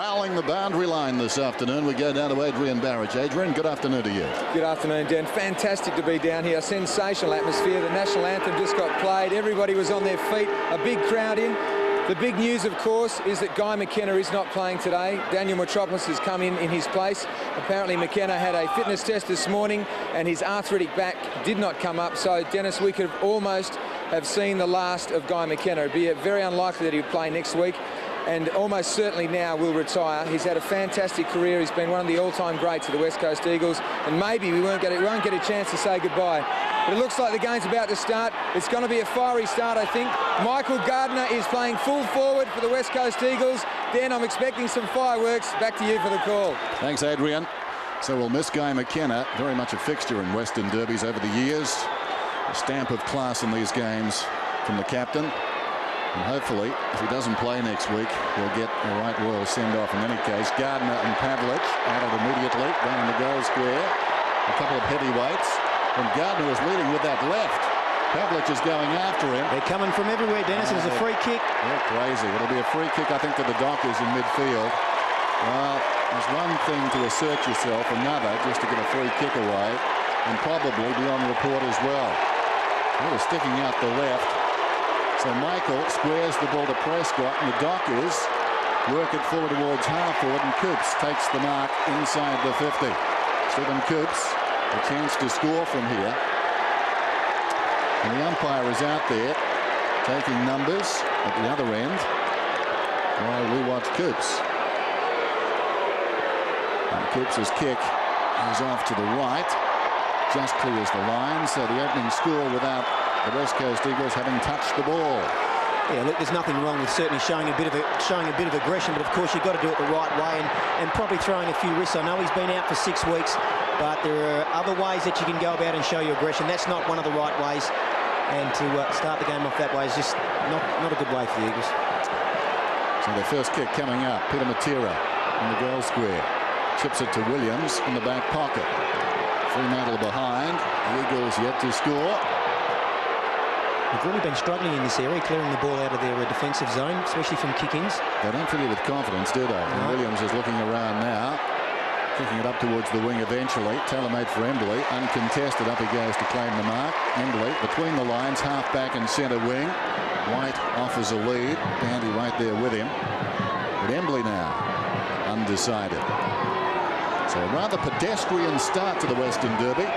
Prowling the boundary line this afternoon. We go down to Adrian Barrage. Adrian, good afternoon to you. Good afternoon, Dan. Fantastic to be down here. Sensational atmosphere. The national anthem just got played. Everybody was on their feet. A big crowd in. The big news, of course, is that Guy McKenna is not playing today. Daniel Metropolis has come in his place. Apparently McKenna had a fitness test this morning and his arthritic back did not come up. So, Dennis, we could almost have seen the last of Guy McKenna. It'd be very unlikely that he'd play next week, and almost certainly now will retire. He's had a fantastic career. He's been one of the all-time greats of the West Coast Eagles, and maybe we won't get a chance to say goodbye. But it looks like the game's about to start. It's going to be a fiery start, I think. Michael Gardner is playing full forward for the West Coast Eagles. Dan, I'm expecting some fireworks. Back to you for the call. Thanks, Adrian. So we'll miss Guy McKenna, very much a fixture in Western derbies over the years. A stamp of class in these games from the captain. And hopefully, if he doesn't play next week, he'll get a right royal send-off in any case. Gardner and Pavlich added immediately down in the goal square. A couple of heavyweights. And Gardner was leading with that left. Pavlich is going after him. They're coming from everywhere, Dennis. It's a free kick. They're crazy. It'll be a free kick, I think, to the Dockers in midfield. Well, there's one thing to assert yourself, another just to get a free kick away, and probably be on report as well. They were sticking out the left. So Michael squares the ball to Prescott, and the Dockers work it forward towards half-forward, and Coops takes the mark inside the 50. Stephen Coops, a chance to score from here. And the umpire is out there taking numbers at the other end while we watch Coops. And Coops's kick is off to the right, just clears the line. So the opening score without the West Coast Eagles having touched the ball. Yeah, look, there's nothing wrong with certainly showing a bit of aggression, but of course you've got to do it the right way and probably throwing a few risks. I know he's been out for 6 weeks, but there are other ways that you can go about and show your aggression. That's not one of the right ways, and to start the game off that way is just not a good way for the Eagles. So the first kick coming up, Peter Matera in the goal square. Chips it to Williams in the back pocket. Fremantle behind. The Eagles yet to score. They've really been struggling in this area, clearing the ball out of their defensive zone, especially from kick-ins. They don't fill you with confidence, do they? No. Williams is looking around now, kicking it up towards the wing eventually. Tailor-made for Embley, uncontested. Up he goes to claim the mark. Embley between the lines, half back and centre wing. White offers a lead. Bandy right there with him. But Embley now undecided. So a rather pedestrian start to the Western Derby.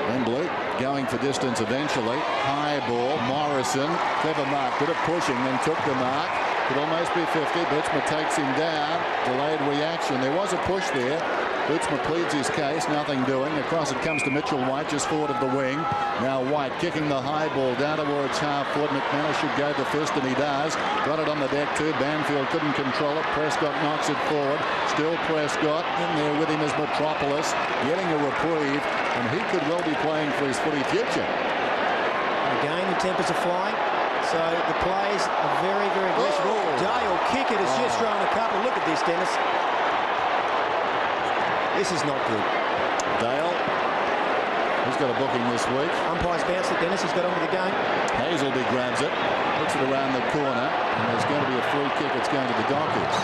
Embley going for distance eventually. High ball. Morrison. Clever mark. Good at pushing, then took the mark. Could almost be 50. Bootsma takes him down. Delayed reaction. There was a push there. Bootsma pleads his case. Nothing doing. Across it comes to Mitchell White just forward of the wing. Now White kicking the high ball down towards half-forward. McManus should go the fist, and he does. Got it on the deck too. Banfield couldn't control it. Prescott knocks it forward. Still Prescott. In there with him is Metropolis. Getting a reprieve. And he could well be playing for his footy future. Again, the tempers are flying. So the players are very, very aggressive. Oh, Dale kick it has just thrown a couple. Look at this, Dennis. This is not good. Dale, he's got a booking this week. Umpire's bounced it, Dennis. He's got on with the game. Hazelby grabs it, puts it around the corner, and there's going to be a free kick. It's going to the Dockers.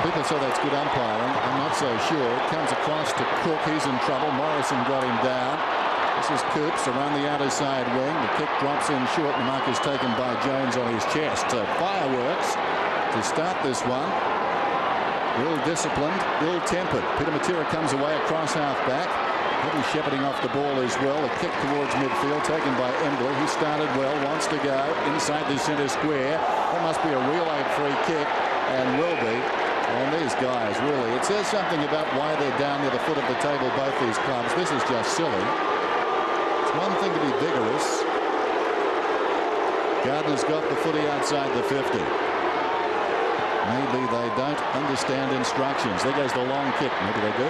People say that's good umpiring. I'm not so sure. It comes across to Cook. He's in trouble. Morrison got him down. This is Coops around the outer side wing. The kick drops in short. The mark is taken by Jones on his chest. So fireworks to start this one. Ill-disciplined, ill-tempered. Peter Matera comes away across half-back. Heavy shepherding off the ball as well. A kick towards midfield taken by Embley. He started well, wants to go inside the centre square. That must be a real-aid free kick, and will be. And these guys, really, it says something about why they're down near the foot of the table, both these clubs. This is just silly. It's one thing to be vigorous. Gardner's got the footy outside the 50. Maybe they don't understand instructions. There goes the long kick. Maybe they do.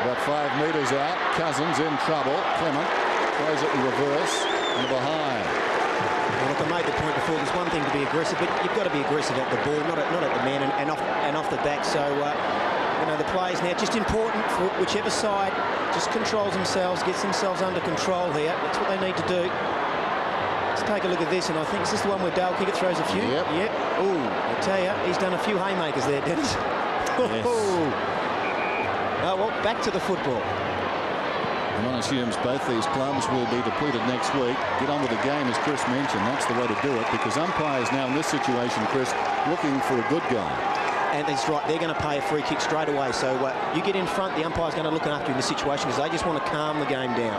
About 5 metres out. Cousins in trouble. Clement plays it in reverse and behind. Well, look, I made the point before. There's one thing to be aggressive, but you've got to be aggressive at the ball, not at the man and off the back. So you know, the players now, just important for whichever side just controls themselves, gets themselves under control here. That's what they need to do. Let's take a look at this, and I think is this the one where Dale Kickett throws a few? Yep. Yep. Oh, I tell you, he's done a few haymakers there, Dennis. Yes. Oh, well, back to the football. And one assumes both these clubs will be depleted next week. Get on with the game, as Chris mentioned. That's the way to do it, because umpires now in this situation, Chris, looking for a good guy. And that's right, they're going to pay a free kick straight away. So you get in front, the umpire's going to look after you in this situation because they just want to calm the game down.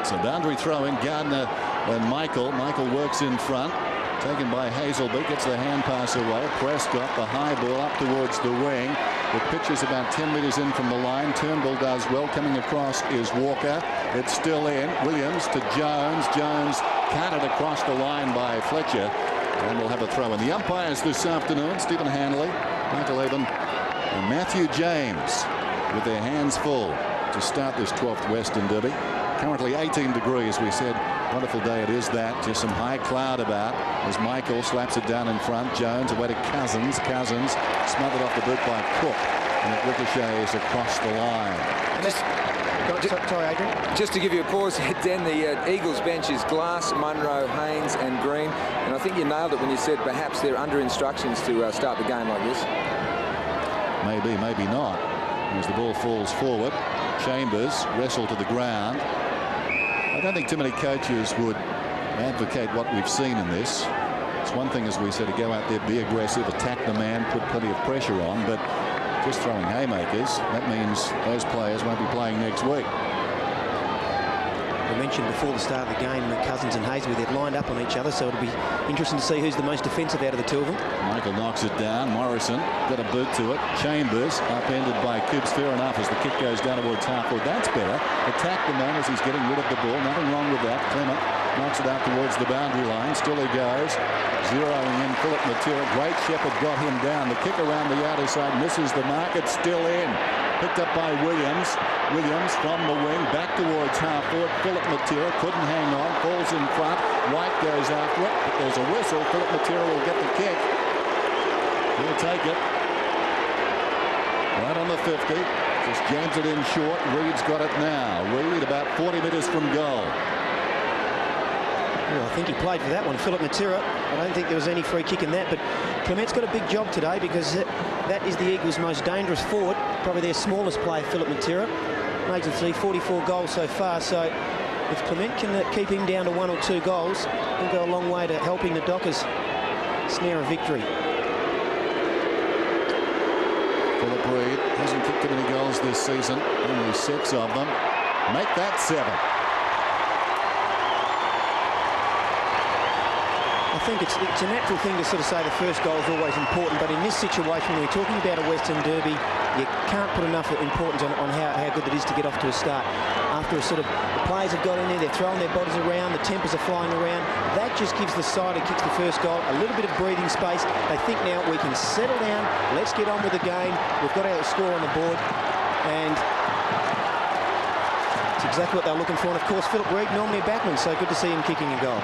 So boundary throw in, Gardner and Michael. Michael works in front. Taken by Hazelby, gets the hand pass away. Prescott, the high ball up towards the wing. The pitch is about 10 metres in from the line. Turnbull does well. Coming across is Walker. It's still in. Williams to Jones. Jones carted across the line by Fletcher. And we'll have a throw in. The umpires this afternoon, Stephen Hanley, Michael Eben, and Matthew James, with their hands full to start this 12th Western Derby. Currently 18 degrees, we said. Wonderful day it is that. Just some high cloud about as Michael slaps it down in front. Jones away to Cousins. Cousins smothered off the boot by Cook. And it ricochets across the line. Sorry, Adrian. Just to give you a pause, Dan, the Eagles bench is Glass, Munro, Haynes and Green. And I think you nailed it when you said perhaps they're under instructions to start the game like this. Maybe, maybe not. As the ball falls forward, Chambers wrestled to the ground. I don't think too many coaches would advocate what we've seen in this. It's one thing, as we said, to go out there, be aggressive, attack the man, put plenty of pressure on, but just throwing haymakers, that means those players won't be playing next week. We mentioned before the start of the game that Cousins and Hazelby, they've lined up on each other, so it'll be interesting to see who's the most defensive out of the two of them. Michael knocks it down. Morrison got a boot to it. Chambers upended by Kibbs. Fair enough as the kick goes down towards half forward. That's better. Attack the man as he's getting rid of the ball. Nothing wrong with that. Clement knocks it out towards the boundary line. Still he goes. Zeroing in Philip Matera. Great Shepherd got him down. The kick around the outer side misses the mark. It's still in. Picked up by Williams. Williams from the wing back towards half forward. Philip Matera couldn't hang on. Falls in front. White goes after it. But there's a whistle. Philip Matera will get the kick. He'll take it. Right on the 50. Just jams it in short. Reed's got it now. Reed about 40 metres from goal. Well, I think he played for that one, Philip Matera. I don't think there was any free kick in that, but Clement's got a big job today because that is the Eagles' most dangerous forward, probably their smallest player, Philip Matera. Makes it see 44 goals so far, so if Clement can keep him down to 1 or 2 goals, he'll go a long way to helping the Dockers snare a victory. Philip Reed hasn't kicked too many goals this season, only 6 of them. Make that 7. I think it's a natural thing to sort of say the first goal is always important, but in this situation, when we're talking about a Western Derby, you can't put enough importance on how good it is to get off to a start. After the players have got in there, they're throwing their bodies around, the tempers are flying around. That just gives the side who kicks the first goal a little bit of breathing space. They think now we can settle down, let's get on with the game. We've got our score on the board, and it's exactly what they're looking for. And of course, Philip Reed, normally a backman, so good to see him kicking a goal.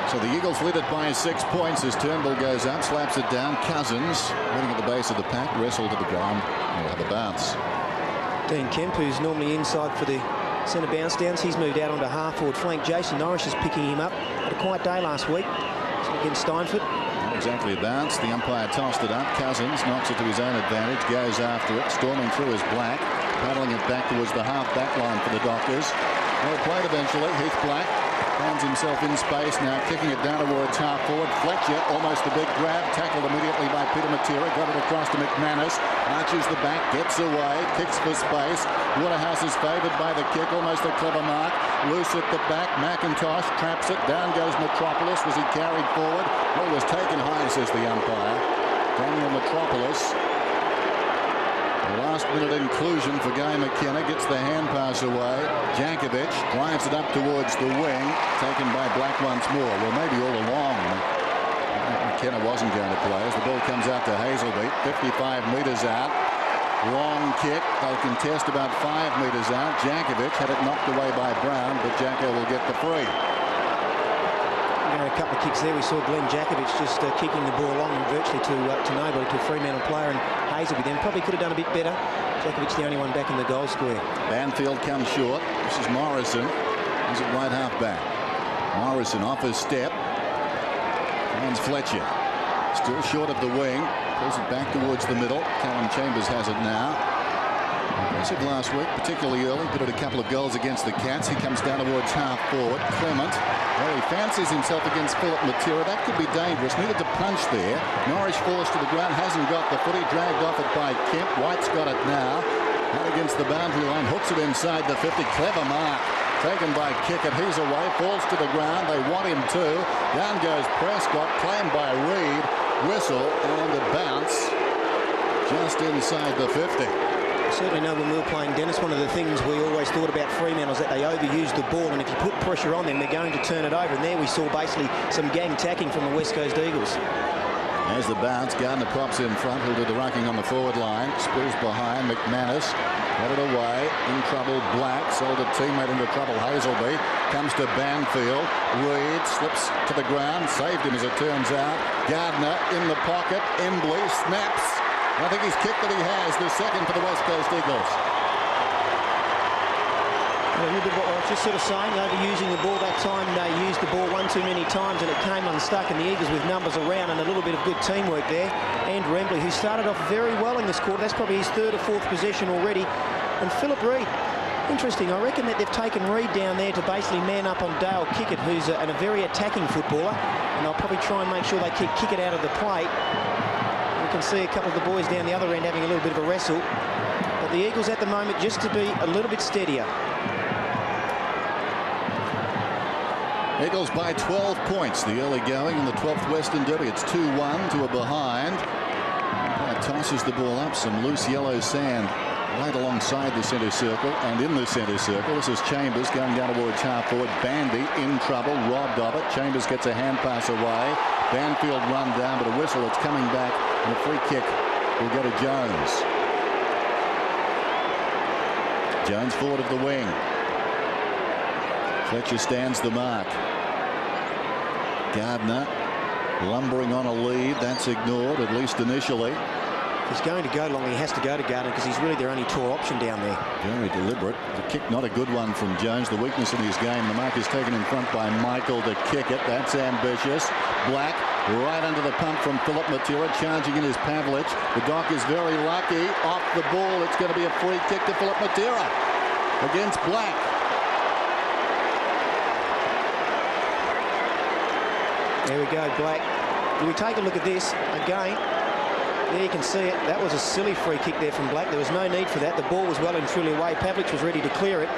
So the Eagles lead it by 6 points as Turnbull goes up, slaps it down. Cousins waiting at the base of the pack, wrestled to the ground, and will have a bounce. Dean Kemp, who's normally inside for the centre bounce downs, he's moved out onto half-forward flank. Jason Norris is picking him up. Had a quiet day last week against Steinford. Not exactly a bounce. The umpire tossed it up. Cousins knocks it to his own advantage, goes after it, storming through his black, paddling it back towards the half-back line for the Dockers. Well played eventually. Heath Black finds himself in space now, kicking it down towards half forward. Fletcher, almost a big grab, tackled immediately by Peter Matera, got it across to McManus, arches the back, gets away, kicks for space. Waterhouse is favoured by the kick, almost a clever mark. Loose at the back, McIntosh traps it, down goes Metropolis. Was he carried forward? Well, he was taken high, says the umpire. Daniel Metropolis. The last-minute inclusion for Guy McKenna, gets the hand pass away. Jankovic drives it up towards the wing, taken by Black once more. Well, maybe all along McKenna wasn't going to play as the ball comes out to Hazelby, 55 metres out. Long kick. They'll contest about 5 metres out. Jankovic had it knocked away by Brown, but Jacko will get the free. A couple of kicks there. We saw Glenn Jankovic just kicking the ball long and virtually to nobody, to a Fremantle player, and Hazelby then probably could have done a bit better. Jakovic's the only one back in the goal square. Banfield comes short. This is Morrison. He's at right half back. Morrison off his step. Finds Fletcher. Still short of the wing. Pulls it back towards the middle. Callum Chambers has it now. Impressive last week, particularly early. Put it a couple of goals against the Cats. He comes down towards half forward. Clement. Well, he fancies himself against Philip Matera. That could be dangerous. Needed to punch there. Norwich falls to the ground. Hasn't got the footy. Dragged off it by Kemp. White's got it now. Out against the boundary line. Hooks it inside the 50. Clever mark. Taken by Kickett. He's away. Falls to the ground. They want him too. Down goes Prescott. Claimed by Reed. Whistle and a bounce just inside the 50. I certainly know when we were playing, Dennis, one of the things we always thought about Fremantle is that they overuse the ball, and if you put pressure on them, they're going to turn it over. And there we saw basically some gang tacking from the West Coast Eagles. There's the bounce. Gardner props in front. He'll do the rucking on the forward line. Spills behind. McManus got it away. In trouble. Black sold a teammate into trouble. Hazelby comes to Banfield. Reed slips to the ground. Saved him as it turns out. Gardner in the pocket. Embley snaps. I think he's kicked that he has. The second for the West Coast Eagles. A little bit what I was just sort of saying, overusing the ball that time. They used the ball one too many times and it came unstuck, and the Eagles with numbers around and a little bit of good teamwork there. And Embley, who started off very well in this quarter. That's probably his third or fourth possession already. And Philip Reed, interesting. I reckon that they've taken Reed down there to basically man up on Dale Kickett, who's a very attacking footballer. And they'll probably try and make sure they keep Kickett out of the plate. You can see a couple of the boys down the other end having a little bit of a wrestle. But the Eagles at the moment just to be a little bit steadier. Eagles by 12 points. The early going in the 12th Western Derby. It's 2-1 to a behind. Tosses the ball up. Some loose yellow sand right alongside the centre circle and in the centre circle. This is Chambers going down towards half forward. Bandy in trouble, robbed of it. Chambers gets a hand pass away. Banfield run down, but a whistle. It's coming back, and a free kick will go to Jones. Jones forward of the wing. Fletcher stands the mark. Gardner lumbering on a lead. That's ignored, at least initially. If he's going to go long, he has to go to Gardner because he's really their only tour option down there. Very deliberate. The kick, not a good one from Jones. The weakness in his game. The mark is taken in front by Michael to kick it. That's ambitious. Black right under the pump from Philip Matera. Charging in is Pavlich. The Doc is very lucky. Off the ball. It's going to be a free kick to Philip Matera against Black. There we go, Black. We take a look at this again. There you can see it. That was a silly free kick there from Black. There was no need for that. The ball was well and truly away. Pavlich was ready to clear it.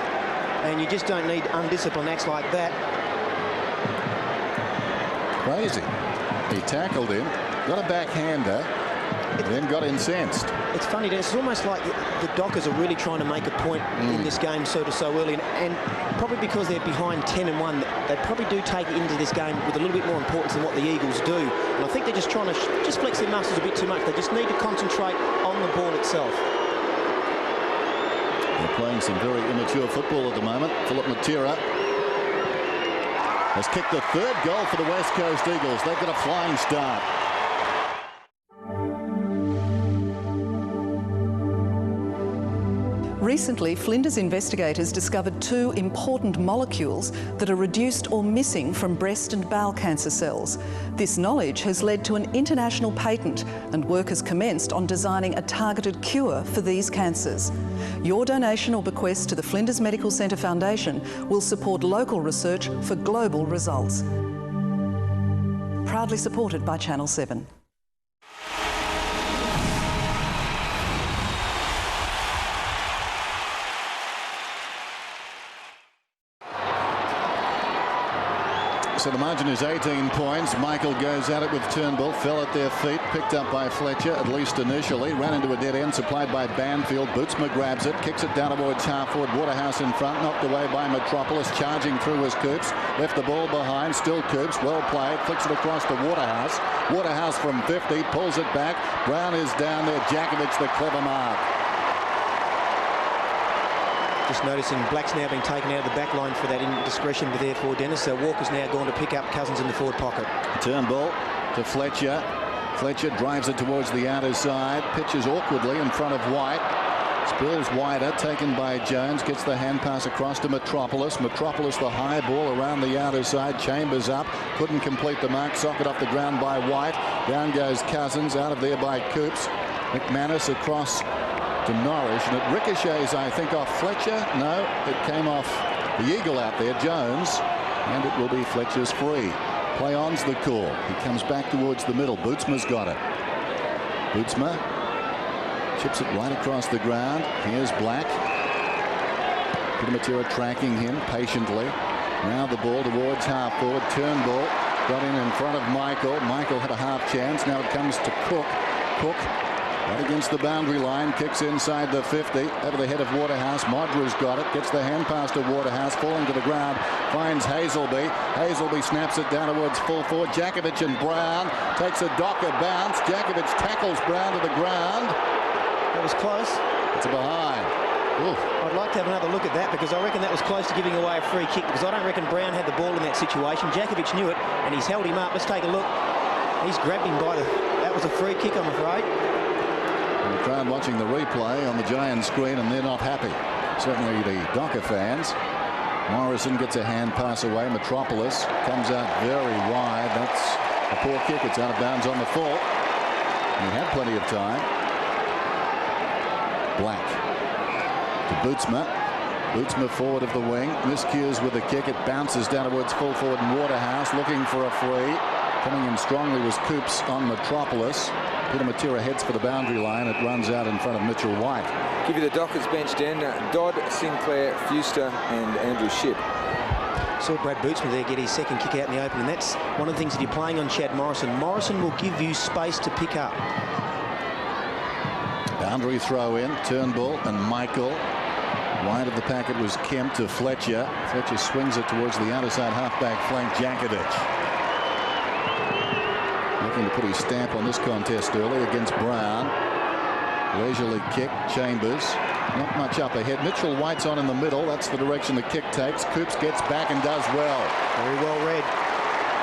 And you just don't need undisciplined acts like that. Crazy. He tackled him, got a backhander, then got incensed. It's funny, it's almost like the Dockers are really trying to make a point in this game so early, and probably because they're behind 10-1, they probably do take it into this game with a little bit more importance than what the Eagles do. And I think they're just trying to just flex their muscles a bit too much. They just need to concentrate on the ball itself. They're playing some very immature football at the moment. Philip Matera has kicked the third goal for the West Coast Eagles. They've got a flying start. Recently, Flinders investigators discovered 2 important molecules that are reduced or missing from breast and bowel cancer cells. This knowledge has led to an international patent, and work has commenced on designing a targeted cure for these cancers. Your donation or bequest to the Flinders Medical Centre Foundation will support local research for global results. Proudly supported by Channel 7. So the margin is 18 points. Michael goes at it with Turnbull. Fell at their feet. Picked up by Fletcher, at least initially. Ran into a dead end supplied by Banfield. Bootsma grabs it. Kicks it down towards half forward. Waterhouse in front. Knocked away by Metropolis. Charging through was Coops. Left the ball behind. Still Coops. Well played. Flicks it across to Waterhouse. Waterhouse from 50. Pulls it back. Brown is down there. Jakovic the clever mark. Just noticing Black's now being taken out of the back line for that indiscretion there for Dennis. So Walker's now gone to pick up Cousins in the forward pocket. Turnbull to Fletcher. Fletcher drives it towards the outer side. Pitches awkwardly in front of White. Spills wider, taken by Jones, gets the hand pass across to Metropolis. Metropolis, the high ball around the outer side. Chambers up, couldn't complete the mark. Socket off the ground by White. Down goes Cousins, out of there by Coops. McManus across to Norrish, and it ricochets, I think, off Fletcher. No, it came off the eagle out there, Jones, and it will be Fletcher's free. Play on's the call. He comes back towards the middle. Bootsma's got it. Bootsma chips it right across the ground. Here's Black. Pitamatera tracking him patiently. Now the ball towards half forward. Turnbull got in front of Michael. Michael had a half chance. Now it comes to Cook. Cook right against the boundary line. Kicks inside the 50. Over the head of Waterhouse. Modra's got it. Gets the hand pass to Waterhouse. Falling to the ground. Finds Hazelby. Hazelby snaps it down towards full forward. Jakovic and Brown. Takes a Docker bounce. Jakovic tackles Brown to the ground. That was close. It's a behind. Oof. I'd like to have another look at that, because I reckon that was close to giving away a free kick, because I don't reckon Brown had the ball in that situation. Jakovic knew it, and he's held him up. Let's take a look. He's grabbed him by the... That was a free kick, I'm afraid. And the crowd watching the replay on the giant screen, and they're not happy. Certainly the Docker fans. Morrison gets a hand pass away. Metropolis comes out very wide. That's a poor kick. It's out of bounds on the full. He had plenty of time. Black to Bootsma. Bootsma forward of the wing. Miscues with the kick. It bounces down towards full forward and Waterhouse looking for a free. Coming in strongly was Coops on Metropolis. Pitamatera heads for the boundary line. It runs out in front of Mitchell White. Give you the Dockers bench, Dan. Dodd, Sinclair, Fuster and Andrew Shipp. Saw Brad Bootsma there get his second kick out in the open, and that's one of the things if you're playing on Chad Morrison. Morrison will give you space to pick up. Boundary throw in. Turnbull and Michael. Wide of the packet was Kemp to Fletcher. Fletcher swings it towards the outer side halfback flank. Jakovic looking to put his stamp on this contest early against Brown. Leisurely kick. Chambers not much up ahead. Mitchell White's on in the middle. That's the direction the kick takes. Coops gets back and does well. Very well read.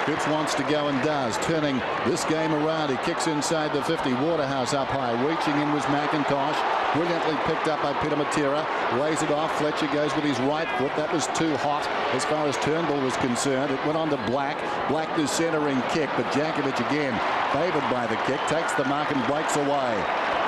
Coops wants to go and does, turning this game around. He kicks inside the 50. Waterhouse up high. Reaching in was McIntosh. Brilliantly picked up by Pitamatera. Lays it off. Fletcher goes with his right foot. That was too hot as far as Turnbull was concerned. It went on to Black. Black the centering kick, but Jakovic again favoured by the kick. Takes the mark and breaks away.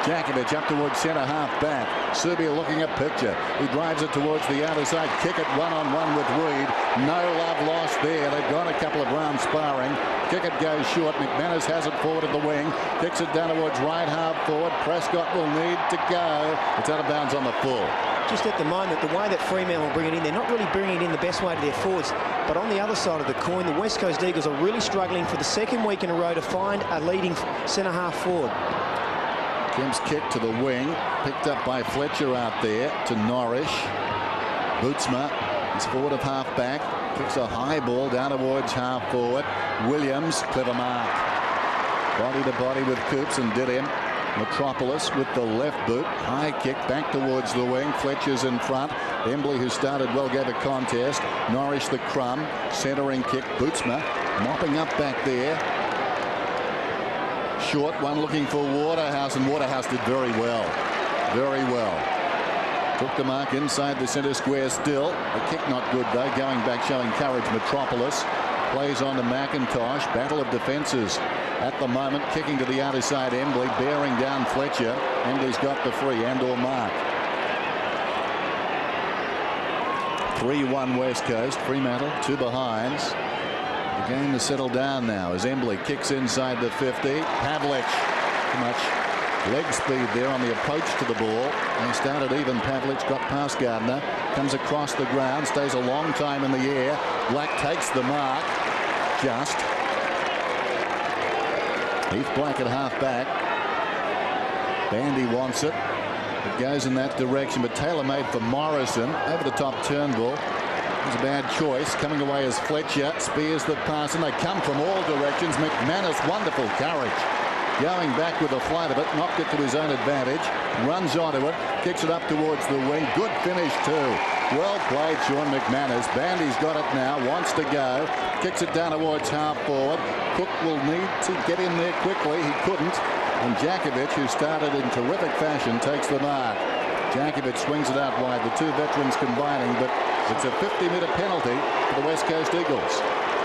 Jakovic up towards centre half back. Subia looking at picture. He drives it towards the outer side. Kick it one-on-one with Reed. No love lost there. They've gone a couple of rounds sparring. Kick it goes short. McManus has it forward of the wing. Kicks it down towards right half forward. Prescott will need to go. It's out of bounds on the full. Just at the moment, the way that Fremantle will bring it in, they're not really bringing it in the best way to their forwards. But on the other side of the coin, the West Coast Eagles are really struggling for the second week in a row to find a leading centre half forward. Kemp's kick to the wing, picked up by Fletcher out there to Norrish. Bootsma is forward of half back, kicks a high ball down towards half forward. Williams, clever mark. Body to body with Coops and did him. Metropolis with the left boot. High kick back towards the wing. Fletcher's in front. Embley, who started well, gave a contest. Norrish the crumb. Centering kick. Bootsma mopping up back there. Short one looking for Waterhouse, and Waterhouse did very well. Very well. Took the mark inside the centre square still. The kick not good though. Going back showing courage. Metropolis plays on to McIntosh. Battle of defences at the moment. Kicking to the outer side. Embley bearing down Fletcher. Embley's got the free and/or mark. 3-1 West Coast. Fremantle 2 behinds. The game is settled down now as Embley kicks inside the 50. Pavlich, too much leg speed there on the approach to the ball. He started even. Pavlich got past Gardner, comes across the ground, stays a long time in the air. Black takes the mark. Just. Heath Black at half back. Bandy wants it. It goes in that direction, but Taylor made for Morrison. Over the top Turnbull. It was a bad choice. Coming away as Fletcher spears the pass, and they come from all directions. McManus, wonderful courage. Going back with a flight of it, knocked it to his own advantage. Runs onto it, kicks it up towards the wing. Good finish too. Well played, Sean McManus. Bandy's got it now, wants to go. Kicks it down towards half forward. Cook will need to get in there quickly. He couldn't. And Jakovic, who started in terrific fashion, takes the mark. Jankovic swings it out wide. The two veterans combining, but it's a 50-metre penalty for the West Coast Eagles.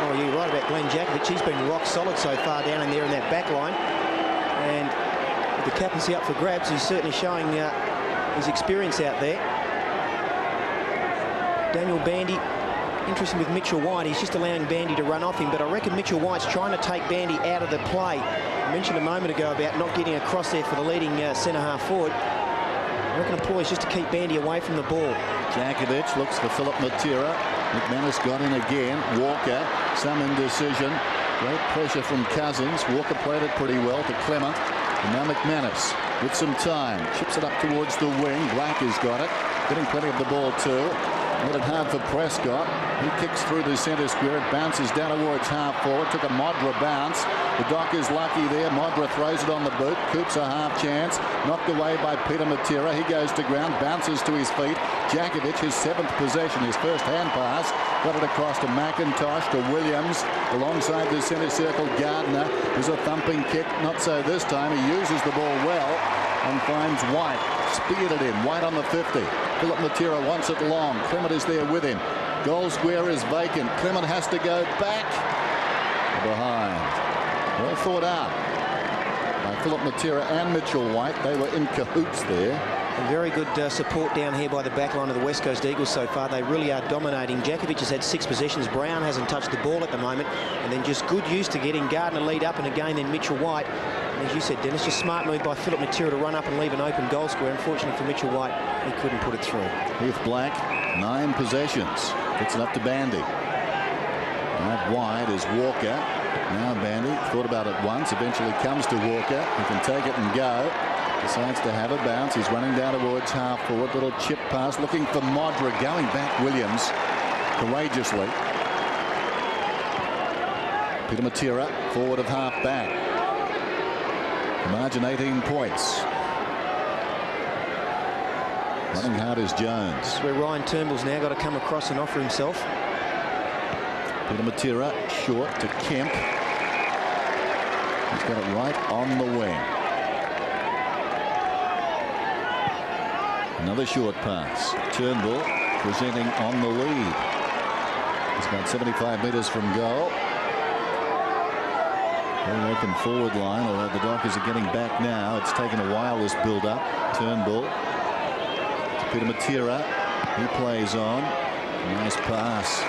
Oh, you're right about Glenn Jankovic. He's been rock solid so far down in there in that back line. And with the captaincy up for grabs, he's certainly showing his experience out there. Daniel Bandy, interesting with Mitchell White. He's just allowing Bandy to run off him, but I reckon Mitchell White's trying to take Bandy out of the play. I mentioned a moment ago about not getting across there for the leading centre-half forward. I reckon a ploy is just to keep Bandy away from the ball. Jankovic looks for Philip Matera. McManus got in again. Walker, some indecision. Great pressure from Cousins. Walker played it pretty well to Clement. And now McManus with some time. Chips it up towards the wing. Black has got it. Getting plenty of the ball too. Made it hard for Prescott. He kicks through the centre square. It bounces down towards half forward. Took a Modra bounce. The Dockers lucky there. Modra throws it on the boot. Coops a half chance. Knocked away by Peter Matera. He goes to ground. Bounces to his feet. Jankovic, his 7th possession. His first hand pass. Got it across to McIntosh, to Williams. Alongside the centre circle, Gardner. There's a thumping kick. Not so this time. He uses the ball well and finds White. Speared it in. White on the 50. Philip Matera wants it long. Clement is there with him. Goal square is vacant. Clement has to go back. Behind. Well thought out by Philip Matera and Mitchell White. They were in cahoots there. And very good support down here by the back line of the West Coast Eagles so far. They really are dominating. Jankovic has had 6 possessions. Brown hasn't touched the ball at the moment. And then just good use to getting Gardner lead up, and again then Mitchell White. And as you said, Dennis, just smart move by Philip Matera to run up and leave an open goal square. Unfortunately for Mitchell White, he couldn't put it through. Heath Black, 9 possessions. Gets it up to Bandy. Out wide is Walker. Now Bandy thought about it once. Eventually comes to Walker. He can take it and go. Decides to have a bounce. He's running down towards half forward. Little chip pass looking for Modra. Going back Williams courageously. Peter Matera forward of half back. Margin 18 points. Running hard is Jones. This is where Ryan Turnbull's now got to come across and offer himself. Peter Matera short to Kemp. He's got it right on the wing. Another short pass. Turnbull presenting on the lead. He's about 75 metres from goal. Very open forward line, although the Dockers are getting back now. It's taken a while, this build-up. Turnbull to Peter Matera. He plays on. Nice pass.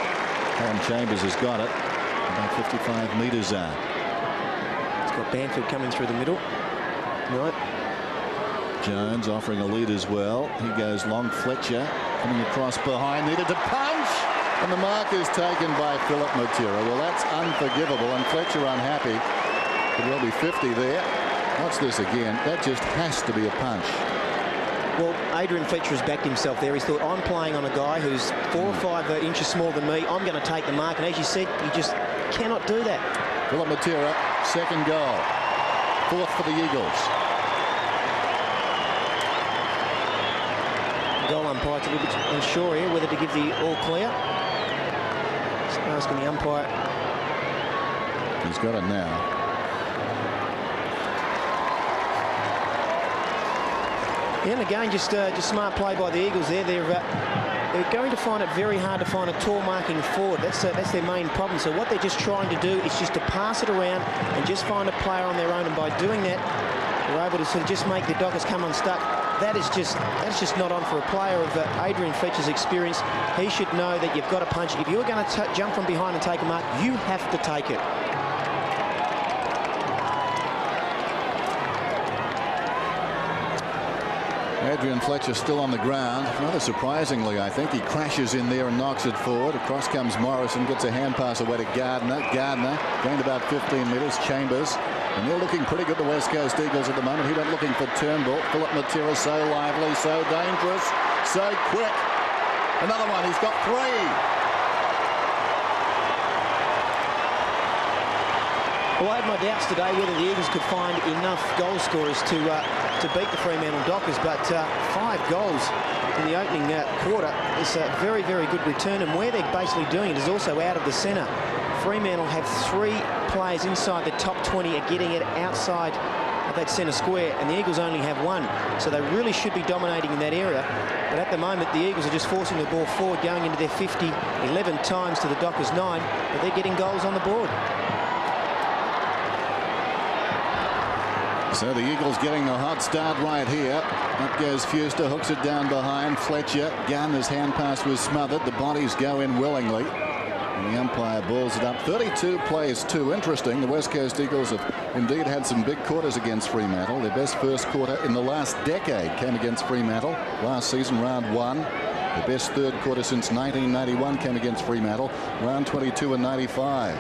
Callum Chambers has got it. About 55 metres out. It's got Banfield coming through the middle. Right. Jones offering a lead as well. He goes long. Fletcher coming across behind. Needed to punch. And the mark is taken by Philip Matera. Well, that's unforgivable. And Fletcher unhappy. Could well be 50 there. Watch this again. That just has to be a punch. Well, Adrian Fletcher has backed himself there. He's thought, I'm playing on a guy who's 4 or 5 inches smaller than me. I'm going to take the mark. And as you said, you just cannot do that. Philip Matera, 2nd goal. 4th for the Eagles. The goal umpire's a little bit unsure here whether to give the all clear. Just asking the umpire. He's got it now. Yeah, and again, just smart play by the Eagles there. They're going to find it very hard to find a tall marking forward. That's their main problem. So what they're just trying to do is just to pass it around and just find a player on their own. And by doing that, they're able to sort of just make the Dockers come unstuck. That's just not on for a player of Adrian Fletcher's experience. He should know that you've got to punch. If you're going to jump from behind and take a mark, you have to take it. Adrian Fletcher still on the ground. Rather surprisingly, I think he crashes in there and knocks it forward. Across comes Morrison, gets a hand pass away to Gardner. Gardner gained about 15 metres. Chambers. And they're looking pretty good, the West Coast Eagles at the moment. He went looking for Turnbull. Philip Matera, so lively, so dangerous, so quick. Another one. He's got 3. Well, I had my doubts today whether the Eagles could find enough goal scorers to beat the Fremantle Dockers, but 5 goals in the opening quarter is a very, very good return, and where they're basically doing it is also out of the centre. Fremantle have 3 players inside the top 20 are getting it outside of that centre square, and the Eagles only have one. So they really should be dominating in that area. But at the moment, the Eagles are just forcing the ball forward, going into their 50 11 times to the Dockers 9, but they're getting goals on the board. So the Eagles getting a hot start right here. Up goes Fuster, hooks it down behind Fletcher. Gardner's hand pass was smothered. The bodies go in willingly. And the umpire balls it up. 32 plays 2. Interesting. The West Coast Eagles have indeed had some big quarters against Fremantle. Their best first quarter in the last decade came against Fremantle. Last season, round 1. The best third quarter since 1991 came against Fremantle. Round 22 and 95.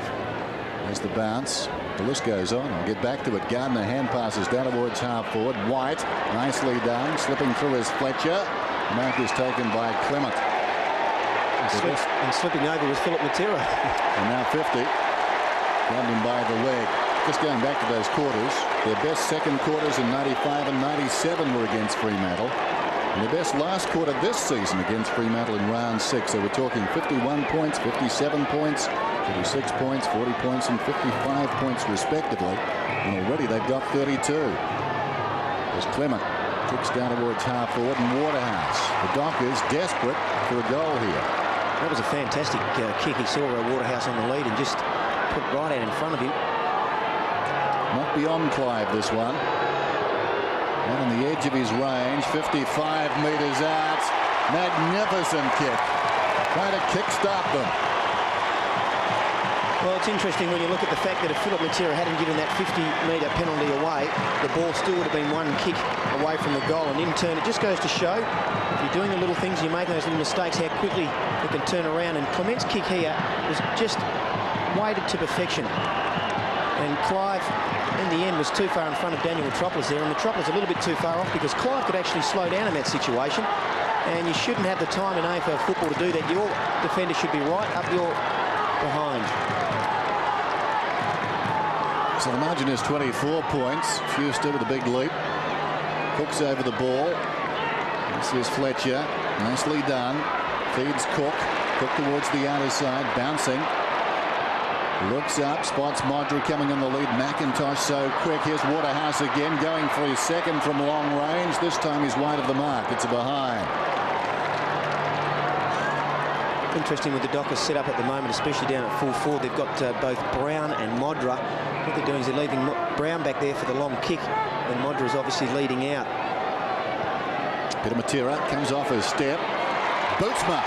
There's the bounce. The list goes on. I'll get back to it. Gardner hand passes down towards half forward. White, nicely done. Slipping through is Fletcher. Mark is taken by Clement. And slipping over was Philip Matera. And now 50. Grabbed him by the leg. Just going back to those quarters. Their best second quarters in 95 and 97 were against Fremantle. And their best last quarter this season against Fremantle in round 6. So we're talking 51 points, 57 points, 36 points, 40 points and 55 points respectively. And already they've got 32. As Clement kicks down towards half forward and Waterhouse. The Dockers desperate for a goal here. That was a fantastic kick. He saw Waterhouse on the lead and just put right out in front of him. Not beyond Clive, this one. And on the edge of his range, 55 metres out. Magnificent kick. Trying to kickstart them. Well, it's interesting when you look at the fact that if Philip Matera hadn't given that 50-metre penalty away, the ball still would have been one kick away from the goal. And in turn, it just goes to show, if you're doing the little things, you're making those little mistakes, how quickly you can turn around. And Clement's kick here was just weighted to perfection. And Clive, in the end, was too far in front of Daniel Metropolis there. And Metropolis a little bit too far off because Clive could actually slow down in that situation. And you shouldn't have the time in AFL football to do that. Your defender should be right up your behind. So the margin is 24 points. Fuster with a big leap. Cook's over the ball. This is Fletcher. Nicely done. Feeds Cook. Cook towards the outer side. Bouncing. Looks up. Spots Modra coming on the lead. McIntosh so quick. Here's Waterhouse again. Going for his second from long range. This time he's wide of the mark. It's a behind. Interesting with the Dockers set up at the moment, especially down at full forward. They've got both Brown and Modra. What they're doing is they're leaving Brown back there for the long kick, and Modra is obviously leading out. Peter Matera comes off his step. Bootsma.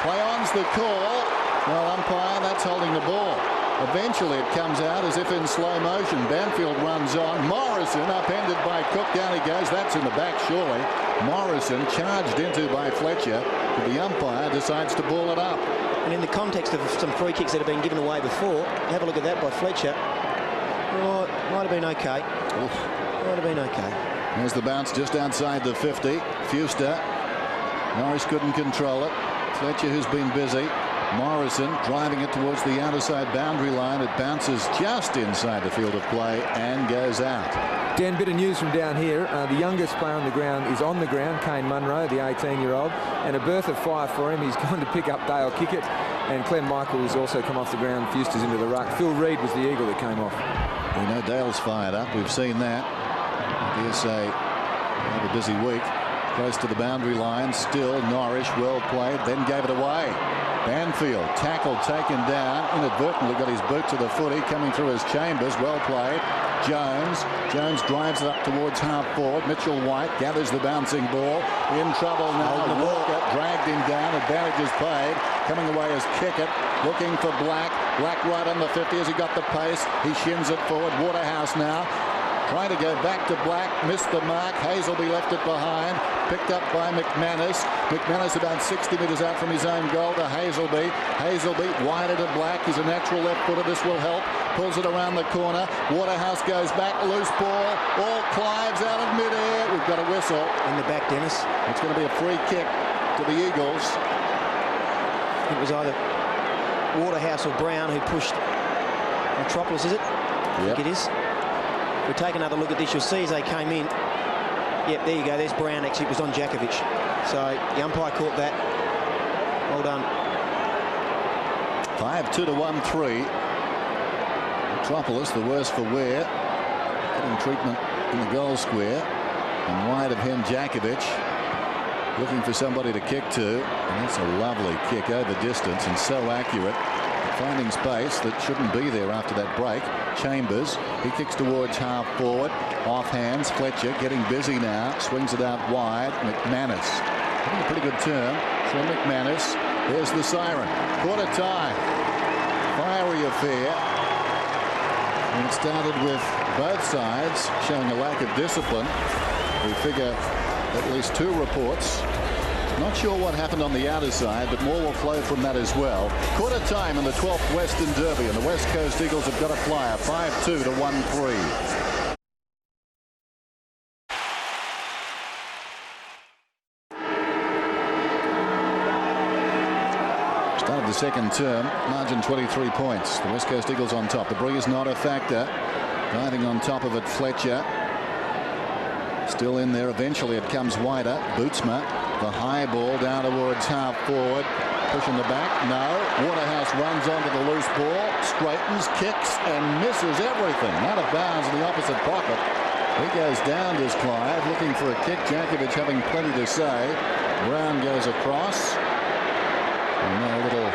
Play on's the call. Well, umpire, that's holding the ball. Eventually it comes out as if in slow motion. Banfield runs on. Morrison upended by Cook. Down he goes. That's in the back, surely. Morrison charged into by Fletcher. But the umpire decides to ball it up. And in the context of some free kicks that have been given away before, have a look at that by Fletcher. Oh, might have been okay. Oof. Might have been okay. There's the bounce just outside the 50. Fuster. Norris couldn't control it. Fletcher, who's been busy. Morrison driving it towards the outer side boundary line. It bounces just inside the field of play and goes out. Dan, bit of news from down here. The youngest player on the ground is on the ground, Kane Munro, the 18-year-old, and a birth of fire for him. He's gone to pick up Dale Kickett, and Clem Michael has also come off the ground. Fuster's into the ruck. Phil Reid was the eagle that came off. We know Dale's fired up. We've seen that. I dare say, have a busy week. Close to the boundary line. Still, Norris, well played, then gave it away. Banfield, tackle taken down, inadvertently got his boot to the footy, coming through his chambers, well played. Jones drives it up towards half forward. Mitchell White gathers the bouncing ball. In trouble now. Walker dragged him down. Advantage is played. Coming away is Kickett. Looking for Black. Black right on the 50 as he got the pace. He shins it forward. Waterhouse now. Trying to go back to Black. Missed the mark. Hazelby left it behind. Picked up by McManus. McManus about 60 metres out from his own goal to Hazelby. Hazelby wider to Black. He's a natural left footer. This will help. Pulls it around the corner. Waterhouse goes back. Loose ball. All Clive's out of midair. We've got a whistle. In the back, Dennis. It's going to be a free kick to the Eagles. It was either Waterhouse or Brown who pushed Metropolis, is it? Yep. I think it is. If we take another look at this, you'll see as they came in. Yep, there you go. There's Brown. Actually, it was on Djakovic. So the umpire caught that. Well done. 5-2 to 1-3. Metropolis, the worse for wear. getting treatment in the goal square. And wide of him, Jakovic looking for somebody to kick to. And that's a lovely kick over distance and so accurate. Finding space that shouldn't be there after that break. Chambers, he kicks towards half forward. Off hands, Fletcher getting busy now. Swings it out wide. McManus having a pretty good turn. Sean McManus. There's the siren. Quarter time. Fiery affair. And it started with both sides showing a lack of discipline. We figure at least 2 reports. Not sure what happened on the outer side, but more will flow from that as well. Quarter time in the 12th Western Derby, and the West Coast Eagles have got a flyer, 5-2 to 1-3. Start of the second term, margin 23 points. The West Coast Eagles on top. The breeze not a factor. Diving on top of it, Fletcher. Still in there. Eventually it comes wider. Bootsma, the high ball down towards half forward. Pushing the back. No. Waterhouse runs onto the loose ball. Straightens, kicks and misses everything. Out of bounds in the opposite pocket. He goes down, does Clive, looking for a kick. Jakovic having plenty to say. Brown goes across. And a little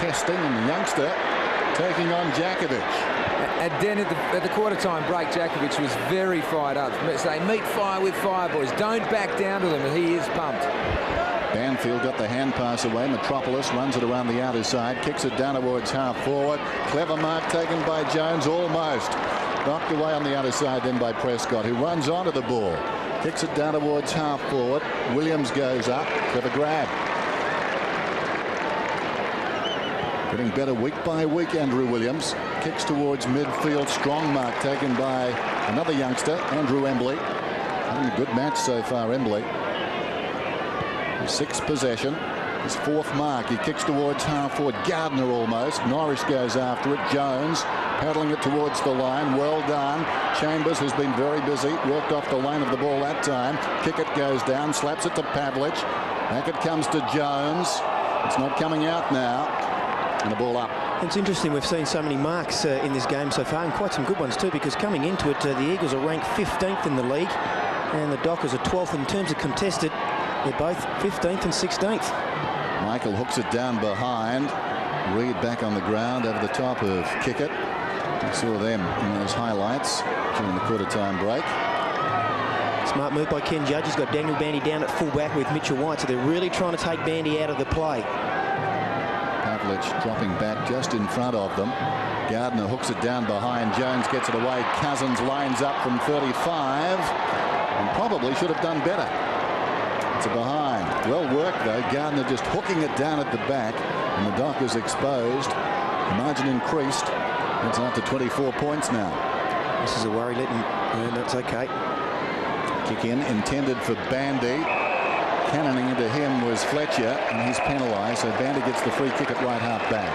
chesting, and the youngster taking on Jakovic. And then at the quarter-time break, Jakovic was very fired up. Say, meet fire with fire, boys. Don't back down to them, and he is pumped. Banfield got the hand pass away. Metropolis runs it around the outer side, kicks it down towards half forward. Clever mark taken by Jones, almost. Knocked away on the outer side then by Prescott, who runs onto the ball. Kicks it down towards half forward. Williams goes up. Clever grab. Getting better week by week, Andrew Williams. Kicks towards midfield. Strong mark taken by another youngster, Andrew Embley. Having a good match so far, Embley. His 6th possession. His 4th mark. He kicks towards half forward. Gardner almost. Norris goes after it. Jones paddling it towards the line. Well done. Chambers has been very busy. Worked off the lane of the ball that time. Kick it goes down. Slaps it to Pavlich. Back it comes to Jones. It's not coming out now. And the ball up. It's interesting, we've seen so many marks in this game so far, and quite some good ones too, because coming into it, the Eagles are ranked 15th in the league, and the Dockers are 12th in terms of contested. They're both 15th and 16th. Michael hooks it down behind. Reed back on the ground over the top of Kickett. We saw them in those highlights during the quarter-time break. Smart move by Ken Judge. He's got Daniel Bandy down at full-back with Mitchell White, so they're really trying to take Bandy out of the play. Dropping back just in front of them. Gardner hooks it down behind. Jones gets it away. Cousins lines up from 35 and probably should have done better. It's a behind. Well worked though. Gardner just hooking it down at the back, and the Dockers exposed. The margin increased. It's up to 24 points now. This is a worry, and that's okay. Kick in intended for Bandy. Cannoning into him was Fletcher, and he's penalised, so Bandy gets the free kick at right half back.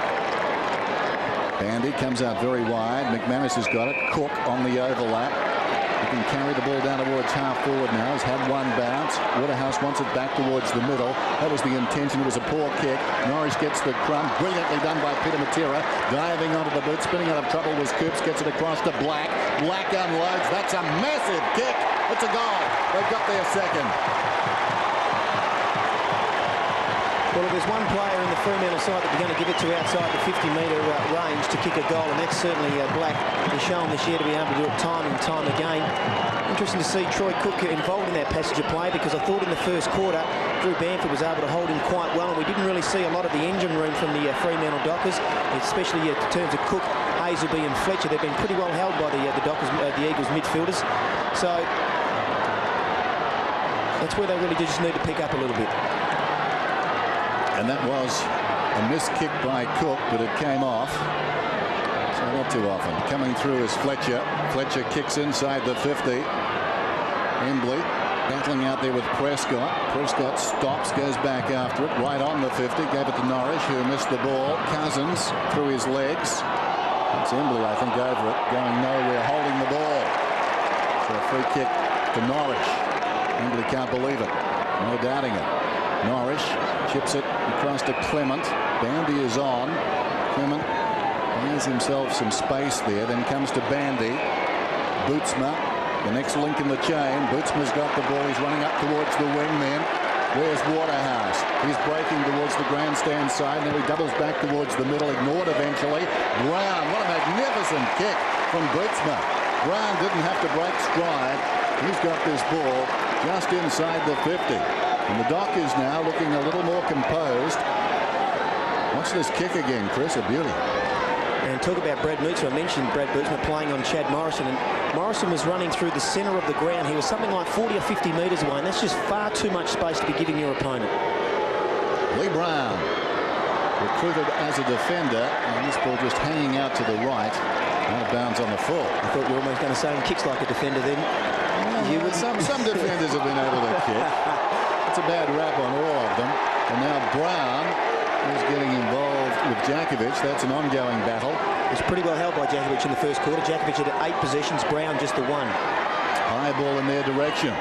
Bandy comes out very wide. McManus has got it. Cook on the overlap. He can carry the ball down towards half forward now. He's had one bounce. Waterhouse wants it back towards the middle. That was the intention. It was a poor kick. Norris gets the crumb. Brilliantly done by Peter Matera. Diving onto the boot. Spinning out of trouble was Coops. Gets it across to Black. Black unloads. That's a massive kick. It's a goal. They've got their second. Well, if there's one player in the Fremantle side that we're going to give it to outside the 50-metre range to kick a goal, and that's certainly Black. He's shown this year to be able to do it time and time again. Interesting to see Troy Cook involved in that passage of play, because I thought in the first quarter Drew Bamford was able to hold him quite well, and we didn't really see a lot of the engine room from the Fremantle Dockers, especially in terms of Cook, Hazelby and Fletcher. They've been pretty well held by the Dockers, the Eagles midfielders. So that's where they really just need to pick up a little bit. And that was a missed kick by Cook, but it came off. So not too often. Coming through is Fletcher. Fletcher kicks inside the 50. Embley battling out there with Prescott. Prescott stops, goes back after it. Right on the 50. Gave it to Norris, who missed the ball. Cousins through his legs. It's Embley, I think, over it. Going nowhere, holding the ball. So a free kick to Norris. Embley can't believe it. No doubting it. Norris chips it across to Clement. Bandy is on. Clement buys himself some space there, then comes to Bandy. Bootsma The next link in the chain. Bootsma's got the ball. He's running up towards the wing then. Where's Waterhouse? He's breaking towards the grandstand side. Now he doubles back towards the middle. Ignored eventually. Brown. What a magnificent kick from Bootsma. Brown didn't have to break stride. He's got this ball just inside the 50. And the Dockers now looking a little more composed. Watch this kick again, Chris. A beauty. And talk about Brad Moots. I mentioned Brad Bootsma playing on Chad Morrison, and Morrison was running through the centre of the ground. He was something like 40 or 50 metres away, and that's just far too much space to be giving your opponent. Lee Brown, recruited as a defender, and this ball just hanging out to the right. Out of bounds on the full. I thought you were almost going to say he kicks like a defender then. Well, some defenders have been able to kick. It's a bad rap on all of them. And now Brown is getting involved with Djakovic. That's an ongoing battle. It was pretty well held by Djakovic in the first quarter. Djakovic had 8 possessions, Brown just the 1. High ball in their direction.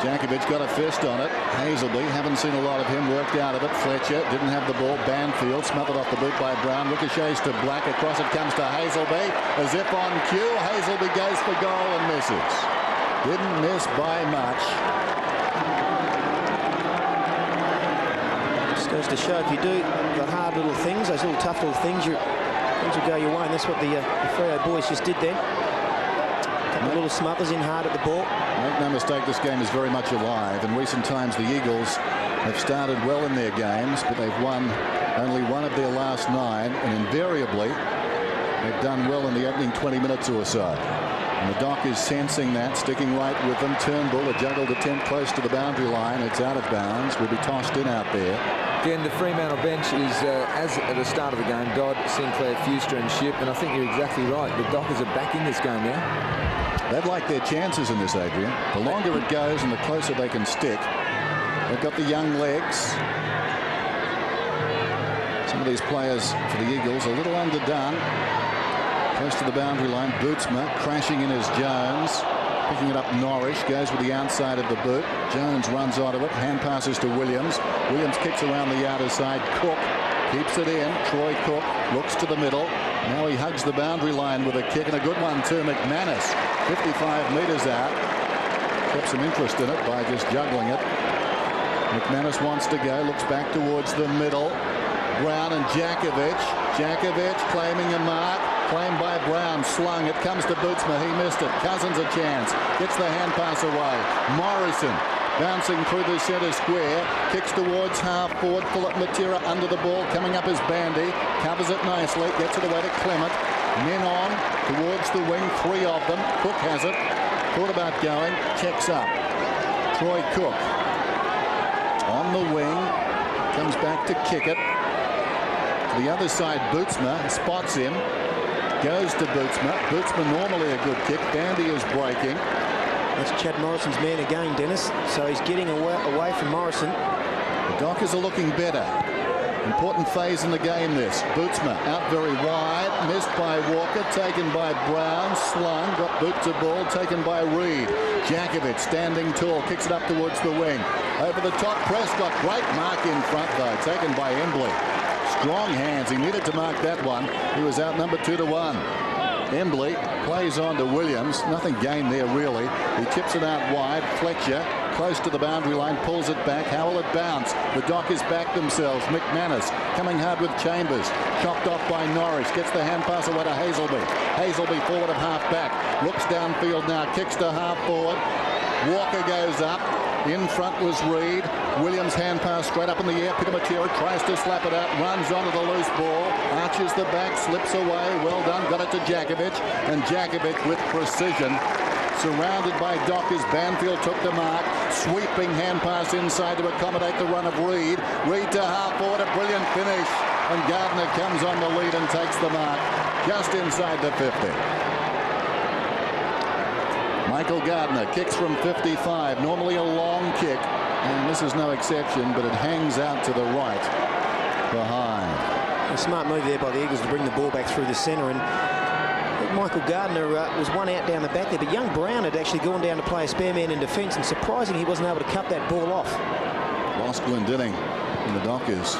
Djakovic got a fist on it. Hazelby, haven't seen a lot of him, worked out of it. Fletcher didn't have the ball. Banfield smothered off the boot by Brown. Ricochets to Black. Across it comes to Hazelby. As if on cue, Hazelby goes for goal and misses. Didn't miss by much. Just goes to show if you do the hard little things, those little tough little things, things will go your way, and that's what the Freo boys just did then. Couple of little smothers in hard at the ball. Make no mistake, this game is very much alive. In recent times, the Eagles have started well in their games, but they've won only 1 of their last 9, and invariably they've done well in the opening 20 minutes or so. And the Dock is sensing that, sticking right with them. Turnbull, a juggled attempt close to the boundary line. It's out of bounds. Will be tossed in out there. Again, the Fremantle bench is, as at the start of the game, Dodd, Sinclair, Fuster and Shipp, and I think you're exactly right. The Dockers are back in this game now. They'd like their chances in this, Adrian. The longer it goes and the closer they can stick. They've got the young legs. Some of these players for the Eagles a little underdone. Close to the boundary line. Bootsma crashing in as Jones. Picking it up Norrish. Goes with the outside of the boot. Jones runs onto it. Hand passes to Williams. Williams kicks around the outer side. Cook keeps it in. Troy Cook looks to the middle. Now he hugs the boundary line with a kick, and a good one too. McManus, 55 metres out. Kept some interest in it by just juggling it. McManus wants to go. Looks back towards the middle. Brown and Djakovic. Djakovic claiming a mark. Claimed by Brown. Slung. It comes to Bootsma. He missed it. Cousins a chance. Gets the hand pass away. Morrison bouncing through the centre square. Kicks towards half forward. Philip Matera under the ball. Coming up as Bandy. Covers it nicely. Gets it away to Clement. Men on towards the wing. 3 of them. Cook has it. Thought about going. Checks up. Troy Cook on the wing. Comes back to kick it. To the other side, Bootsma spots him. Goes to Bootsma. Bootsma normally a good kick. Bandy is breaking. That's Chad Morrison's man again, Dennis. So he's getting away from Morrison. The Dockers are looking better. Important phase in the game this. Bootsma out very wide. Missed by Walker. Taken by Brown. Slung. Got boot to ball. Taken by Reed. Djakovic standing tall. Kicks it up towards the wing. Over the top. Prescott. Great mark in front though. Taken by Embley. Strong hands. He needed to mark that one. He was outnumbered 2-1. Embley plays on to Williams. Nothing gained there really. He chips it out wide. Fletcher close to the boundary line. Pulls it back. How will it bounce? The Dockers back themselves. McManus coming hard with Chambers. Chopped off by Norrish. Gets the hand pass away to Hazelby. Hazelby forward of half back. Looks downfield now. Kicks to half forward. Walker goes up. In front was Reed. Williams hand pass straight up in the air. Peter Matera tries to slap it out. Runs onto the loose ball. Arches the back. Slips away. Well done. Got it to Djakovic. And Djakovic with precision. Surrounded by Dockers. Banfield took the mark. Sweeping hand pass inside to accommodate the run of Reed. Reed to half forward. A brilliant finish. And Gardner comes on the lead and takes the mark just inside the 50. Michael Gardner kicks from 55. Normally a long kick. And this is no exception, but it hangs out to the right behind. A smart move there by the Eagles to bring the ball back through the centre. And Michael Gardner was one out down the back there, but young Brown had actually gone down to play a spare man in defence, and surprising he wasn't able to cut that ball off. Lost Glendinning in the Dockers.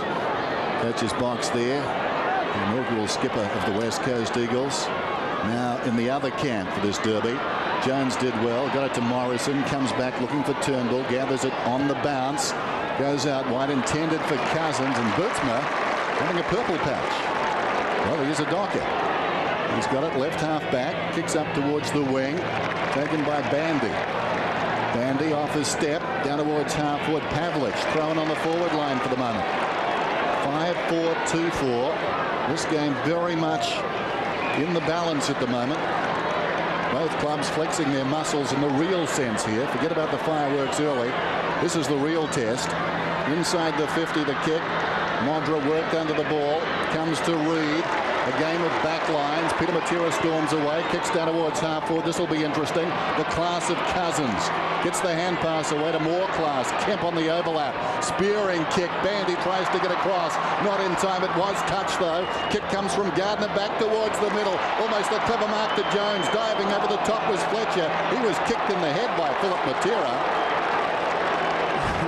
Coach's box there. The inaugural skipper of the West Coast Eagles. Now in the other camp for this derby. Jones did well, got it to Morrison, comes back looking for Turnbull, gathers it on the bounce, goes out wide, intended for Cousins, and Bootsma having a purple patch. Well, here's a Docker. He's got it left half back, kicks up towards the wing, taken by Bandy. Bandy off his step, down towards half forward. Pavlich thrown on the forward line for the moment. 5-4-2-4. This game very much in the balance at the moment. Both clubs flexing their muscles in the real sense here. Forget about the fireworks early. This is the real test. Inside the 50, the kick. Modra worked under the ball. Comes to Reed. A game of back lines. Peter Matera storms away. Kicks down towards half forward. This will be interesting. The class of Cousins. Gets the hand pass away to more class. Kemp on the overlap. Spearing kick. Bandy tries to get across. Not in time. It was touched though. Kick comes from Gardner back towards the middle. Almost a clever mark to Jones. Diving over the top was Fletcher. He was kicked in the head by Philip Matera.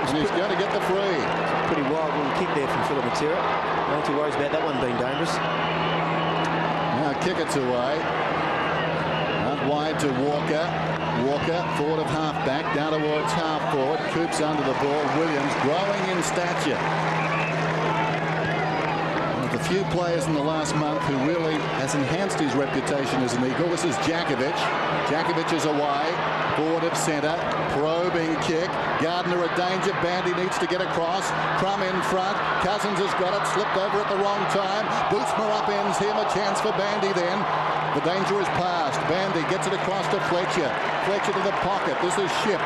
And he's going to get the free. Pretty wild little kick there from Philip Matera. Not too worried about that one being dangerous. Now kick it's away. Out wide to Walker. Walker forward of half back, down towards half forward. Coops under the ball. Williams growing in stature. One of the few players in the last month who really has enhanced his reputation as an Eagle. This is Jakovic. Jakovic is away. Forward of centre. Probing kick. Gardner a danger. Bandy needs to get across. Crum in front. Cousins has got it. Slipped over at the wrong time. Bootsma upends him. A chance for Bandy then. The danger is past. Bandy gets it across to Fletcher. Fletcher to the pocket. This is Ship.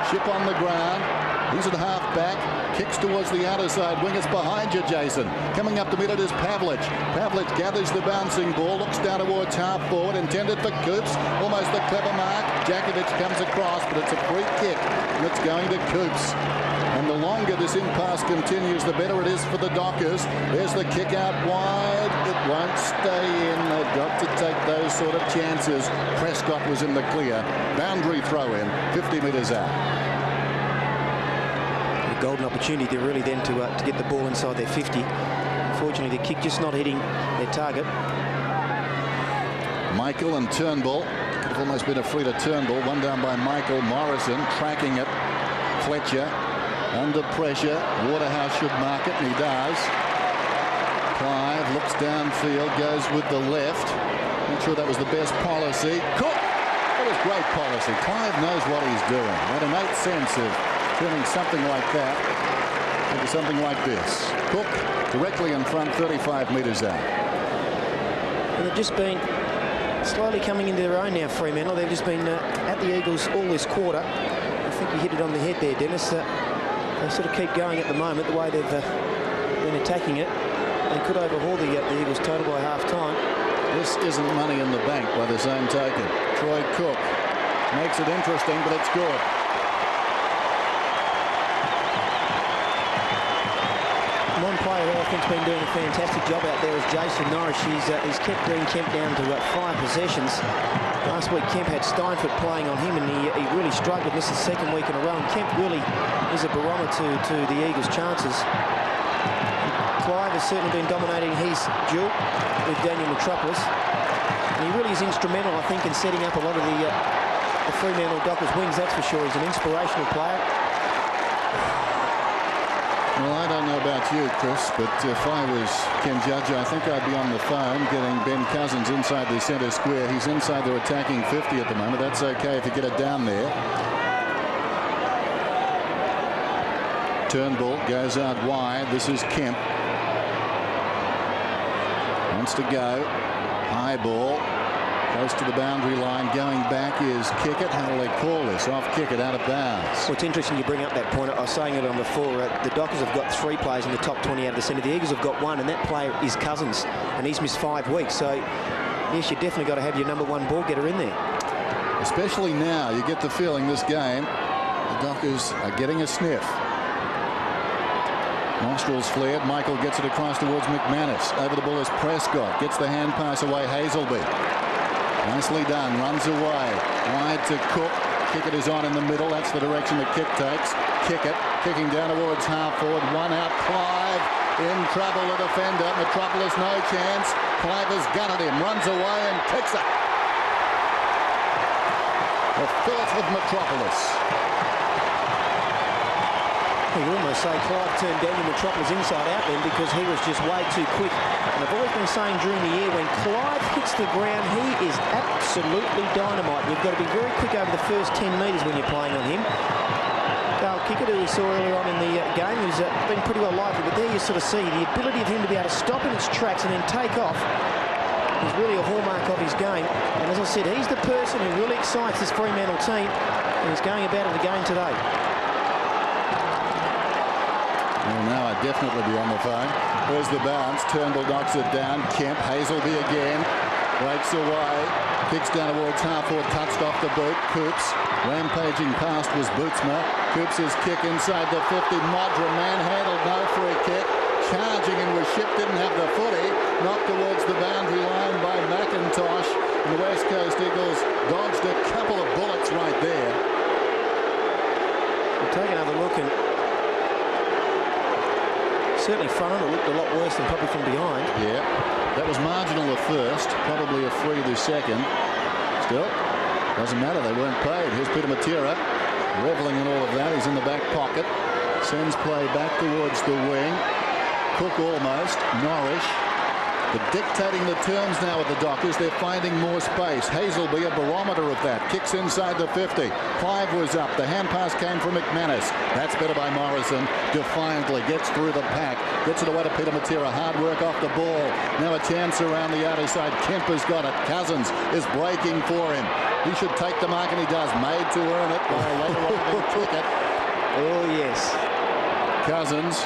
Ship on the ground. He's at half back. Kicks towards the outer side wing. It's behind you, Jason. Coming up to mid it is Pavlich. Pavlich gathers the bouncing ball. Looks down towards half forward. Intended for Coops. Almost a clever mark. Jakovic comes across, but it's a free kick. And it's going to Coops. And the longer this impasse continues, the better it is for the Dockers. There's the kick out wide. It won't stay in. They've got to take those sort of chances. Prescott was in the clear. Boundary throw in, 50 metres out. A golden opportunity there really then to get the ball inside their 50. Unfortunately, the kick just not hitting their target. Michael and Turnbull. Could have almost been a free to Turnbull. One down by Michael. Morrison tracking it. Fletcher under pressure. Waterhouse should mark it, and he does. Clive looks downfield, goes with the left. Not sure that was the best policy. Cook! That was great policy. Clive knows what he's doing. Had an 8th sense of turning something like that into something like this. Cook directly in front, 35 metres out. And they've just been slowly coming into their own now, Fremantle. They've just been at the Eagles all this quarter. I think you hit it on the head there, Dennis. They sort of keep going at the moment, the way they've been attacking it. They could overhaul the Eagles total by half-time. This isn't money in the bank by the same token. Troy Cook makes it interesting, but it's good. One player who I think's been doing a fantastic job out there is Jason Norris. He's kept Dean Kemp down to 5 possessions. Last week Kemp had Steinfort playing on him, and he really struggled. This is the 2nd week in a row, and Kemp really is a barometer to the Eagles' chances. Clive has certainly been dominating his duel with Daniel Metropolis, and he really is instrumental, I think, in setting up a lot of the Fremantle Dockers wings, that's for sure. He's an inspirational player. Well, I don't know about you, Chris, but if I was Ken Judge, I think I'd be on the phone getting Ben Cousins inside the centre square. He's inside their attacking 50 at the moment. That's okay if you get it down there. Turnbull goes out wide. This is Kemp. Wants to go. High ball. Close to the boundary line. Going back is kick it. How do they call this? Off kick it out of bounds. Well, it's interesting you bring up that point. I was saying it on before. The Dockers have got 3 players in the top 20 out of the centre. The Eagles have got 1, and that player is Cousins, and he's missed 5 weeks. So, yes, you definitely got to have your #1 ball getter in there. Especially now, you get the feeling this game, the Dockers are getting a sniff. Nostrils flared. Michael gets it across towards McManus. Over the ball is Prescott. Gets the hand pass away. Hazelby. Nicely done. Runs away. Wide to Cook. Kick it is on in the middle. That's the direction the kick takes. Kick it. Kicking down towards half forward. One out. Clive in trouble. The defender. Metropolis no chance. Clive has gutted him. Runs away and kicks it. the filth of Metropolis. You could almost say Clive turned Daniel Metropolis inside out then, because he was just way too quick. And I've always been saying during the year, when Clive hits the ground, he is absolutely dynamite. You've got to be very quick over the first 10 metres when you're playing on him. Dale Kickett, who we saw earlier on in the game, who's been pretty well likely, but there you sort of see the ability of him to be able to stop in its tracks and then take off is really a hallmark of his game. And as I said, he's the person who really excites this Fremantle team, and he's going about it again today. Well, now I'd definitely be on the phone. There's the bounce. Turnbull knocks it down. Kemp, Hazelby again. Breaks away. Kicks down towards half-forward. Touched off the boot. Coops. Rampaging past was Bootsma. Coops' kick inside the 50. Modra manhandled. No free kick. Charging in was Ship. Didn't have the footy. Knocked towards the boundary line by McIntosh. And the West Coast Eagles dodged a couple of bullets right there. We'll take another look, and certainly front on it looked a lot worse than probably from behind. Yeah, that was marginal at first, probably a free the second. Still, doesn't matter, they weren't paid. Here's Peter Matera, reveling in all of that. He's in the back pocket. Sends play back towards the wing. Cook almost. Norrish. But dictating the terms now at the Dockers, they're finding more space. Hazelby, a barometer of that. Kicks inside the 50. Clive was up. The hand pass came from McManus. That's better by Morrison. Defiantly gets through the pack. Gets it away to Peter Matera. Hard work off the ball. Now a chance around the outer side. Kemp has got it. Cousins is breaking for him. He should take the mark, and he does. Made to earn it by a later on kick it. Oh, yes. Cousins.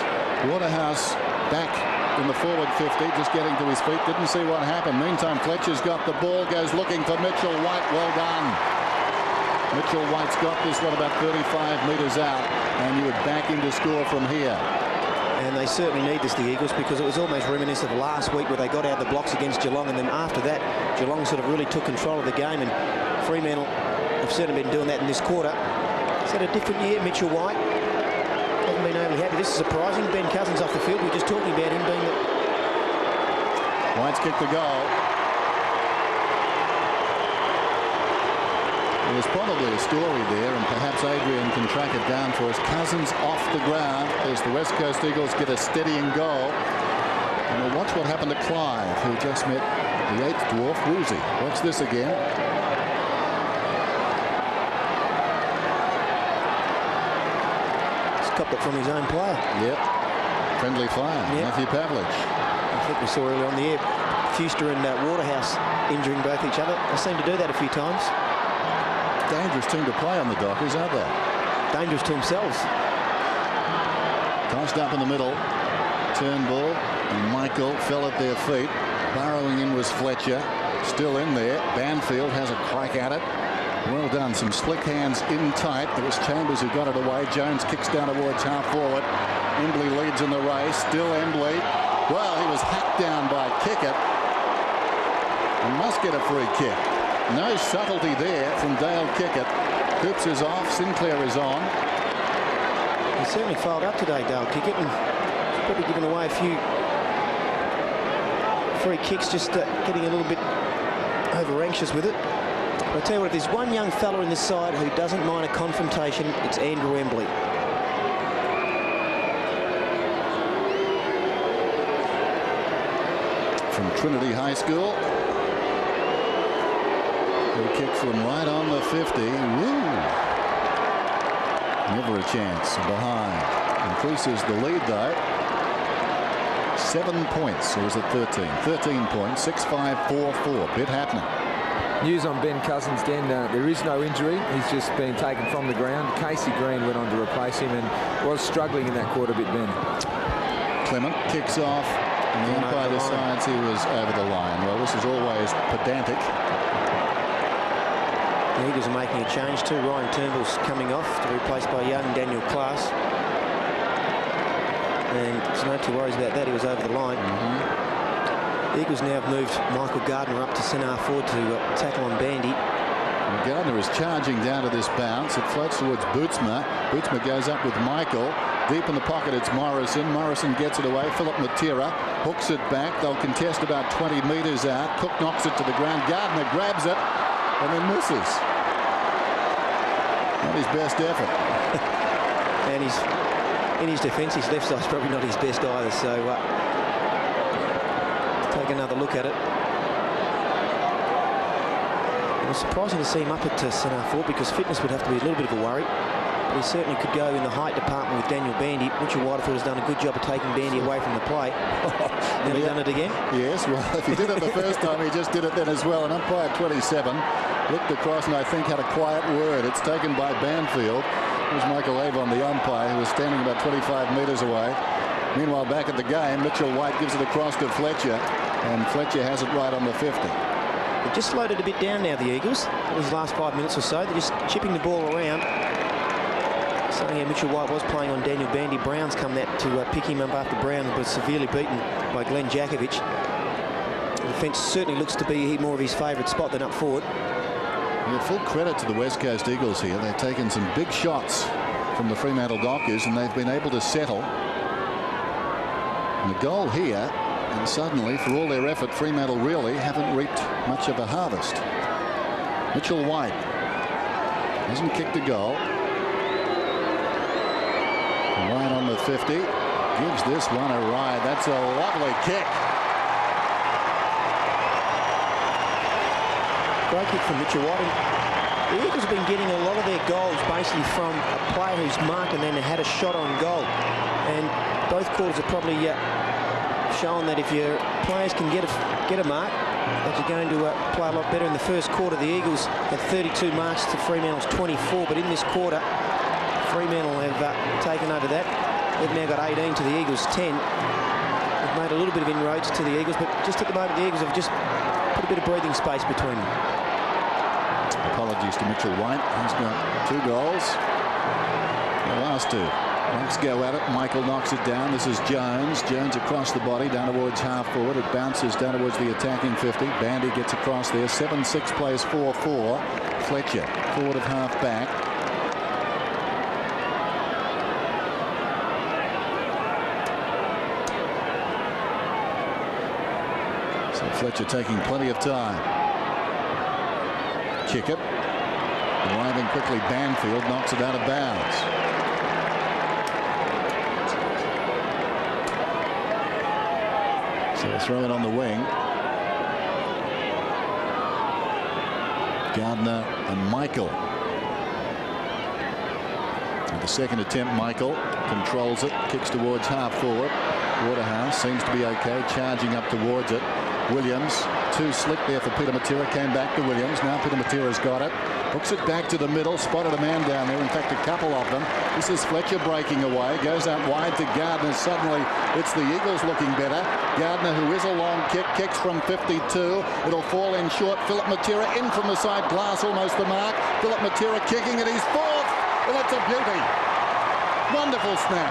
Waterhouse back in the forward 50, just getting to his feet. Didn't see what happened. Meantime, Fletcher's got the ball, goes looking for Mitchell White. Well done. Mitchell White's got this one about 35 metres out, and you would back him to score from here. And they certainly need this, the Eagles, because it was almost reminiscent of last week where they got out of the blocks against Geelong, and then after that, Geelong sort of really took control of the game, and Fremantle have certainly been doing that in this quarter. He's had a different year, Mitchell White. Hasn't been overly happy. This is surprising. Ben Cousins off the field. We're just talking about him being the... White's kicked the goal. There's probably a story there, and perhaps Adrian can track it down for us. Cousins off the ground as the West Coast Eagles get a steadying goal. And we'll watch what happened to Clive, who just met the 8th dwarf, Woozy. Watch this again. Copped it from his own player. Yep. Friendly fire. Yep. Matthew Pavlich. I think we saw earlier on the air Fuster and Waterhouse injuring both each other. They seem to do that a few times. Dangerous team to play on the Dockers, aren't they? Dangerous to themselves. Tossed up in the middle. Turnbull and Michael fell at their feet. Burrowing in was Fletcher. Still in there. Banfield has a crack at it. Well done. Some slick hands in tight. There was Chambers who got it away. Jones kicks down towards half forward. Embley leads in the race. Still Embley. Well, he was hacked down by Kickett. He must get a free kick. No subtlety there from Dale Kickett. Coops is off. Sinclair is on. He certainly fouled up today, Dale Kickett, and he's probably given away a few free kicks, just getting a little bit over anxious with it. I'll tell you what, if there's one young fella in this side who doesn't mind a confrontation, it's Andrew Embley. From Trinity High School. He kick from right on the 50. Woo! Never a chance behind. Increases the lead though. 7 points. Or was it 13? 13 points. 6-5, 4-4. Bit happening. News on Ben Cousins, Den. There is no injury. He's just been taken from the ground. Casey Green went on to replace him and was struggling in that quarter bit, Ben. Clement kicks off, and the umpire decides he was over the line. Well, this is always pedantic. The Eagles are making a change too. Ryan Turnbull's coming off to be replaced by young Daniel Class. And there's no two worries about that. He was over the line. The Eagles now have moved Michael Gardner up to centre forward to tackle on Bandy. And Gardner is charging down to this bounce. It floats towards Bootsma. Bootsma goes up with Michael. Deep in the pocket, it's Morrison. Morrison gets it away. Philip Matera hooks it back. They'll contest about 20 metres out. Cook knocks it to the ground. Gardner grabs it and then misses. Not his best effort. And in his defence, his left side's probably not his best either. So let's take another look at it. It was surprising to see him up at centre forward because fitness would have to be a little bit of a worry. But he certainly could go in the height department with Daniel Bandy. Mitchell White has done a good job of taking Bandy away from the play. Nearly done it again. Yes, well, if he did it the first time, he just did it then as well. And umpire 27 looked across and I think had a quiet word. It's taken by Banfield. Here's Michael Avon, the umpire, who was standing about 25 metres away. Meanwhile, back at the game, Mitchell White gives it across to Fletcher, and Fletcher has it right on the 50. They've just slowed it a bit down now, the Eagles. In these last 5 minutes or so, they're just chipping the ball around. So yeah, Mitchell White was playing on Daniel Bandy. Brown's come out to pick him up after Brown was severely beaten by Glenn Jakovic. The defence certainly looks to be more of his favourite spot than up forward. Yeah, full credit to the West Coast Eagles here. They've taken some big shots from the Fremantle Dockers and they've been able to settle. And the goal here, and suddenly, for all their effort, Fremantle really haven't reaped much of a harvest. Mitchell White hasn't kicked a goal. White on the 50 gives this one a ride. That's a lovely kick. Great kick from Mitchell White. The Eagles have been getting a lot of their goals basically from a player who's marked and then had a shot on goal. And both quarters have probably shown that if your players can get a mark, that you're going to play a lot better. In the first quarter, the Eagles had 32 marks to Fremantle's 24, but in this quarter, Fremantle have taken over that. They've now got 18 to the Eagles' 10. They've made a little bit of inroads to the Eagles, but just at the moment, the Eagles have just put a bit of breathing space between them. Apologies to Mitchell White. He's got 2 goals. The last 2. Let's go at it. Michael knocks it down. This is Jones. Jones across the body down towards half forward. It bounces down towards the attacking 50. Bandy gets across there. 7-6 plays 4-4. Fletcher forward of half back. So Fletcher taking plenty of time. Kick it. Arriving quickly, Banfield knocks it out of bounds. So throw it on the wing. Gardner and Michael. And the second attempt, Michael controls it, kicks towards half forward. Waterhouse seems to be okay, charging up towards it. Williams, too slick there for Peter Matera, came back to Williams. Now Peter Matera's got it. Hooks it back to the middle, spotted a man down there, in fact a couple of them. This is Fletcher breaking away, goes out wide to Gardner. Suddenly it's the Eagles looking better. Gardner, who is a long kick, kicks from 52. It'll fall in short. Philip Matera in from the side, glass almost the mark. Philip Matera kicking it, he's 4th. Well, that's a beauty. Wonderful snap.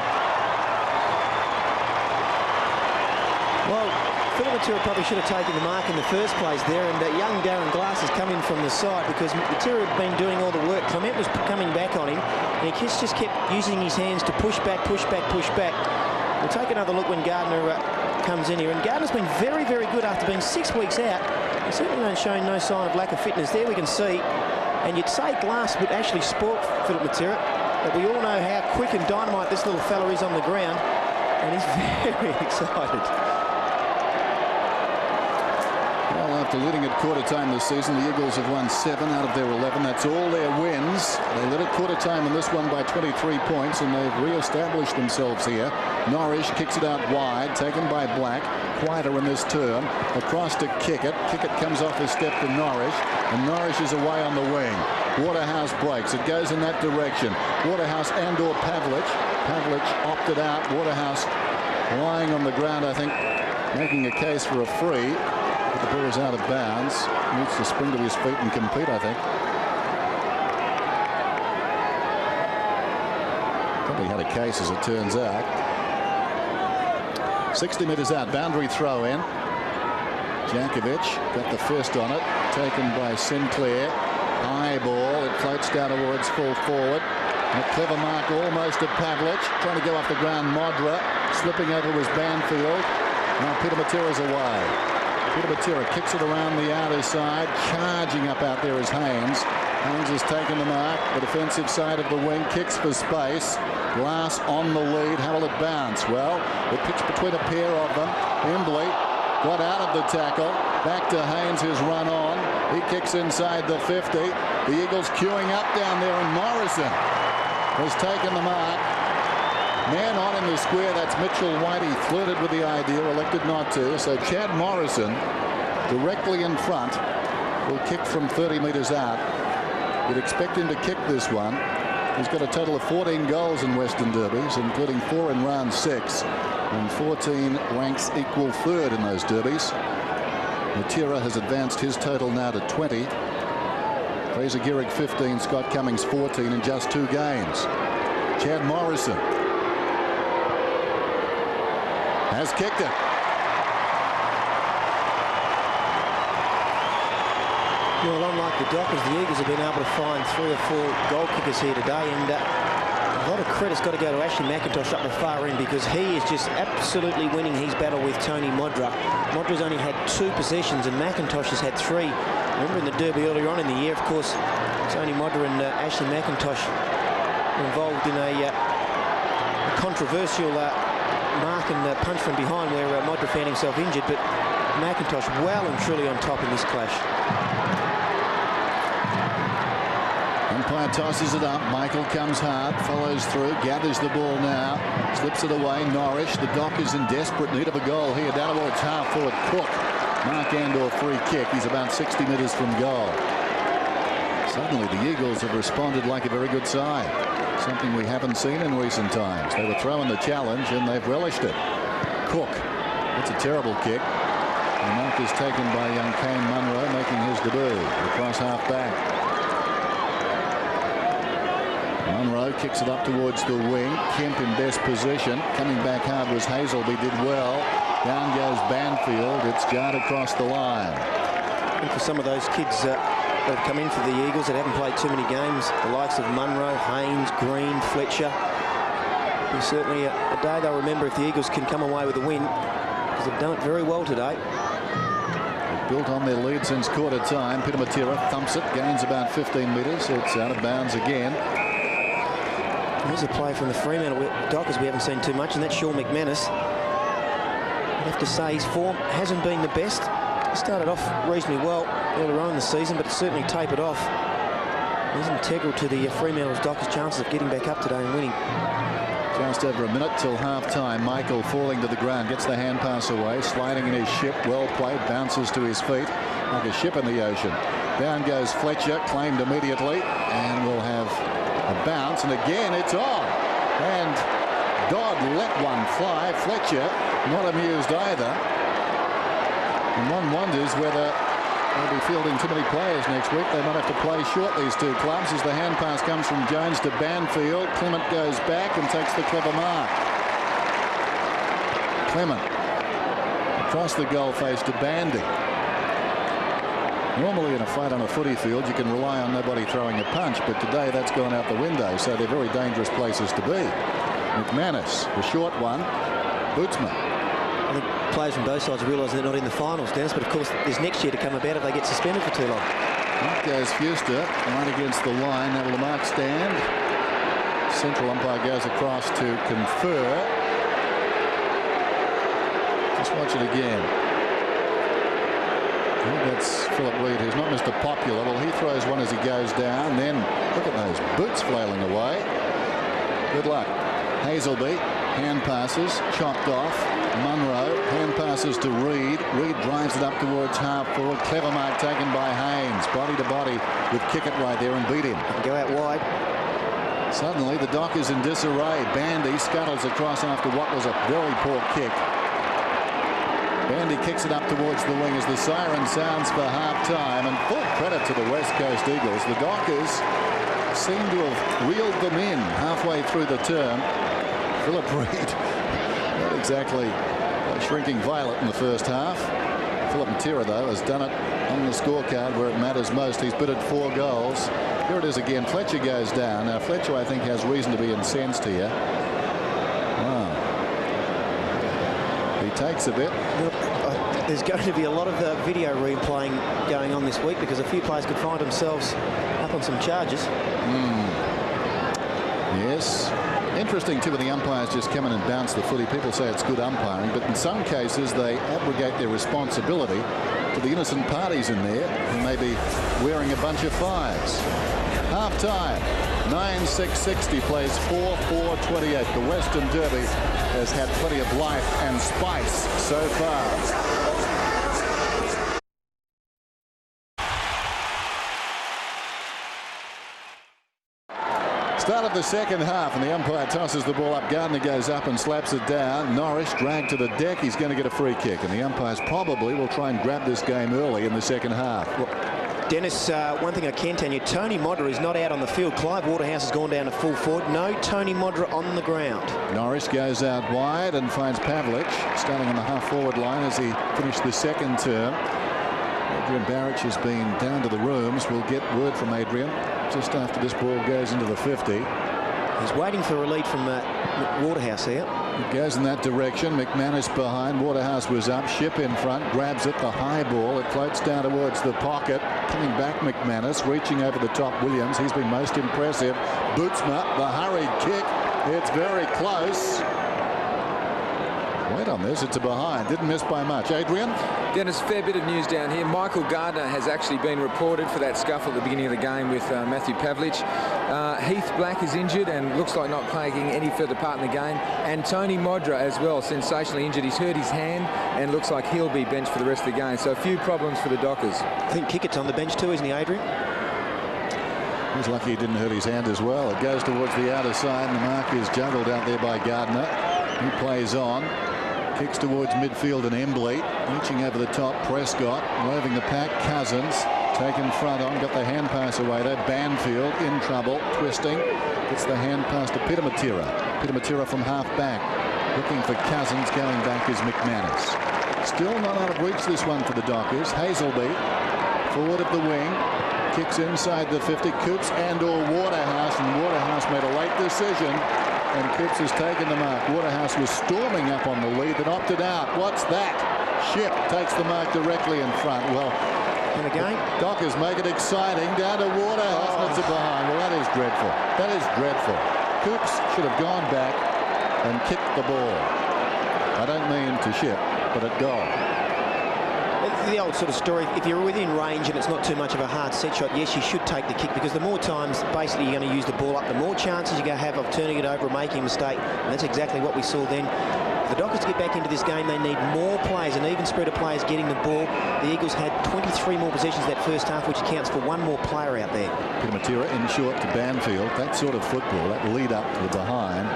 Well, Philip Matera probably should have taken the mark in the first place there, and young Darren Glass has come in from the side because Matera had been doing all the work. Clement was coming back on him, and he just kept using his hands to push back, push back, push back. We'll take another look when Gardner comes in here, and Gardner's been very, very good after being 6 weeks out. He's certainly showing no sign of lack of fitness. There we can see, and you'd say Glass would actually sport Philip Matera, but we all know how quick and dynamite this little fella is on the ground, and he's very excited. After leading at quarter time this season, the Eagles have won 7 out of their 11. That's all their wins. They led at quarter time in this one by 23 points, and they've re-established themselves here. Norrish kicks it out wide, taken by Black. Quieter in this term. Across to Kickett. Kickett comes off his step to Norrish, and Norrish is away on the wing. Waterhouse breaks. It goes in that direction. Waterhouse and/or Pavlich. Pavlich opted out. Waterhouse lying on the ground, I think, making a case for a free. But the ball is out of bounds. Needs to spring to his feet and compete, I think. Probably had a case, as it turns out. 60 metres out. Boundary throw in. Jakovic got the first on it. Taken by Sinclair. High ball. It floats down towards full forward. And a clever mark almost at Pavlich. Trying to go off the ground. Modra. Slipping over was Banfield. Now Peter Matera's away. Peter Matera kicks it around the outer side. Charging up out there is Haynes. Haynes has taken the mark. The defensive side of the wing kicks for space. Glass on the lead. How will it bounce? Well, the pitch between a pair of them. Embley got out of the tackle. Back to Haynes, who's run on. He kicks inside the 50. The Eagles queuing up down there, and Morrison has taken the mark. Man on in the square. That's Mitchell Whitey. Flirted with the idea, elected not to. So Chad Morrison directly in front will kick from 30 metres out. You'd expect him to kick this one. He's got a total of 14 goals in Western Derbies, including 4 in round 6, and 14 ranks equal third in those derbies. Matera has advanced his total now to 20. Fraser Gehrig 15, Scott Cummings 14 in just 2 games. Chad Morrison has kicked it. Well, unlike the Dockers, the Eagles have been able to find 3 or 4 goal kickers here today, and a lot of credit's got to go to Ashley McIntosh up the far end, because he is just absolutely winning his battle with Tony Modra. Modra's only had 2 possessions and McIntosh has had 3. Remember in the derby earlier on in the year, of course, Tony Modra and Ashley McIntosh were involved in a controversial mark and punch from behind where Modra found himself injured, but McIntosh well and truly on top in this clash. Umpire tosses it up. Michael comes hard, follows through, gathers the ball now, slips it away. Norrish, the Dockers in desperate need of a goal here. Down towards half forward. Cook. Mark Andor free kick. He's about 60 metres from goal. Suddenly the Eagles have responded like a very good side. Something we haven't seen in recent times. They were throwing the challenge and they've relished it. Cook. That's a terrible kick. The mark is taken by young Kane Munro, making his debut. Across half back. Munro kicks it up towards the wing. Kemp in best position. Coming back hard was Hazelby. Did well. Down goes Banfield. It's jarred across the line. And for some of those kids that have come in for the Eagles that haven't played too many games, the likes of Munro, Haynes, Green, Fletcher, it's certainly a day they'll remember if the Eagles can come away with a win, because they've done it very well today. They've built on their lead since quarter time. Peter Matera thumps it, gains about 15 metres. It's out of bounds again. Here's a play from the Fremantle Dockers we haven't seen too much, and that's Sean McManus. I have to say his form hasn't been the best. He started off reasonably well earlier on in the season, but it's certainly tapered off. He's integral to the Fremantle's Dockers' chances of getting back up today and winning. Just over a minute till half-time. Michael falling to the ground, gets the hand pass away, sliding in his ship, well played, bounces to his feet like a ship in the ocean. Down goes Fletcher, claimed immediately, and will have a bounce, and again it's on. And Dodd let one fly. Fletcher not amused either. And one wonders whether they'll be fielding too many players next week. They might have to play short, these two clubs, as the hand pass comes from Jones to Banfield. Clement goes back and takes the clever mark. Clement across the goal face to Bandy. Normally in a fight on a footy field you can rely on nobody throwing a punch, but today that's gone out the window, so they're very dangerous places to be. McManus, the short one. Bootsman. I think players from both sides realise they're not in the finals, Dennis, but of course there's next year to come about if they get suspended for too long. Up goes Fuster, right against the line. Now will the mark stand? Central umpire goes across to confer. Just watch it again. I think that's Philip Reid, who's not Mr. Popular. Well, he throws one as he goes down. Then look at those boots flailing away. Good luck. Hazelby, hand passes, chopped off. Munro, hand passes to Reid. Reid drives it up towards half forward. Clever mark taken by Haynes. Body to body with Kickett right there and beat him. Go out wide. Suddenly the Dockers in disarray. Bandy scuttles across after what was a very poor kick. Bandy kicks it up towards the wing as the siren sounds for half-time, and full credit to the West Coast Eagles. The Dockers seem to have reeled them in halfway through the term. Philip Reid, not exactly shrinking violet in the first half. Philip Matera, though, has done it on the scorecard where it matters most. He's bitted 4 goals. Here it is again. Fletcher goes down. Now, Fletcher, I think, has reason to be incensed here. Wow. He takes a bit. There's going to be a lot of video replaying going on this week, because a few players could find themselves up on some charges. Yes. Interesting too when the umpires just come in and bounce the footy. People say it's good umpiring, but in some cases they abrogate their responsibility to the innocent parties in there who may be wearing a bunch of fives. Half time. 9-6-60 plays 4-4-28. The Western Derby has had plenty of life and spice so far. Start of the second half, and the umpire tosses the ball up. Gardner goes up and slaps it down. Norris dragged to the deck. He's going to get a free kick, and the umpires probably will try and grab this game early in the second half. Well, Dennis, one thing I can tell you, Tony Modra is not out on the field. Clive Waterhouse has gone down to full forward. No Tony Modra on the ground. Norris goes out wide and finds Pavlich standing on the half-forward line as he finished the second term. Adrian Barrich has been down to the rooms. We'll get word from Adrian just after this ball goes into the 50. He's waiting for a lead from Waterhouse here. It goes in that direction. McManus behind. Waterhouse was up. Ship in front. Grabs it. The high ball. It floats down towards the pocket. Coming back McManus. Reaching over the top Williams. He's been most impressive. Bootsma. The hurried kick. It's very close. Wait on this. It's a behind. Didn't miss by much. Adrian? Dennis, fair bit of news down here. Michael Gardner has actually been reported for that scuffle at the beginning of the game with Matthew Pavlich. Heath Black is injured and looks like not playing any further part in the game. And Tony Modra as well, sensationally injured. He's hurt his hand and looks like he'll be benched for the rest of the game. So a few problems for the Dockers. I think Kickett's on the bench too, isn't he, Adrian? He's lucky he didn't hurt his hand as well. It goes towards the outer side, and the mark is juggled out there by Gardner. He plays on. Kicks towards midfield and Embley. Reaching over the top, Prescott. Roving the pack, Cousins. Taken front on, got the hand pass away there. Banfield in trouble, twisting. Gets the hand pass to Pitamatira. Pitamatira from half back. Looking for Cousins, going back is McManus. Still not out of reach this one for the Dockers. Hazelby, forward of the wing. Kicks inside the 50. Coops and/or Waterhouse, and Waterhouse made a late decision. And Coops has taken the mark. Waterhouse was storming up on the lead, then opted out. What's that? Ship takes the mark directly in front. Well, and again, Dockers make it exciting. Down to Waterhouse, and it's a behind. Well, that is dreadful. That is dreadful. Coops should have gone back and kicked the ball. I don't mean to Ship, but at goal. It's the old sort of story. If you're within range and it's not too much of a hard set shot, yes, you should take the kick, because the more times basically you're going to use the ball up, the more chances you're going to have of turning it over and making a mistake. And that's exactly what we saw then. For the Dockers to get back into this game, they need more players, an even spread of players getting the ball. The Eagles had 23 more possessions that first half, which accounts for one more player out there. Pitamatira in short to Banfield. That sort of football, that lead up to the behind,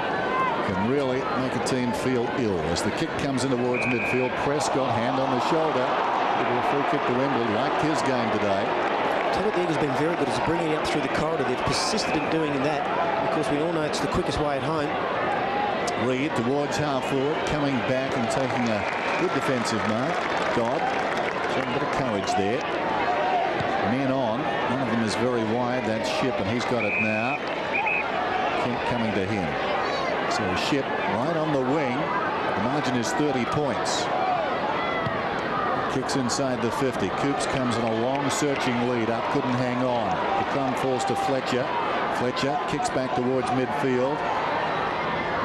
can really make a team feel ill. As the kick comes in towards midfield, Prescott, hand on the shoulder. A free kick to Wembley. Liked his game today. So what the Eagles have been very good is bringing it up through the corridor. They've persisted in doing that because we all know it's the quickest way at home. Reed towards half forward, coming back and taking a good defensive mark. Dodd showing a bit of courage there. Men on. One of them is very wide. That's Ship, and he's got it now. Kent coming to him. So Ship right on the wing. The margin is 30 points. Kicks inside the 50. Coops comes in a long searching lead up. Couldn't hang on. The crumb falls to Fletcher. Fletcher kicks back towards midfield.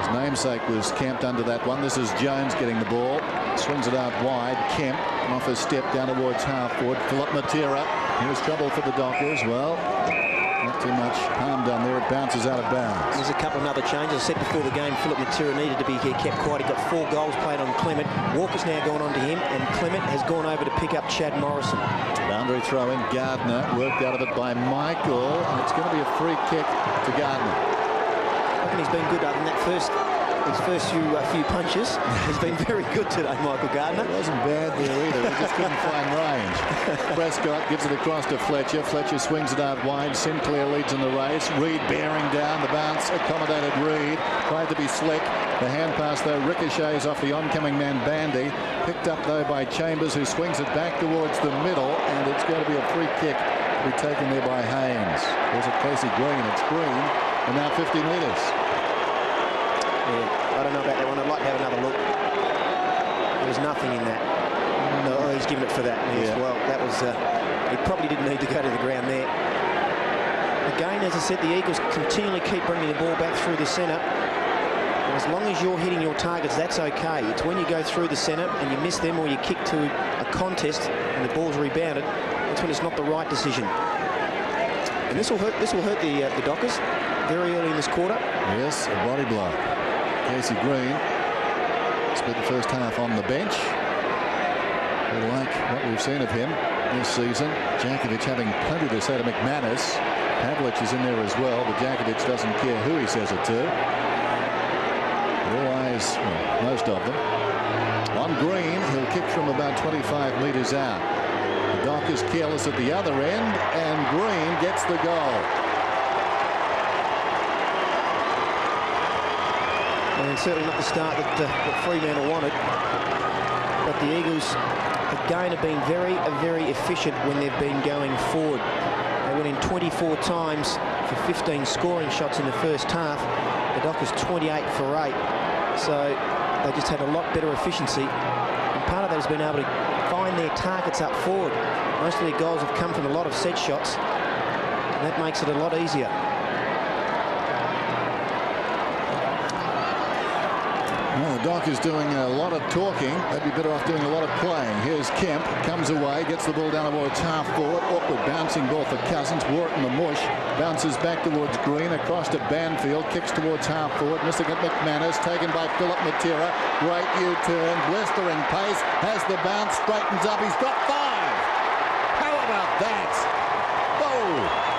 His namesake was camped under that one. This is Jones getting the ball. Swings it out wide. Kemp off his step down towards half forward. Philip Matera. Here's trouble for the Dockers. Well, not too much harm done there. It bounces out of bounds. There's a couple of other changes. I said before the game, Philip Matera needed to be kept quiet. He got 4 goals played on Clement. Walker's now gone on to him, and Clement has gone over to pick up Chad Morrison. Boundary throw in. Gardner worked out of it by Michael, and it's going to be a free kick to Gardner. I reckon he's been good other than that his first few punches. He's been very good today, Michael Gardner. It wasn't bad there either. He just couldn't find range. Prescott gives it across to Fletcher. Fletcher swings it out wide. Sinclair leads in the race. Reed bearing down. The bounce accommodated Reed. Tried to be slick. The hand pass, though, ricochets off the oncoming man, Bandy. Picked up, though, by Chambers, who swings it back towards the middle, and it's going to be a free kick to be taken there by Haynes. There's a Casey Green. It's Green, and now 50 metres. Yeah, I don't know about that one. I'd like to have another look. There was nothing in that. No, he's given it for that as well. That was. He probably didn't need to go to the ground there. Again, as I said, the Eagles continually keep bringing the ball back through the centre. And as long as you're hitting your targets, that's okay. It's when you go through the centre and you miss them, or you kick to a contest and the ball's rebounded, that's when it's not the right decision. And this will hurt the Dockers very early in this quarter. Yes, a body blow. Casey Green spent the first half on the bench. We like what we've seen of him this season. Jankovic having plenty to say to McManus. Pavlich is in there as well, but Jankovic doesn't care who he says it to. All eyes, well, most of them, on Green. He'll kick from about 25 metres out. The Dockers careless at the other end, and Green gets the goal. And certainly not the start that Fremantle wanted. But the Eagles, again, have been very efficient when they've been going forward. They went in 24 times for 15 scoring shots in the first half. The Dockers 28 for 8. So they just had a lot better efficiency. And part of that has been able to find their targets up forward. Most of their goals have come from a lot of set shots. And that makes it a lot easier. Well, the Dockers doing a lot of talking. They'd be better off doing a lot of playing. Here's Kemp, comes away, gets the ball down towards half forward. Awkward bouncing ball for Cousins. Wore it in the mush. Bounces back towards Green, across to Banfield. Kicks towards half forward. Missing at McManus. Taken by Philip Matera. Great U-turn. Blistering pace. Has the bounce. Straightens up. He's got 5. How about that? Whoa.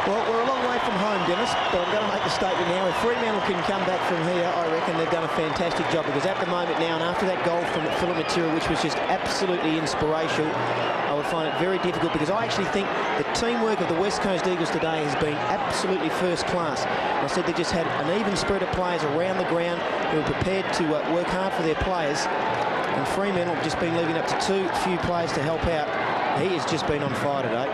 Well, we're a long way from home, Dennis, but I'm going to make the statement now. If Fremantle can come back from here, I reckon they've done a fantastic job, because at the moment now, and after that goal from Philip Matera, which was just absolutely inspirational, I would find it very difficult, because I actually think the teamwork of the West Coast Eagles today has been absolutely first class. I said they just had an even spread of players around the ground who were prepared to work hard for their players, and Fremantle have just been leaving up to too few players to help out. He has just been on fire today.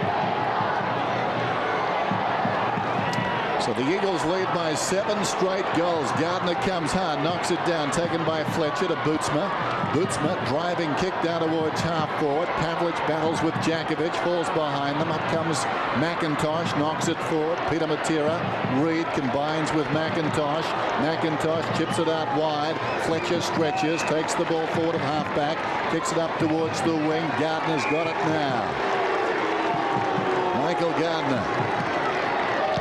So the Eagles lead by 7 straight goals. Gardner comes hard, knocks it down, taken by Fletcher to Bootsma. Bootsma driving kick down towards half forward. Pavlich battles with Jankovic, falls behind them. Up comes McIntosh, knocks it forward. Peter Matera. Reed combines with McIntosh. McIntosh chips it out wide. Fletcher stretches, takes the ball forward of half back, kicks it up towards the wing. Gardner's got it now. Michael Gardner.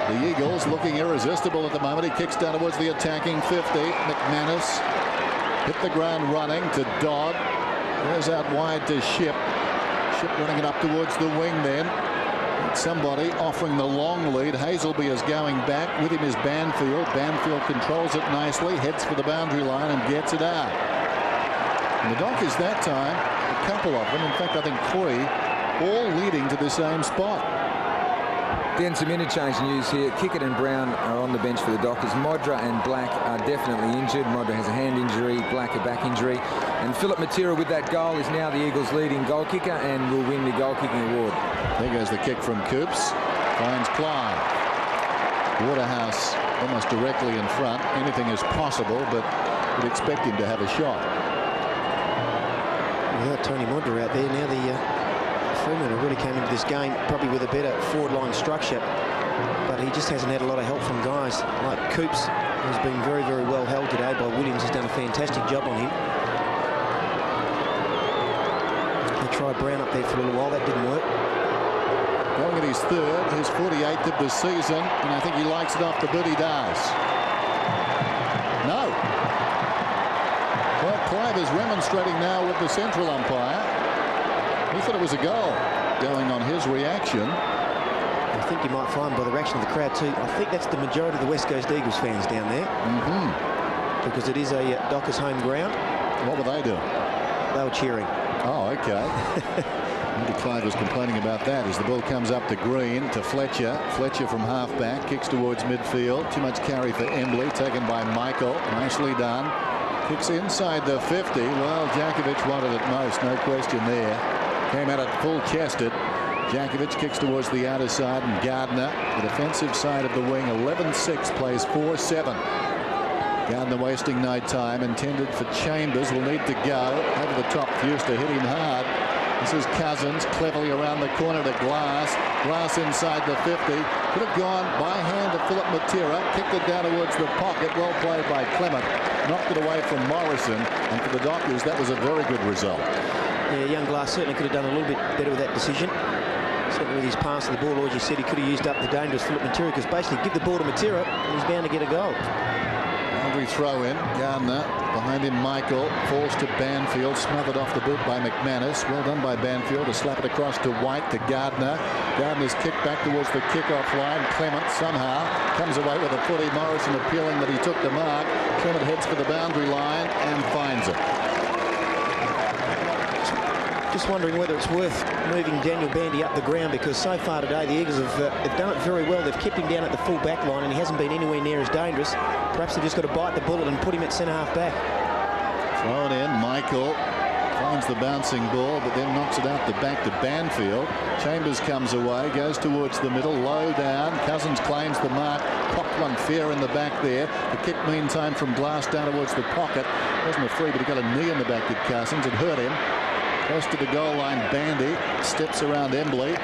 The Eagles looking irresistible at the moment. He kicks down towards the attacking 50. McManus hit the ground running to Dodd. There's out wide to Ship. Ship running it up towards the wing then. Somebody offering the long lead. Hazelby is going back. With him is Banfield. Banfield controls it nicely, heads for the boundary line and gets it out. And the Dockers that time, a couple of them, in fact I think 3, all leading to the same spot. Then some interchange news here. Kickett and Brown are on the bench for the Dockers. Modra and Black are definitely injured. Modra has a hand injury, Black a back injury. And Philip Matera with that goal is now the Eagles' leading goal kicker and will win the goal kicking award. There goes the kick from Coops. Finds Klein. Waterhouse almost directly in front. Anything is possible, but would expect him to have a shot. Without Tony Modra out there, now the Fremantle really came into this game probably with a better forward line structure, but he just hasn't had a lot of help from guys like Coops, who's been very well held today by Williams. Has done a fantastic job on him. They tried Brown up there for a little while, that didn't work. Going at his 3rd, his 48th of the season, and I think he likes it off the boot. He does. No. Well, Clive is remonstrating now with the central umpire. He thought it was a goal, going on his reaction. I think you might find by the reaction of the crowd too, I think that's the majority of the West Coast Eagles fans down there. Because it is a Dockers home ground. What were they doing? They were cheering. Oh, okay. Andy Clive was complaining about that as the ball comes up to Green, to Fletcher. Fletcher from half-back, kicks towards midfield. Too much carry for Embley, taken by Michael. Nicely done. Kicks inside the 50. Well, Jankovic wanted it most, no question there. Came at it full-chested. Jankovic kicks towards the outer side, and Gardner, the defensive side of the wing, 11-6, plays 4-7. Gardner wasting no time, intended for Chambers, will need to go. Over the top, Fewster hit him hard. This is Cousins cleverly around the corner to Glass. Glass inside the 50. Could have gone by hand to Philip Matera. Kicked it down towards the pocket. Well played by Clement. Knocked it away from Morrison. And for the Dockers, that was a very good result. Yeah, young Glass certainly could have done a little bit better with that decision. Certainly with his pass to the ball, as you said, he could have used up the dangerous Philip Matera, because basically give the ball to Matera and he's bound to get a goal. Boundary throw in. Gardner behind him. Michael falls to Banfield, smothered off the boot by McManus. Well done by Banfield to slap it across to White to Gardner. Gardner's kicked back towards the kick-off line. Clement somehow comes away with a footy. Morrison appealing that he took the mark. Clement heads for the boundary line and finds it. Just wondering whether it's worth moving Daniel Bandy up the ground, because so far today the Eagles have they've done it very well. They've kept him down at the full back line and he hasn't been anywhere near as dangerous. Perhaps they've just got to bite the bullet and put him at centre-half back. Thrown in. Michael finds the bouncing ball, but then knocks it out the back to Banfield. Chambers comes away, goes towards the middle, low down. Cousins claims the mark. Cocked one fair in the back there. The kick meantime from Glass down towards the pocket. Wasn't a free, but he got a knee in the back to Cousins. It hurt him. Goes to the goal line. Bandy steps around Embley.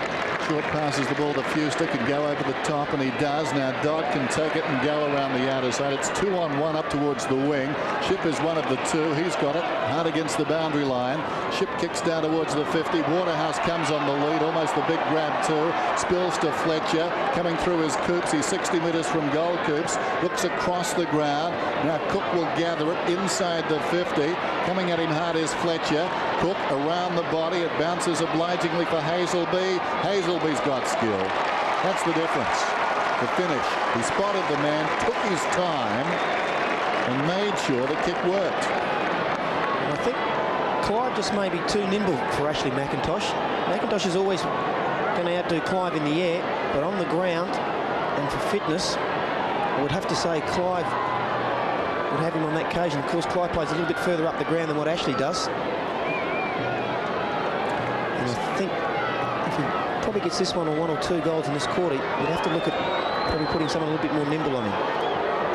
Short passes the ball to Fuster, can go over the top, and he does. Now Dodd can take it and go around the outer side. It's 2-on-1 up towards the wing. Ship is one of the two. He's got it hard against the boundary line. Ship kicks down towards the 50. Waterhouse comes on the lead, almost the big grab too. Spills to Fletcher, coming through his Coops. He's 60 metres from goal. Coops looks across the ground. Now Cook will gather it inside the 50. Coming at him hard is Fletcher. Cook around the body. It bounces obligingly for Hazelby. Hazelby's got skill. That's the difference. The finish. He spotted the man, took his time, and made sure the kick worked. And I think Clive just may be too nimble for Ashley McIntosh. McIntosh is always going to outdo Clive in the air, but on the ground and for fitness, I would have to say Clive would have him on that occasion. Of course, Clive plays a little bit further up the ground than what Ashley does. And I think if he probably gets this one or two goals in this quarter, you'd have to look at probably putting someone a little bit more nimble on him.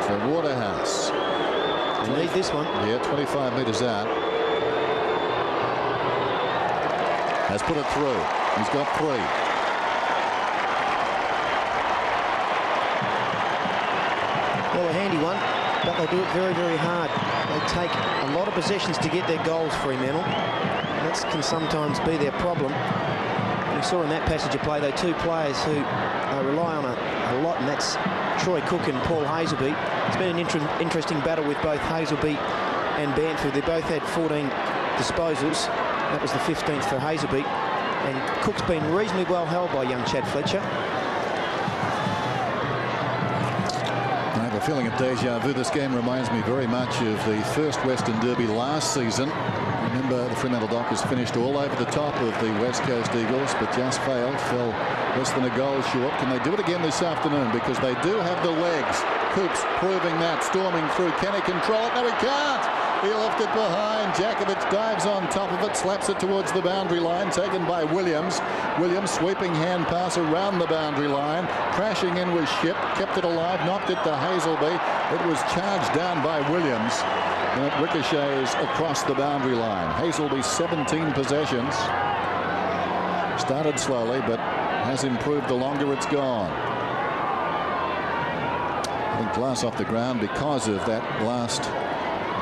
So Waterhouse. They need this one. Yeah, 25 metres out. Has put it through. He's got 3. Well, a handy one, but they'll do it very, very hard. They take a lot of possessions to get their goals, Fremantle. That can sometimes be their problem. And we saw in that passage of play, they two players who rely on a lot, and that's Troy Cook and Paul Hazelby. It's been an interesting battle with both Hazelby and Banfield. They both had 14 disposals. That was the 15th for Hazelby. And Cook's been reasonably well held by young Chad Fletcher. I have a feeling of deja vu. This game reminds me very much of the first Western Derby last season. Remember, the Fremantle Dockers finished all over the top of the West Coast Eagles, but just failed, fell less than a goal short. Can they do it again this afternoon? Because they do have the legs. Coops proving that, storming through. Can he control it? No, he can't. He left it behind. Jakovic dives on top of it, slaps it towards the boundary line, taken by Williams. Williams sweeping hand pass around the boundary line, crashing in with Ship, kept it alive, knocked it to Hazelby. It was charged down by Williams, and it ricochets across the boundary line. Hazelby 17 possessions. Started slowly, but has improved the longer it's gone. I think Glass off the ground because of that last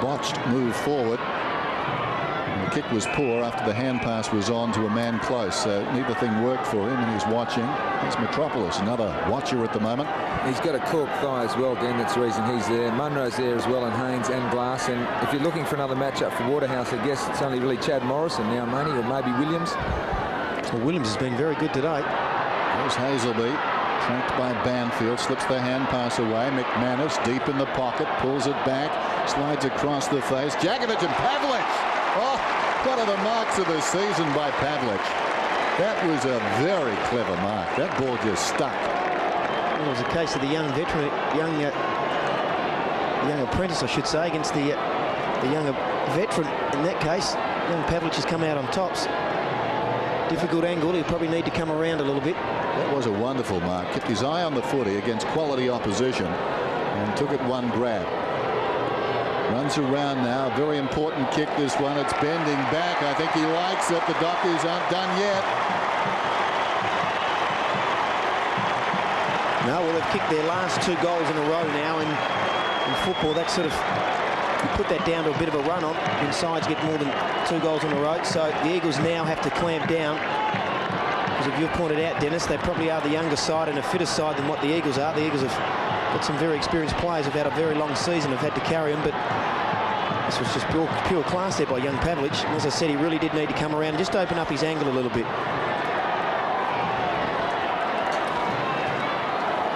botched move forward. And the kick was poor after the hand pass was on to a man close, so neither thing worked for him, and he's watching. Here's Metropolis, another watcher at the moment. He's got a cork thigh as well, Dan. That's the reason he's there. Munro's there as well, and Haynes and Glass. And if you're looking for another matchup for Waterhouse, I guess it's only really Chad Morrison now, Money, or maybe Williams. Well, Williams has been very good today. There's Hazelby, tracked by Banfield, slips the hand pass away. McManus deep in the pocket, pulls it back, slides across the face. Jakovic and Pavlich. Oh, one of the marks of the season by Pavlich. That was a very clever mark. That ball just stuck. Well, it was a case of the young veteran, young apprentice, I should say, against the younger veteran. In that case, young Pavlich has come out on tops. Difficult angle. He'll probably need to come around a little bit. That was a wonderful mark. Kept his eye on the footy against quality opposition and took it one grab. Runs around now. Very important kick, this one. It's bending back. I think he likes it. The Dockers aren't done yet. No, well, they've kicked their last 2 goals in a row now. In football, that sort of, you put that down to a bit of a run on when sides get more than 2 goals in a row. So the Eagles now have to clamp down. Because if you've pointed out, Dennis, they probably are the younger side and a fitter side than what the Eagles are. The Eagles have got some very experienced players who've had a very long season, have had to carry them, but this was just pure class there by young Pavlich. And as I said, he really did need to come around and just open up his angle a little bit.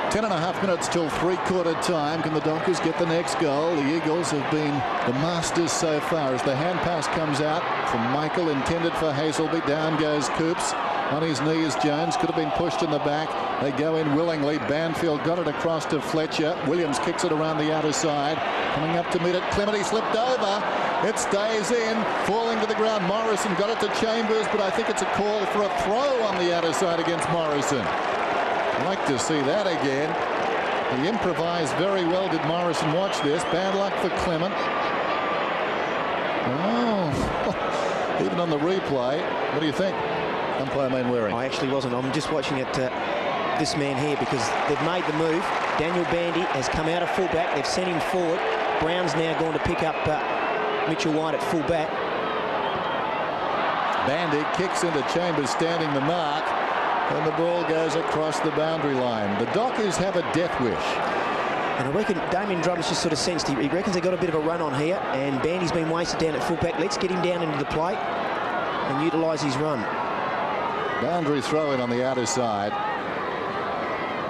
10.5 minutes till three-quarter time. Can the Dockers get the next goal? The Eagles have been the masters so far. As the hand pass comes out from Michael, intended for Hazelby. Down goes Coops. On his knees, Jones could have been pushed in the back. They go in willingly. Banfield got it across to Fletcher. Williams kicks it around the outer side. Coming up to meet it. Clemente slipped over. It stays in. Falling to the ground. Morrison got it to Chambers, but I think it's a call for a throw on the outer side against Morrison. I'd like to see that again. He improvised very well, did Morrison. Watch this. Bad luck for Clement. Oh, even on the replay. What do you think? Umpire Mainwaring. I actually wasn't. I'm just watching it, this man here, because they've made the move. Daniel Bandy has come out of fullback. They've sent him forward. Brown's now going to pick up Mitchell White at fullback. Bandy kicks into Chambers, standing the mark, and the ball goes across the boundary line. The Dockers have a death wish. And I reckon Damien Drummond's just sort of sensed he reckons they got a bit of a run on here, and Bandy's been wasted down at fullback. Let's get him down into the plate and utilise his run. Boundary throw in on the outer side.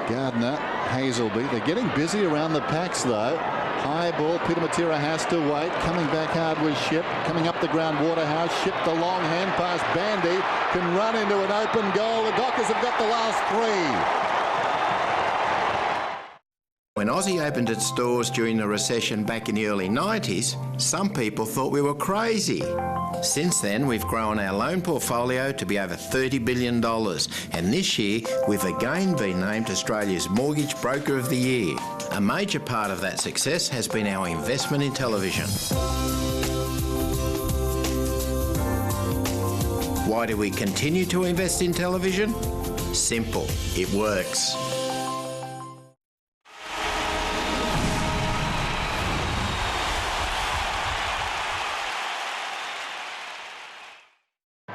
Gardner, Hazelby. They're getting busy around the packs, though. High ball. Peter Matera has to wait. Coming back hard was Ship. Coming up the ground, Waterhouse. Ship the long hand pass. Bandy can run into an open goal. The Dockers have got the last 3. When Aussie opened its doors during the recession back in the early 90s, some people thought we were crazy. Since then, we've grown our loan portfolio to be over $30 billion, and this year we've again been named Australia's Mortgage Broker of the Year. A major part of that success has been our investment in television. Why do we continue to invest in television? Simple, it works.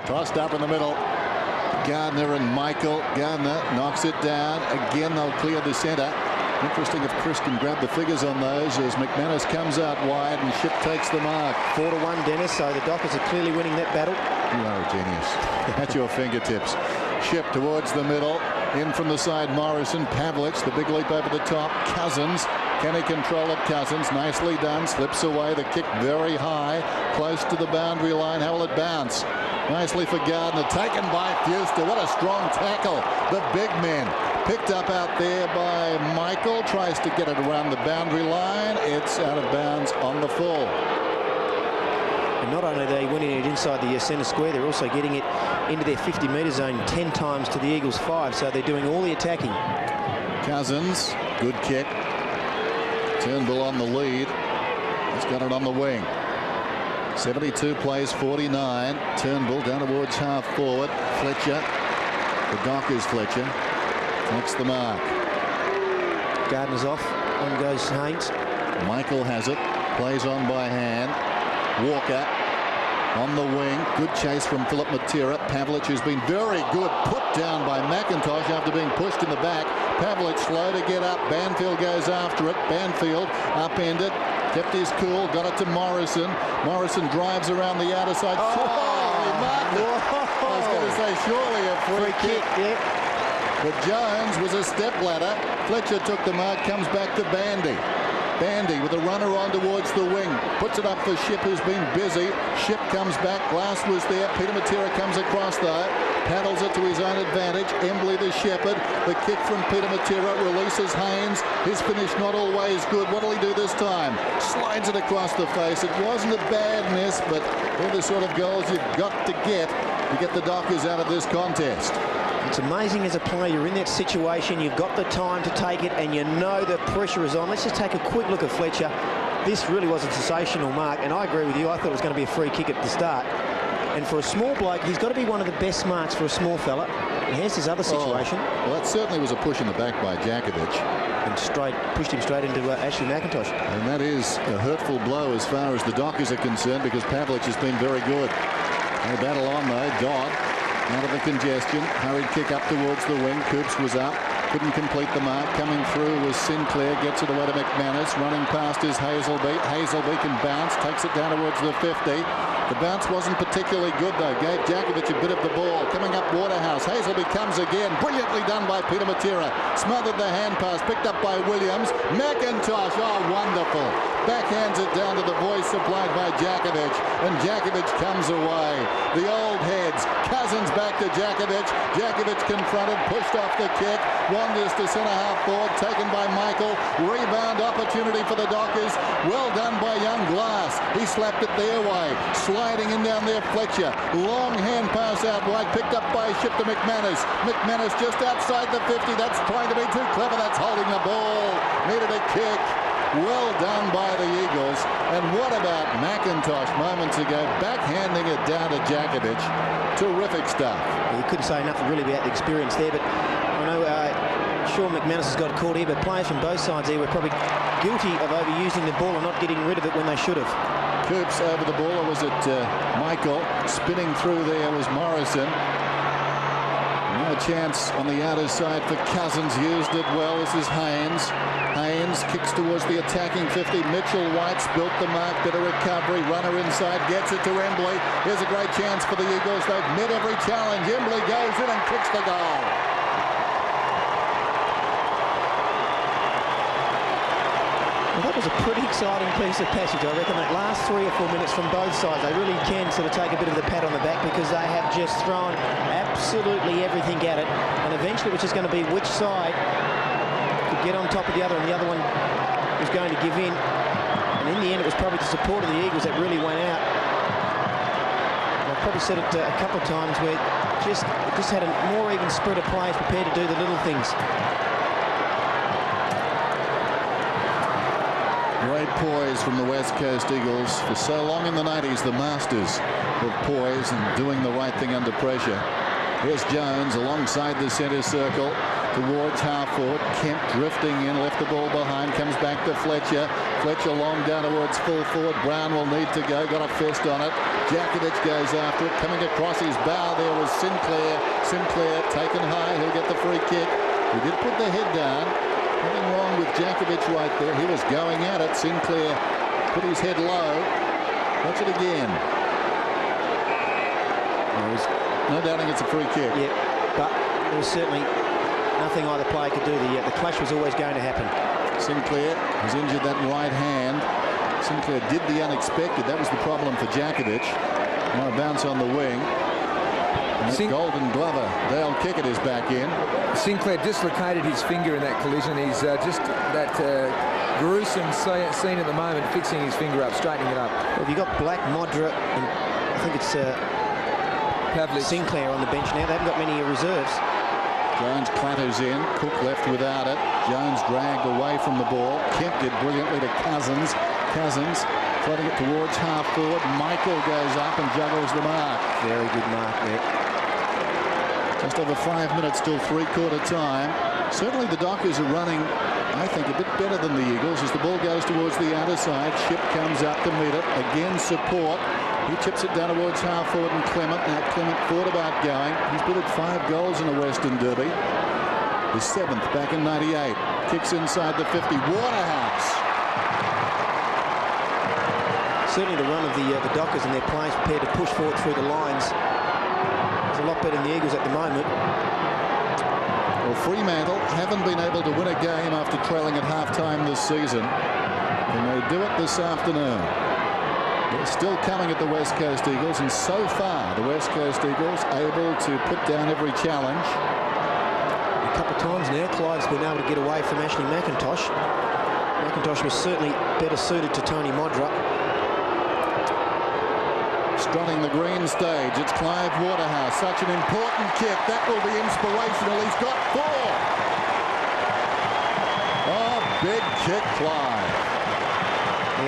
Tossed up in the middle. Gardner and Michael. Gardner knocks it down. Again, they'll clear the centre. Interesting if Chris can grab the figures on those as McManus comes out wide and Ship takes the mark. 4-1, Dennis, so the Dockers are clearly winning that battle. You are a genius. At your fingertips. Ship towards the middle. In from the side, Morrison. Pavlich, the big leap over the top. Cousins. Can he control it? Cousins, nicely done. Slips away. The kick very high. Close to the boundary line. How will it bounce? Nicely for Gardner. Taken by Fuster. What a strong tackle. The big men. Picked up out there by Michael. Tries to get it around the boundary line. It's out of bounds on the full. And not only are they winning it inside the centre square, they're also getting it into their 50-metre zone 10 times to the Eagles' 5. So they're doing all the attacking. Cousins. Good kick. Turnbull on the lead. He's got it on the wing. 72 plays 49. Turnbull down towards half forward. Fletcher. The Dockers Fletcher. Takes the mark. Gardner's off. On goes Haynes. Michael has it. Plays on by hand. Walker on the wing. Good chase from Philip Matera. Pavlich, who's been very good, put down by McIntosh after being pushed in the back. Pavlich slow to get up. Banfield goes after it. Banfield upended. Kept his cool. Got it to Morrison. Morrison drives around the outer side. Oh, he marked it. I was going to say surely a free kick. Yeah. But Jones was a step ladder. Fletcher took the mark. Comes back to Bandy. Bandy with a runner on towards the wing. Puts it up for Ship, who's been busy. Ship comes back. Glass was there. Peter Matera comes across though. Paddles it to his own advantage. Embley the shepherd. The kick from Peter Matera releases Haynes. His finish not always good. What will he do this time? Slides it across the face. It wasn't a bad miss, but they're the sort of goals you've got to get the Dockers out of this contest. It's amazing as a player, you're in that situation, you've got the time to take it, and you know the pressure is on. Let's just take a quick look at Fletcher. this really was a sensational mark, and I agree with you. I thought it was going to be a free kick at the start. And for a small bloke, he's got to be one of the best marks for a small fella. And here's his other situation. Well, that certainly was a push in the back by Djakovic. And pushed him straight into Ashley McIntosh. And that is a hurtful blow as far as the Dockers are concerned, because Pavlich has been very good. They battle on though. Dodd out of the congestion. Hurried kick up towards the wing. Coops was up. Couldn't complete the mark. Coming through was Sinclair. Gets it away to McManus. Running past is Hazelby. Hazelby can bounce. Takes it down towards the 50. The bounce wasn't particularly good though. Gave Djakovic a bit of the ball. Coming up Waterhouse. Hazelby comes again. Brilliantly done by Peter Matera. Smothered the hand pass. Picked up by Williams. McIntosh. Oh, wonderful. Backhands it down to the voice supplied by Djakovic. And Djakovic comes away. The old heads. Cousins back to Djakovic. Djakovic confronted. Pushed off the kick. Wanders to centre half forward. Taken by Michael. Rebound opportunity for the Dockers. Well done by young Glass. He slapped it their way. Sliding in down there, Fletcher. Long hand pass out wide, picked up by Ship to McManus. McManus just outside the 50. That's trying to be too clever. That's holding the ball. Needed a kick. Well done by the Eagles. And what about McIntosh moments ago, backhanding it down to Djakovic. Terrific stuff. You couldn't say enough really about the experience there, but I know Sean McManus has got caught here, but players from both sides here were probably guilty of overusing the ball and not getting rid of it when they should have. Coops over the ball, or was it Michael? Spinning through there was Morrison. No chance on the outer side for Cousins. Used it well. This is Haynes. Haynes kicks towards the attacking 50. Mitchell White's built the mark. Bit of recovery. Runner inside. Gets it to Embley. Here's a great chance for the Eagles. They've met every challenge. Embley goes in and kicks the goal. Well, that was a pretty exciting piece of passage. I reckon that last 3 or 4 minutes from both sides, they really can sort of take a bit of the pat on the back, because they have just thrown absolutely everything at it. And eventually it was just going to be which side could get on top of the other, and the other one was going to give in. And in the end, it was probably the support of the Eagles that really went out. I've probably said it a couple of times, where it just had a more even spread of players prepared to do the little things. Great poise from the West Coast Eagles. For so long in the 90s, the masters of poise and doing the right thing under pressure. Here's Jones alongside the centre circle towards half forward. Kemp drifting in, left the ball behind, comes back to Fletcher. Fletcher long down towards full forward. Brown will need to go, got a fist on it. Djakovic goes after it. Coming across his bow there was Sinclair. Sinclair taken high, he'll get the free kick. He did put the head down. Nothing wrong with Djakovic right there. He was going at it. Sinclair put his head low. Watch it again. There's no doubting it's a free kick. Yeah, but there was certainly nothing either player could do. The clash was always going to happen. Sinclair has injured that right hand. Sinclair did the unexpected. That was the problem for Djakovic. Now a bounce on the wing. Golden Glover, Dale Kickett is back in. Sinclair dislocated his finger in that collision. He's just that gruesome scene at the moment, fixing his finger up, straightening it up. Well, you've got Black, Modra, and I think it's Pavlich. Sinclair on the bench now. They haven't got many reserves. Jones clatters in. Cook left without it. Jones dragged away from the ball. Kemp did brilliantly to Cousins. Cousins floating it towards half forward. Michael goes up and juggles the mark. Very good mark there. Just over 5 minutes till three-quarter time. Certainly the Dockers are running, I think, a bit better than the Eagles as the ball goes towards the outer side. Ship comes out to meet it. Again, support. He chips it down towards half forward, and Clement. Now Clement thought about going. He's been at 5 goals in a Western Derby. His 7th back in 98. Kicks inside the 50. Waterhouse. Certainly the run of the Dockers and their players prepared to push forward through the lines. It's a lot better than the Eagles at the moment. Well, Fremantle haven't been able to win a game after trailing at half-time this season. And they do it this afternoon. They're still coming at the West Coast Eagles, and so far the West Coast Eagles able to put down every challenge. A couple of times now, Clyde's been able to get away from Ashley McIntosh. McIntosh was certainly better suited to Tony Modra. Strutting the green stage, it's Clive Waterhouse. Such an important kick. That will be inspirational. He's got 4. Oh, big kick, Clive.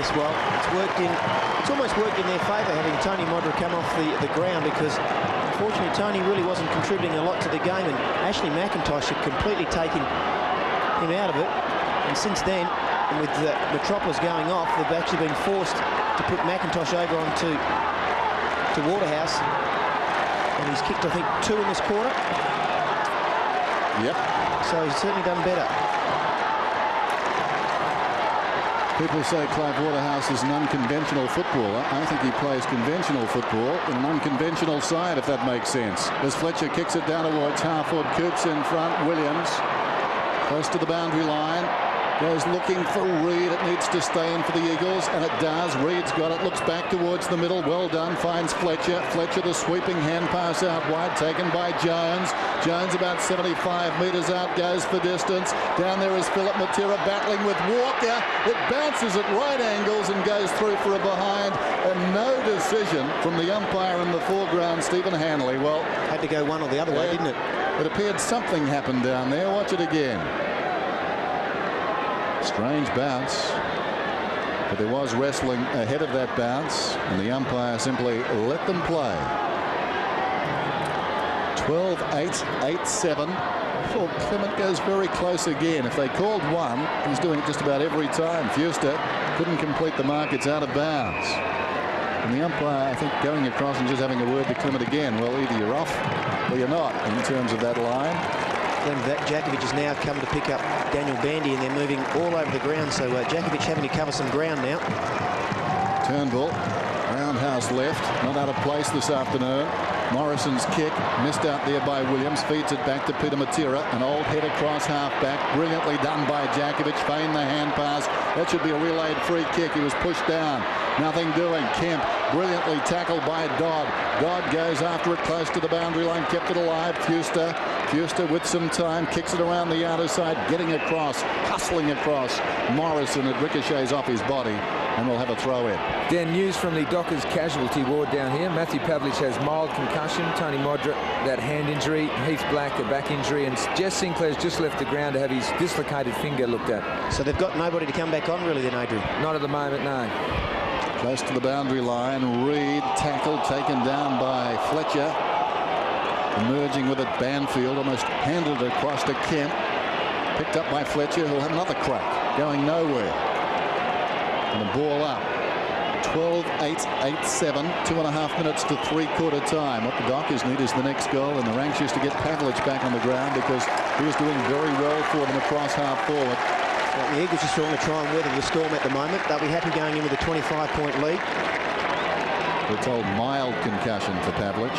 Yes, well, it's almost worked in their favour having Tony Modra come off the ground, because unfortunately Tony really wasn't contributing a lot to the game, and Ashley McIntosh had completely taken him out of it. And since then, and with Metropolis going off, they've actually been forced to put McIntosh over onto Waterhouse, and he's kicked, I think, 2 in this quarter. Yep. So he's certainly done better. People say Clive Waterhouse is an unconventional footballer. I think he plays conventional football in an unconventional side, if that makes sense. As Fletcher kicks it down towards half-forward, Coops in front, Williams close to the boundary line. Goes looking for Reed. It needs to stay in for the Eagles, and it does. Reed's got it, looks back towards the middle. Well done, finds Fletcher. Fletcher, the sweeping hand pass out wide, taken by Jones. Jones about 75 metres out, goes for distance. Down there is Philip Matera battling with Walker. It bounces at right angles and goes through for a behind. And no decision from the umpire in the foreground, Stephen Hanley. Well, had to go one or the other way, didn't it? It appeared something happened down there. Watch it again. Strange bounce, but there was wrestling ahead of that bounce, and the umpire simply let them play. 12-8, 8-7. Oh, Clement goes very close again. If they called one, he's doing it just about every time. Fuster couldn't complete the mark. It's out of bounds. And the umpire, I think, going across and just having a word to Clement again. Well, either you're off or you're not in terms of that line. Then Jakovic has now come to pick up Daniel Bandy, and they're moving all over the ground. So Jakovic having to cover some ground now. Turnbull, roundhouse left, not out of place this afternoon. Morrison's kick missed out there by Williams, feeds it back to Peter Matera. An old head across half back, brilliantly done by Jakovic. Feigned the hand pass. That should be a relayed free kick. He was pushed down. Nothing doing. Kemp brilliantly tackled by Dodd. Dodd goes after it close to the boundary line, kept it alive. Fuster with some time, kicks it around the outer side, getting across, hustling across. Morrison, it ricochets off his body, and we'll have a throw in. Dan, news from the Dockers casualty ward down here. Matthew Pavlich has mild concussion. Tony Modra, that hand injury. Heath Black, a back injury. And Jess Sinclair's just left the ground to have his dislocated finger looked at. So they've got nobody to come back on, really, then, Adrian? Not at the moment, no. Close to the boundary line. Reed tackled, taken down by Fletcher. Emerging with it, Banfield almost handled it across to Kemp. Picked up by Fletcher, who'll have another crack. Going nowhere. And the ball up. 12-8, 8-7. 2.5 minutes to three-quarter time. What the Dockers need is the next goal, and they're anxious to get Pavlich back on the ground because he was doing very well for them across half forward. Well, the Eagles just want to try and weather the storm at the moment. They'll be happy going in with a 25-point lead. We're told mild concussion for Pavlich.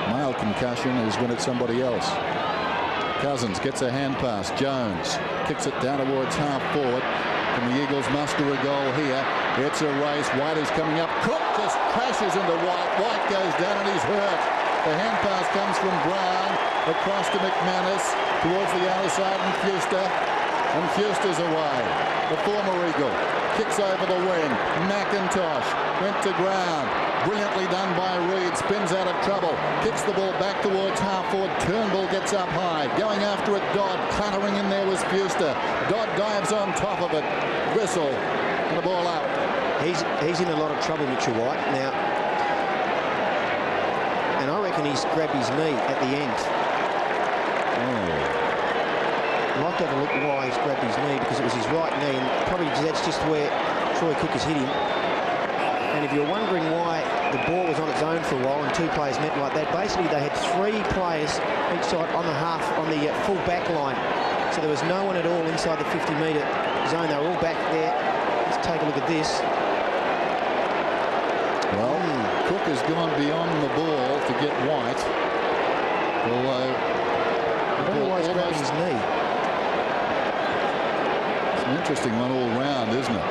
Mild concussion is when it's somebody else. Cousins gets a hand pass. Jones kicks it down towards half forward. And the Eagles muster a goal here. It's a race. White is coming up. Cook just crashes into White. White goes down and he's hurt. The hand pass comes from Brown across to McManus towards the outer side, and Fuster. And Fuster's away. The former Eagle kicks over the wing. McIntosh went to ground. Brilliantly done by Reed. Spins out of trouble. Kicks the ball back towards half forward. Turnbull gets up high. Going after it, Dodd. Cluttering in there was Fuster. Dodd dives on top of it. Whistle. And the ball out. He's in a lot of trouble, Mitchell White. Now, and I reckon he's grabbed his knee at the end. I'd like to have a look at why he's grabbed his knee, because it was his right knee, and probably that's just where Troy Cook has hit him. And if you're wondering why the ball was on its own for a while and two players met like that, basically they had three players each side on the full back line. So there was no one at all inside the 50-metre zone. They were all back there. Let's take a look at this. Well, Cook has gone beyond the ball to get White. Although I don't know why he's grabbing his knee. It's an interesting one all round, isn't it?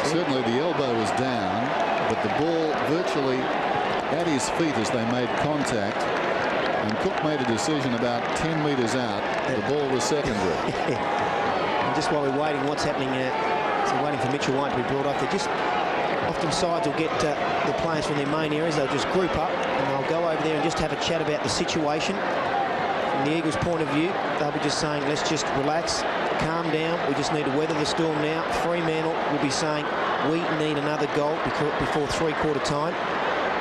Certainly the elbow was down, but the ball virtually at his feet as they made contact. And Cook made a decision about 10 metres out. The ball was secondary. And just while we're waiting, what's happening? So waiting for Mitchell White to be brought off. They just often sides will get the players from their main areas. They'll just group up and they'll go over there and just have a chat about the situation. From the Eagles' point of view, they'll be just saying, let's just relax, calm down. We just need to weather the storm now. Fremantle will be saying, we need another goal before three-quarter time.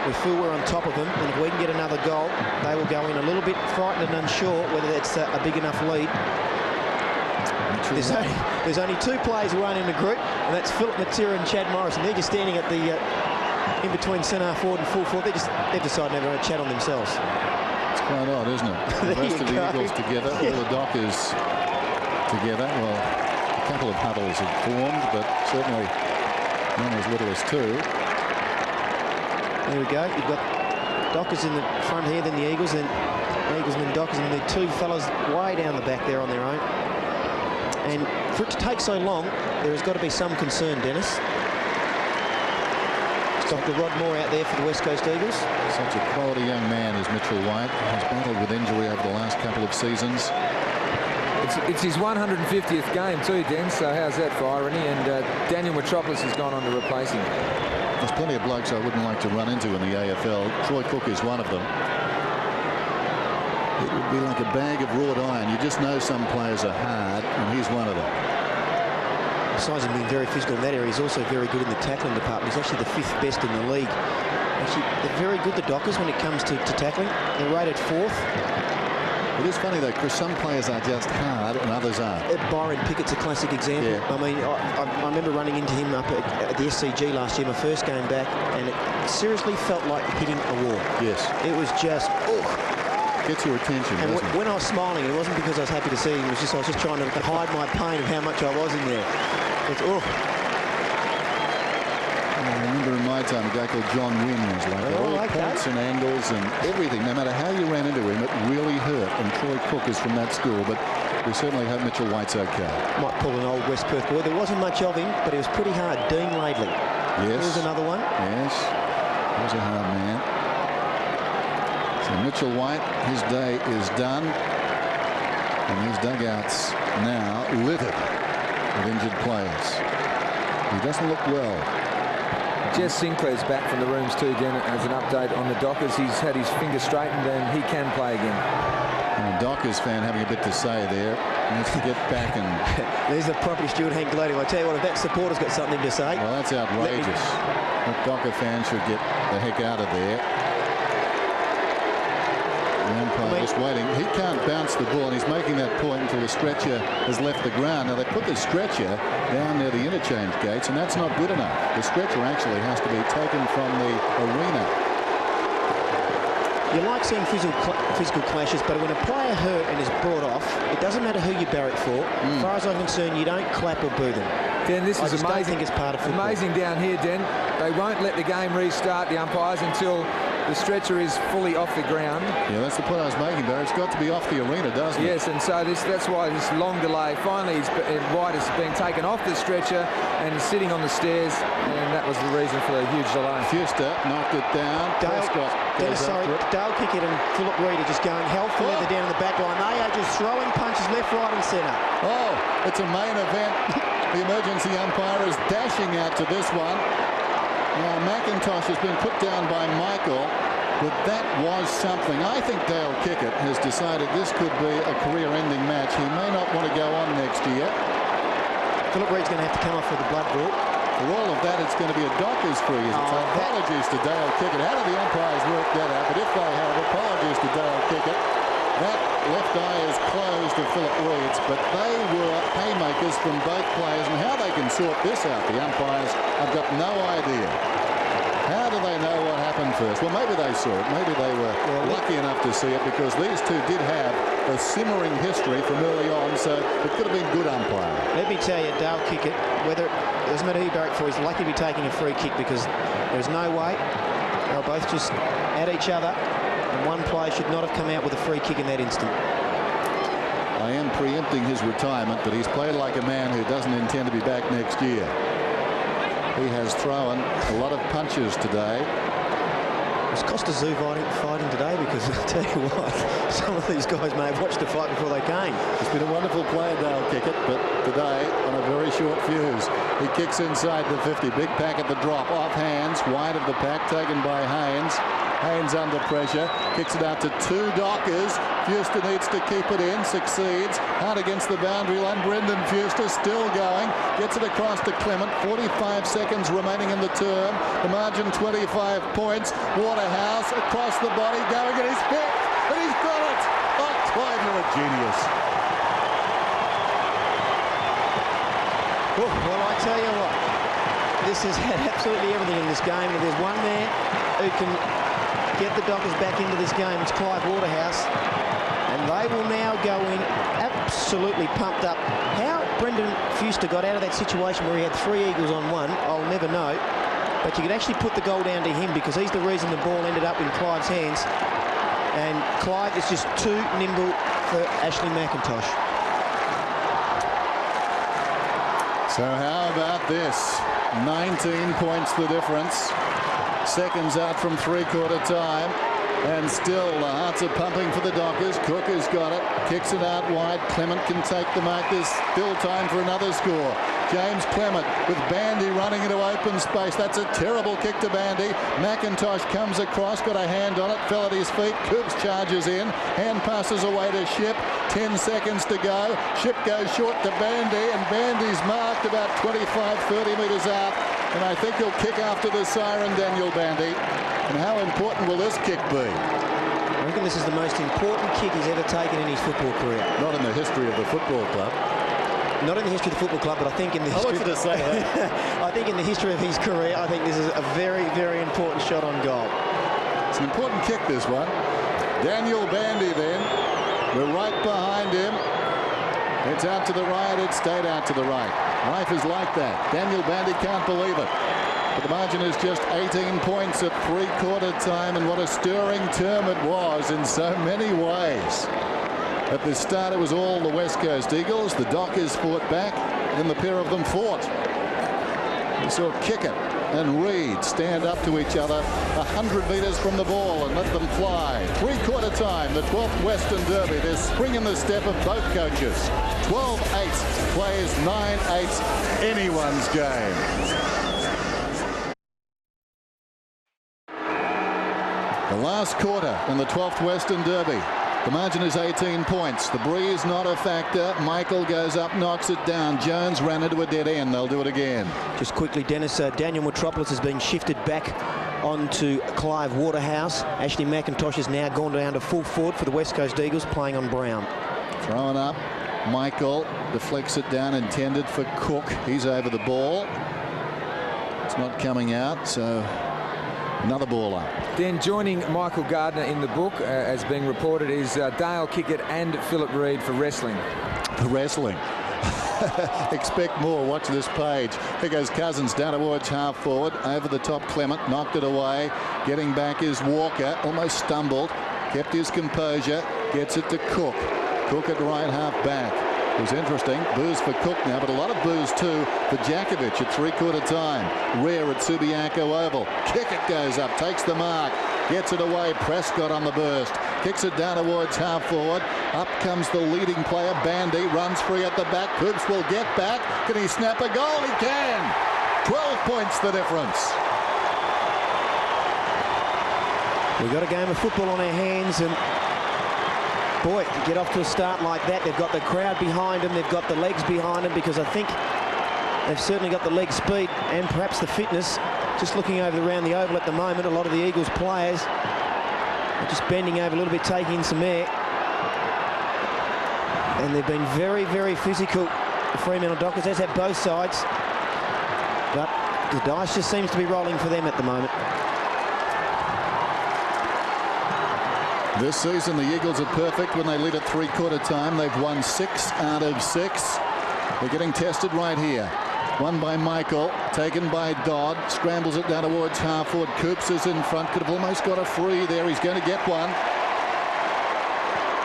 We feel we're on top of them, and if we can get another goal, they will go in a little bit frightened and unsure whether that's a big enough lead. There's only two players who aren't in the group, and that's Philip Matera and Chad Morris, and they're just standing at the in between centre forward and full forward. They've decided to have a chat on themselves. It's quite odd, isn't it? The rest of the Eagles together, all the Dockers together. Well, a couple of huddles have formed, but certainly none as little as two. There we go. You've got Dockers in the front here, then the Eagles, then Eagles and then Dockers, and the two fellas way down the back there on their own. And for it to take so long, there has got to be some concern, Dennis. Dr. Rod Moore out there for the West Coast Eagles. Such a quality young man is Mitchell White. He's battled with injury over the last couple of seasons. It's his 150th game too, Den, so how's that for irony? And Daniel Metropolis has gone on to replace him. There's plenty of blokes I wouldn't like to run into in the AFL. Troy Cook is one of them. It would be like a bag of wrought iron. You just know some players are hard, and he's one of them. Besides him being very physical in that area, he's also very good in the tackling department. He's actually the 5th best in the league. Actually, they're very good, the Dockers, when it comes to tackling. They're rated 4th. It is funny, though, Chris, some players are just hard and others aren't. Byron Pickett's a classic example. Yeah. I mean, I remember running into him up at the SCG last year, my first game back, and it seriously felt like hitting a wall. Yes. It was just, Gets your attention, and doesn't it? when I was smiling, it wasn't because I was happy to see him. It was just I was just trying to hide my pain of how much I was in there. It's, I remember in my time, a guy called John Wynn was like that. All points and angles and everything. No matter how you ran into him, it really hurt. And Troy Cook is from that school, but we certainly hope Mitchell White's okay. Might pull an old West Perth boy. There wasn't much of him, but he was pretty hard. Dean Laidley. Yes. Here's another one. Yes. He was a hard man. So Mitchell White, his day is done. And his dugouts now littered with injured players. He doesn't look well. Jess Sinclair's back from the rooms too, Dan, as an update on the Dockers. He's had his finger straightened and he can play again. And a Dockers fan having a bit to say there. He needs to get back and... There's the property steward, Hank Glady. I tell you what, if that supporter's got something to say... Well, that's outrageous. The Docker fan should get the heck out of there. The umpire just waiting. He can't bounce the ball, and he's making that point until the stretcher has left the ground. Now, they put the stretcher down near the interchange gates, and that's not good enough. The stretcher actually has to be taken from the arena. You like seeing physical clashes, but when a player hurt and is brought off, it doesn't matter who you barrack for. As far as I'm concerned, you don't clap or boo them. Dan, this is amazing. I think it's part of football. Amazing down here, Dan. They won't let the game restart, the umpires, until the stretcher is fully off the ground. Yeah, that's the point I was making, Barry. It's got to be off the arena, doesn't it? Yes, and so that's why this long delay. Finally, White has been taken off the stretcher and sitting on the stairs, and that was the reason for the huge delay. Fuster knocked it down. Dale Kickett and Philip Reid are just going hell for leather down in the back line. They are just throwing punches left, right and centre. Oh, it's a main event. The emergency umpire is dashing out to this one. Now, McIntosh has been put down by Michael, but that was something. I think Dale Kickett has decided this could be a career-ending match. He may not want to go on next year. Philip Reid's going to have to come off with a blood draw. For all of that, it's going to be a Dockers freeze. Apologies to Dale Kickett. How do the umpires work that out? But if they have, apologies to Dale Kickett. That left eye is closed to Philip Reid's, but they were haymakers from both players, and how they can sort this out, the umpires, I've got no idea. How do they know what happened first? Well, maybe they saw it. Maybe they were lucky enough to see it, because these two did have a simmering history from early on, so it could have been good umpiring. Let me tell you, Dale Kickett, it doesn't matter who you barrack for, he's lucky to be taking a free kick, because there's no way. They're both just at each other. And one player should not have come out with a free kick in that instant. I am preempting his retirement, but he's played like a man who doesn't intend to be back next year. He has thrown a lot of punches today. Was Costa Zoo fighting today? Because I'll tell you what, some of these guys may have watched the fight before they came. He's been a wonderful player, Dale Kickett, but today on a very short fuse. He kicks inside the 50. Big pack at the drop, off hands. wide of the pack, taken by Haynes. Haynes under pressure, kicks it out to two Dockers. Fewster needs to keep it in, succeeds. Hard against the boundary line. Brendan Fewster still going, gets it across to Clement. 45 seconds remaining in the term. The margin 25 points. Waterhouse across the body, going at his hit, and he's got it. Oh, Clyde, you're a genius. Well, I tell you what, this has had absolutely everything in this game. If there's one man who can get the Dockers back into this game, it's Clive Waterhouse, and they will now go in absolutely pumped up. How Brendan Fewster got out of that situation where he had 3 Eagles on 1, I'll never know, but you could actually put the goal down to him, because he's the reason the ball ended up in Clive's hands, and Clive is just too nimble for Ashley McIntosh. So how about this? 19 points the difference. Seconds out from three-quarter time, and still the hearts are pumping for the Dockers. Cook has got it, kicks it out wide. Clement can take the mark. There's still time for another score. James Clement with Bandy running into open space. That's a terrible kick to Bandy. McIntosh comes across, got a hand on it, fell at his feet. Coops charges in, hand passes away to Ship. 10 seconds to go. Ship goes short to Bandy, and Bandy's marked about 25-30 metres out. And I think he'll kick after the siren, Daniel Bandy. And how important will this kick be? I reckon this is the most important kick he's ever taken in his football career. Not in the history of the football club. Not in the history of the football club, but I think in the history... I want you to say that. I think in the history of his career, I think this is a very, very important shot on goal. It's an important kick, this one. Daniel Bandy then. We're right behind him. It's out to the right. It stayed out to the right. Life is like that. Daniel Bandy can't believe it. But the margin is just 18 points at three-quarter time, and what a stirring term it was in so many ways. At the start, it was all the West Coast Eagles. The Dockers fought back, then the pair of them fought. You saw Kickett and Reed stand up to each other 100 metres from the ball and let them fly. Three-quarter time, the 12th Western Derby. There's spring in the step of both coaches. 12-8 plays 9-8, anyone's game. The last quarter in the 12th Western Derby. The margin is 18 points. The breeze not a factor. Michael goes up, knocks it down. Jones ran into a dead end. They'll do it again. Just quickly, Dennis, Daniel Metropolis has been shifted back onto Clive Waterhouse. Ashley McIntosh has now gone down to full forward for the West Coast Eagles, playing on Brown. Throwing up. Michael deflects it down, intended for Cook. He's over the ball. It's not coming out, so another ball up. Then joining Michael Gardner in the book, as being reported, is Dale Kickett and Philip Reed for wrestling. For wrestling. Expect more. Watch this page. Here goes Cousins down towards half forward. Over the top, Clement knocked it away. Getting back is Walker. Almost stumbled. Kept his composure. Gets it to Cook. Cook at right half back. It was interesting. Boos for Cook now, but a lot of boos too for Jakovic at three-quarter time. Rare at Subiaco Oval. Kickett goes up, takes the mark, gets it away. Prescott on the burst. Kicks it down towards half forward. Up comes the leading player, Bandy. Runs free at the back. Coops will get back. Can he snap a goal? He can. 12 points the difference. We've got a game of football on our hands, and boy, to get off to a start like that, they've got the crowd behind them, they've got the legs behind them, because I think they've certainly got the leg speed and perhaps the fitness. Just looking over around the oval at the moment, a lot of the Eagles players are just bending over a little bit, taking in some air. And they've been very, very physical, the Fremantle Dockers, as have both sides. But the dice just seems to be rolling for them at the moment. This season, the Eagles are perfect when they lead at three-quarter time. They've won 6 out of 6. They're getting tested right here. Won by Michael, taken by Dodd. Scrambles it down towards half forward. Coops is in front. Could have almost got a free there. He's going to get one.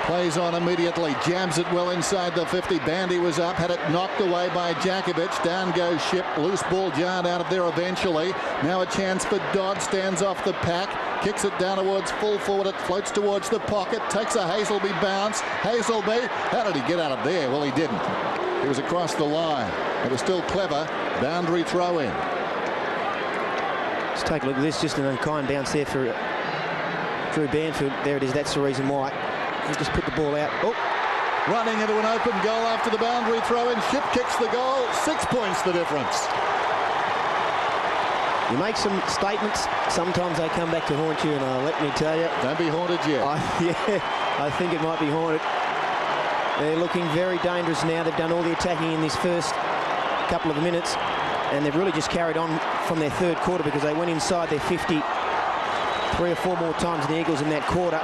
Plays on immediately. Jams it well inside the 50. Bandy was up. Had it knocked away by Jakovic. Down goes Ship. Loose ball jarred out of there eventually. Now a chance for Dodd. Stands off the pack. Kicks it down towards full forward. It floats towards the pocket. Takes a Hazelby bounce. Hazelby. How did he get out of there? Well, he didn't. He was across the line. It was still clever. Boundary throw in. Let's take a look at this. Just an unkind bounce there for Drew Banfield. There it is. That's the reason why. He just put the ball out. Oh. Running into an open goal after the boundary throw in. Ship kicks the goal. 6 points the difference. You make some statements, sometimes they come back to haunt you, and let me tell you... Don't be haunted yet. I think it might be haunted. They're looking very dangerous now. They've done all the attacking in this first couple of minutes, and they've really just carried on from their third quarter because they went inside their 50 3 or 4 more times than the Eagles in that quarter.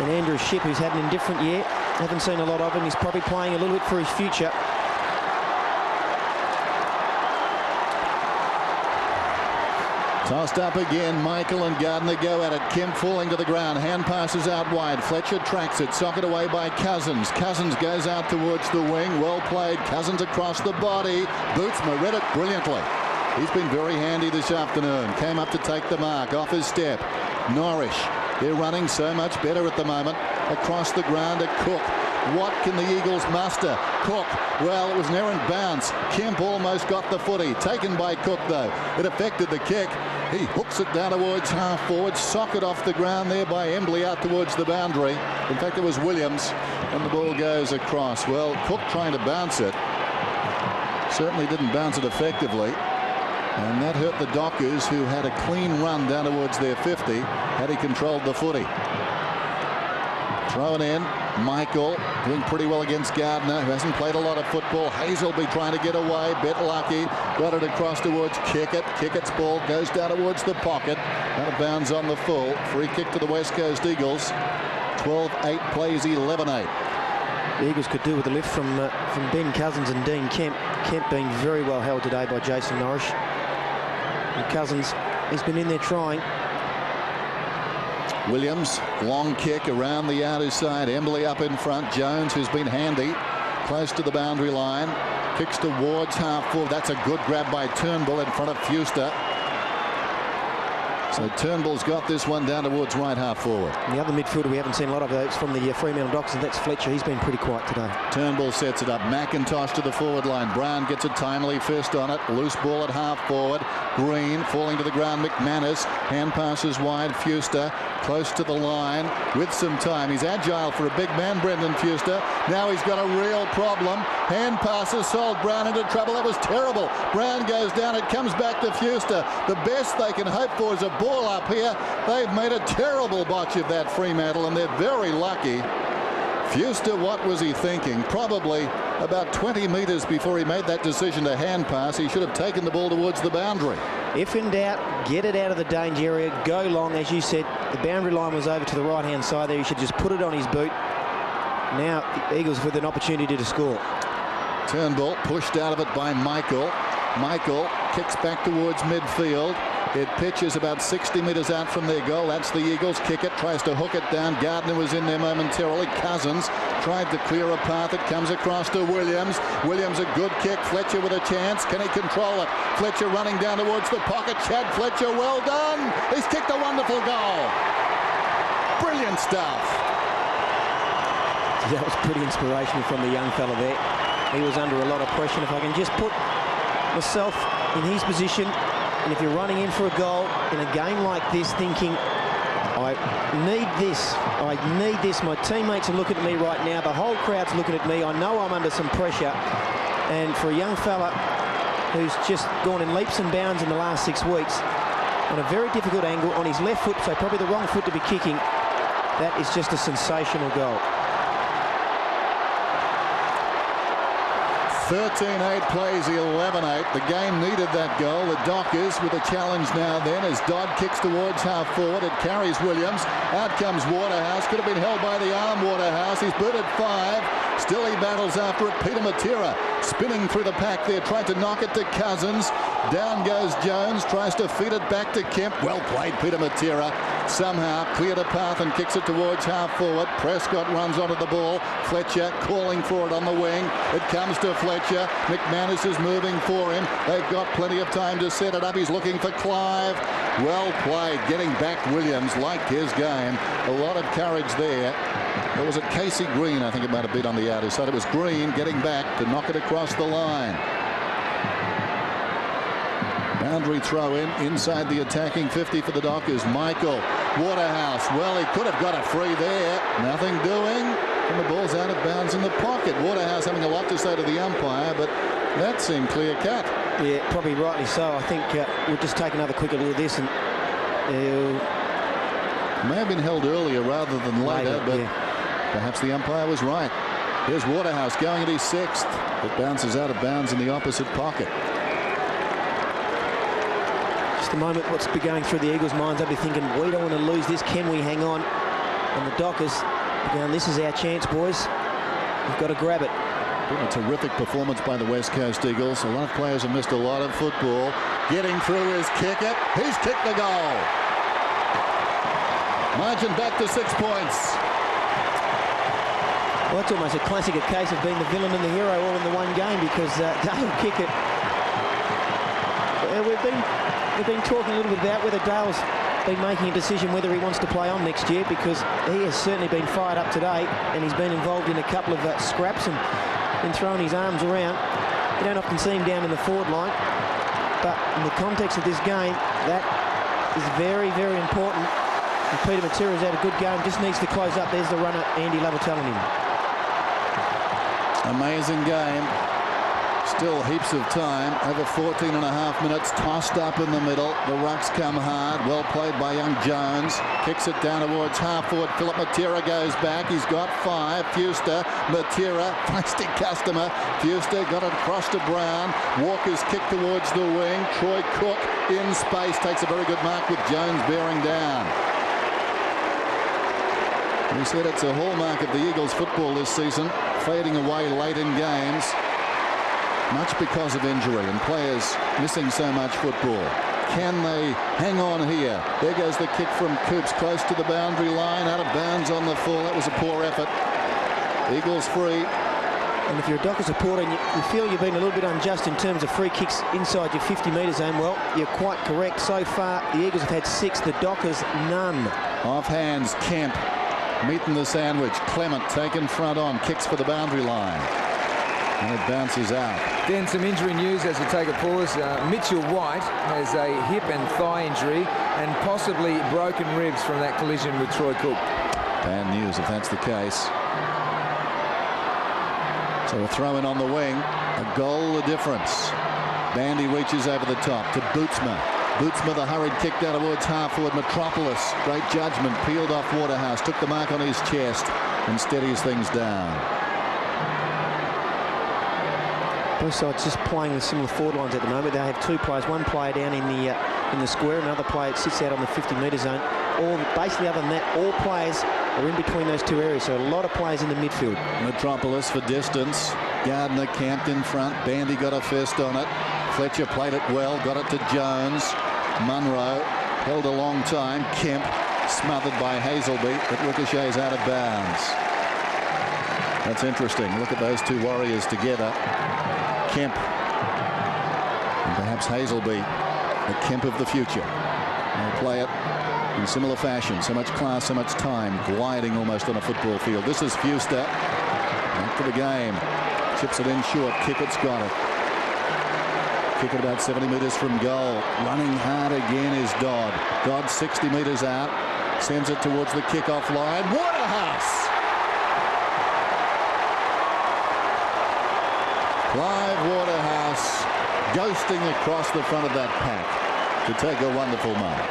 And Andrew Shipp, who's had an indifferent year, haven't seen a lot of him. He's probably playing a little bit for his future. Tossed up again. Michael and Gardner go at it. Kemp falling to the ground. Hand passes out wide. Fletcher tracks it. Socket away by Cousins. Cousins goes out towards the wing. Well played. Cousins across the body. Bootsma read it brilliantly. He's been very handy this afternoon. Came up to take the mark. Off his step. Norrish. They're running so much better at the moment. Across the ground to Cook. What can the Eagles muster? Cook, well, it was an errant bounce. Kemp almost got the footy. Taken by Cook, though. It affected the kick. He hooks it down towards half forward. Socket off the ground there by Embley out towards the boundary. In fact, it was Williams, and the ball goes across. Well, Cook trying to bounce it. Certainly didn't bounce it effectively. And that hurt the Dockers, who had a clean run down towards their 50 had he controlled the footy. Thrown in. Michael doing pretty well against Gardner, who hasn't played a lot of football. Hazelby trying to get away. Bit lucky. Got it across towards Kickett. Kickett's ball goes down towards the pocket. Out of bounds on the full. Free kick to the West Coast Eagles. 12-8 plays 11-8. The Eagles could do with a lift from Ben Cousins and Dean Kemp. Kemp being very well held today by Jason Norrish. And Cousins, he's been in there trying. Williams, long kick around the outer side. Embley up in front. Jones, who's been handy, close to the boundary line. Kicks towards half forward. That's a good grab by Turnbull in front of Fuster. So Turnbull's got this one down towards right half forward. And the other midfielder we haven't seen a lot of those from the Fremantle Dockers, and that's Fletcher. He's been pretty quiet today. Turnbull sets it up. McIntosh to the forward line. Brown gets a timely fist on it. Loose ball at half forward. Green falling to the ground. McManus. Hand passes wide. Fuster close to the line with some time. He's agile for a big man, Brendan Fuster. Now he's got a real problem. Hand passes sold Brown into trouble. That was terrible. Brown goes down. It comes back to Fuster. The best they can hope for is a ball up here. They've made a terrible botch of that, Fremantle, and they're very lucky. Fuster, what was he thinking? Probably about 20 metres before he made that decision to hand pass. He should have taken the ball towards the boundary. If in doubt, get it out of the danger area, go long. As you said, the boundary line was over to the right-hand side there. He should just put it on his boot. Now the Eagles with an opportunity to score. Turnbull pushed out of it by Michael. Michael kicks back towards midfield. It pitches about 60 metres out from their goal. That's the Eagles. Kick it, tries to hook it down. Gardner was in there momentarily. Cousins tried to clear a path. It comes across to Williams. Williams a good kick. Fletcher with a chance. Can he control it? Fletcher running down towards the pocket. Chad Fletcher, well done. He's kicked a wonderful goal. Brilliant stuff. That was pretty inspirational from the young fella there. He was under a lot of pressure. If I can just put myself in his position, and if you're running in for a goal in a game like this thinking, I need this, my teammates are looking at me right now, the whole crowd's looking at me, I know I'm under some pressure, and for a young fella who's just gone in leaps and bounds in the last 6 weeks, on a very difficult angle, on his left foot, so probably the wrong foot to be kicking, that is just a sensational goal. 13-8 plays 11-8. The game needed that goal. The Dockers with a challenge now then as Dodd kicks towards half forward. It carries Williams. Out comes Waterhouse. Could have been held by the arm, Waterhouse. He's booted 5. Still he battles after it. Peter Matera spinning through the pack there. Tried to knock it to Cousins. Down goes Jones. Tries to feed it back to Kemp. Well played, Peter Matera. Somehow cleared a path and kicks it towards half forward. Prescott runs onto the ball. Fletcher calling for it on the wing. It comes to Fletcher. McManus is moving for him. They've got plenty of time to set it up. He's looking for Clive. Well played. Getting back Williams. Liked his game. A lot of courage there. Or was it Casey Green? I think it might have been on the outer side. It was Green getting back to knock it across the line. Boundary throw inside the attacking 50 for the Dockers. Michael Waterhouse. Well, he could have got a free there. Nothing doing. And the ball's out of bounds in the pocket. Waterhouse having a lot to say to the umpire, but that seemed clear cut. Yeah, probably rightly so. I think we'll just take another quick look at this. And may have been held earlier rather than later, but perhaps the umpire was right. Here's Waterhouse going at his 6th. It bounces out of bounds in the opposite pocket. Just a moment, what's been going through the Eagles' minds? They'll be thinking, we don't want to lose this. Can we hang on? And the Dockers are going, this is our chance, boys. We've got to grab it. Been a terrific performance by the West Coast Eagles. A lot of players have missed a lot of football. Getting through his kicker. He's kicked the goal. Margin back to 6 points. Well, it's almost a classic case of being the villain and the hero all in the one game, because Dale Kickett. We've been talking a little bit about whether Dale's been making a decision whether he wants to play on next year, because he has certainly been fired up today, and he's been involved in a couple of scraps and been throwing his arms around. You don't often see him down in the forward line, but in the context of this game, that is very, very important. And Peter Matera's had a good game, just needs to close up. There's the runner, Andy Lovell telling him. Amazing game. Still heaps of time. Over 14 and a half minutes. Tossed up in the middle. The rucks come hard. Well played by young Jones. Kicks it down towards half forward. Philip Matera goes back. He's got 5. Fuster. Matera. Feisty customer. Fuster got it across to Brown. Walker's kick towards the wing. Troy Cook in space. Takes a very good mark with Jones bearing down. We said it's a hallmark of the Eagles football this season, fading away late in games, much because of injury and players missing so much football. Can they hang on here? There goes the kick from Coops, close to the boundary line, out of bounds on the full. That was a poor effort. Eagles free. And if you're a Docker supporter and you feel you've been a little bit unjust in terms of free kicks inside your 50-metre zone, well, you're quite correct. So far, the Eagles have had 6, the Dockers none. Off hands, Kemp. Meeting the sandwich. Clement taken front on. Kicks for the boundary line. And it bounces out. Then some injury news as we take a pause. Mitchell White has a hip and thigh injury and possibly broken ribs from that collision with Troy Cook. Bad news if that's the case. So a throw in on the wing. A goal the difference. Bandy reaches over the top to Bootsma. Bootsma, the hurried kick down towards half forward. Metropolis, great judgment, peeled off Waterhouse, took the mark on his chest and steadies things down. Both sides just playing with similar forward lines at the moment. They have 2 players, one player down in the square, another player sits out on the 50-metre zone. Basically, other than that, all players are in between those 2 areas, so a lot of players in the midfield. Metropolis for distance. Gardner camped in front. Bandy got a fist on it. Fletcher played it well, got it to Jones. Munro held a long time. Kemp smothered by Hazelby. It ricochets out of bounds. That's interesting. Look at those 2 warriors together. Kemp and perhaps Hazelby, the Kemp of the future. They'll play it in similar fashion. So much class, so much time, gliding almost on a football field. This is Fuster. Back to the game. Chips it in short. Kickett's got it. Kick it about 70 metres from goal. Running hard again is Dodd. Dodd 60 metres out. Sends it towards the kick-off line. Waterhouse! Clive Waterhouse ghosting across the front of that pack to take a wonderful mark.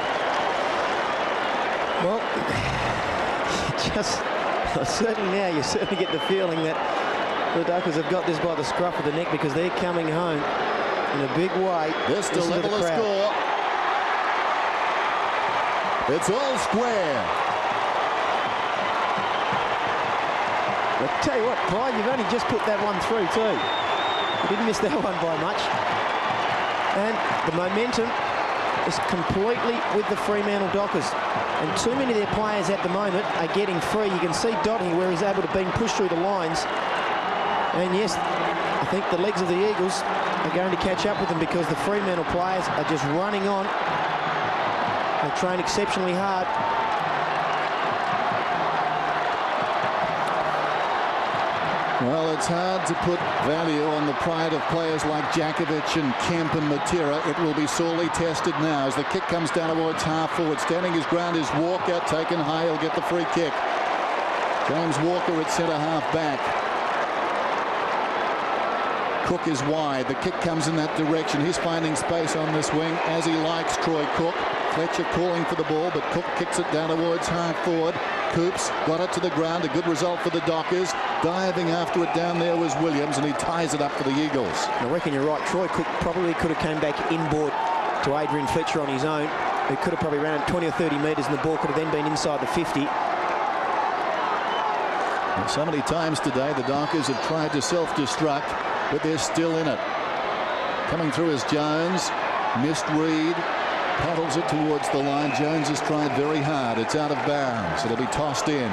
Well, you certainly get the feeling that the Dockers have got this by the scruff of the neck, because they're coming home in a big way. They're still level a score. It's all square. I'll tell you what, Clyde, you've only just put that one through too. You didn't miss that one by much. And the momentum is completely with the Fremantle Dockers. And too many of their players at the moment are getting free. You can see Dotty where he's able to be pushed through the lines. And yes, I think the legs of the Eagles are going to catch up with them, because the Fremantle players are just running on. They train exceptionally hard. Well, it's hard to put value on the pride of players like Djakovic and Kemp and Matera. It will be sorely tested now as the kick comes down towards half forward. Standing his ground is Walker, taken high. He'll get the free kick. James Walker at centre half back. Cook is wide. The kick comes in that direction. He's finding space on this wing as he likes, Troy Cook. Fletcher calling for the ball, but Cook kicks it down towards half forward. Coops got it to the ground. A good result for the Dockers. Diving after it down there was Williams, and he ties it up for the Eagles. I reckon you're right. Troy Cook probably could have came back inboard to Adrian Fletcher on his own. He could have probably ran it 20 or 30 metres, and the ball could have then been inside the 50. And so many times today the Dockers have tried to self-destruct, but they're still in it. Coming through is Jones. Missed Reed. Paddles it towards the line. Jones has tried very hard. It's out of bounds. It'll be tossed in.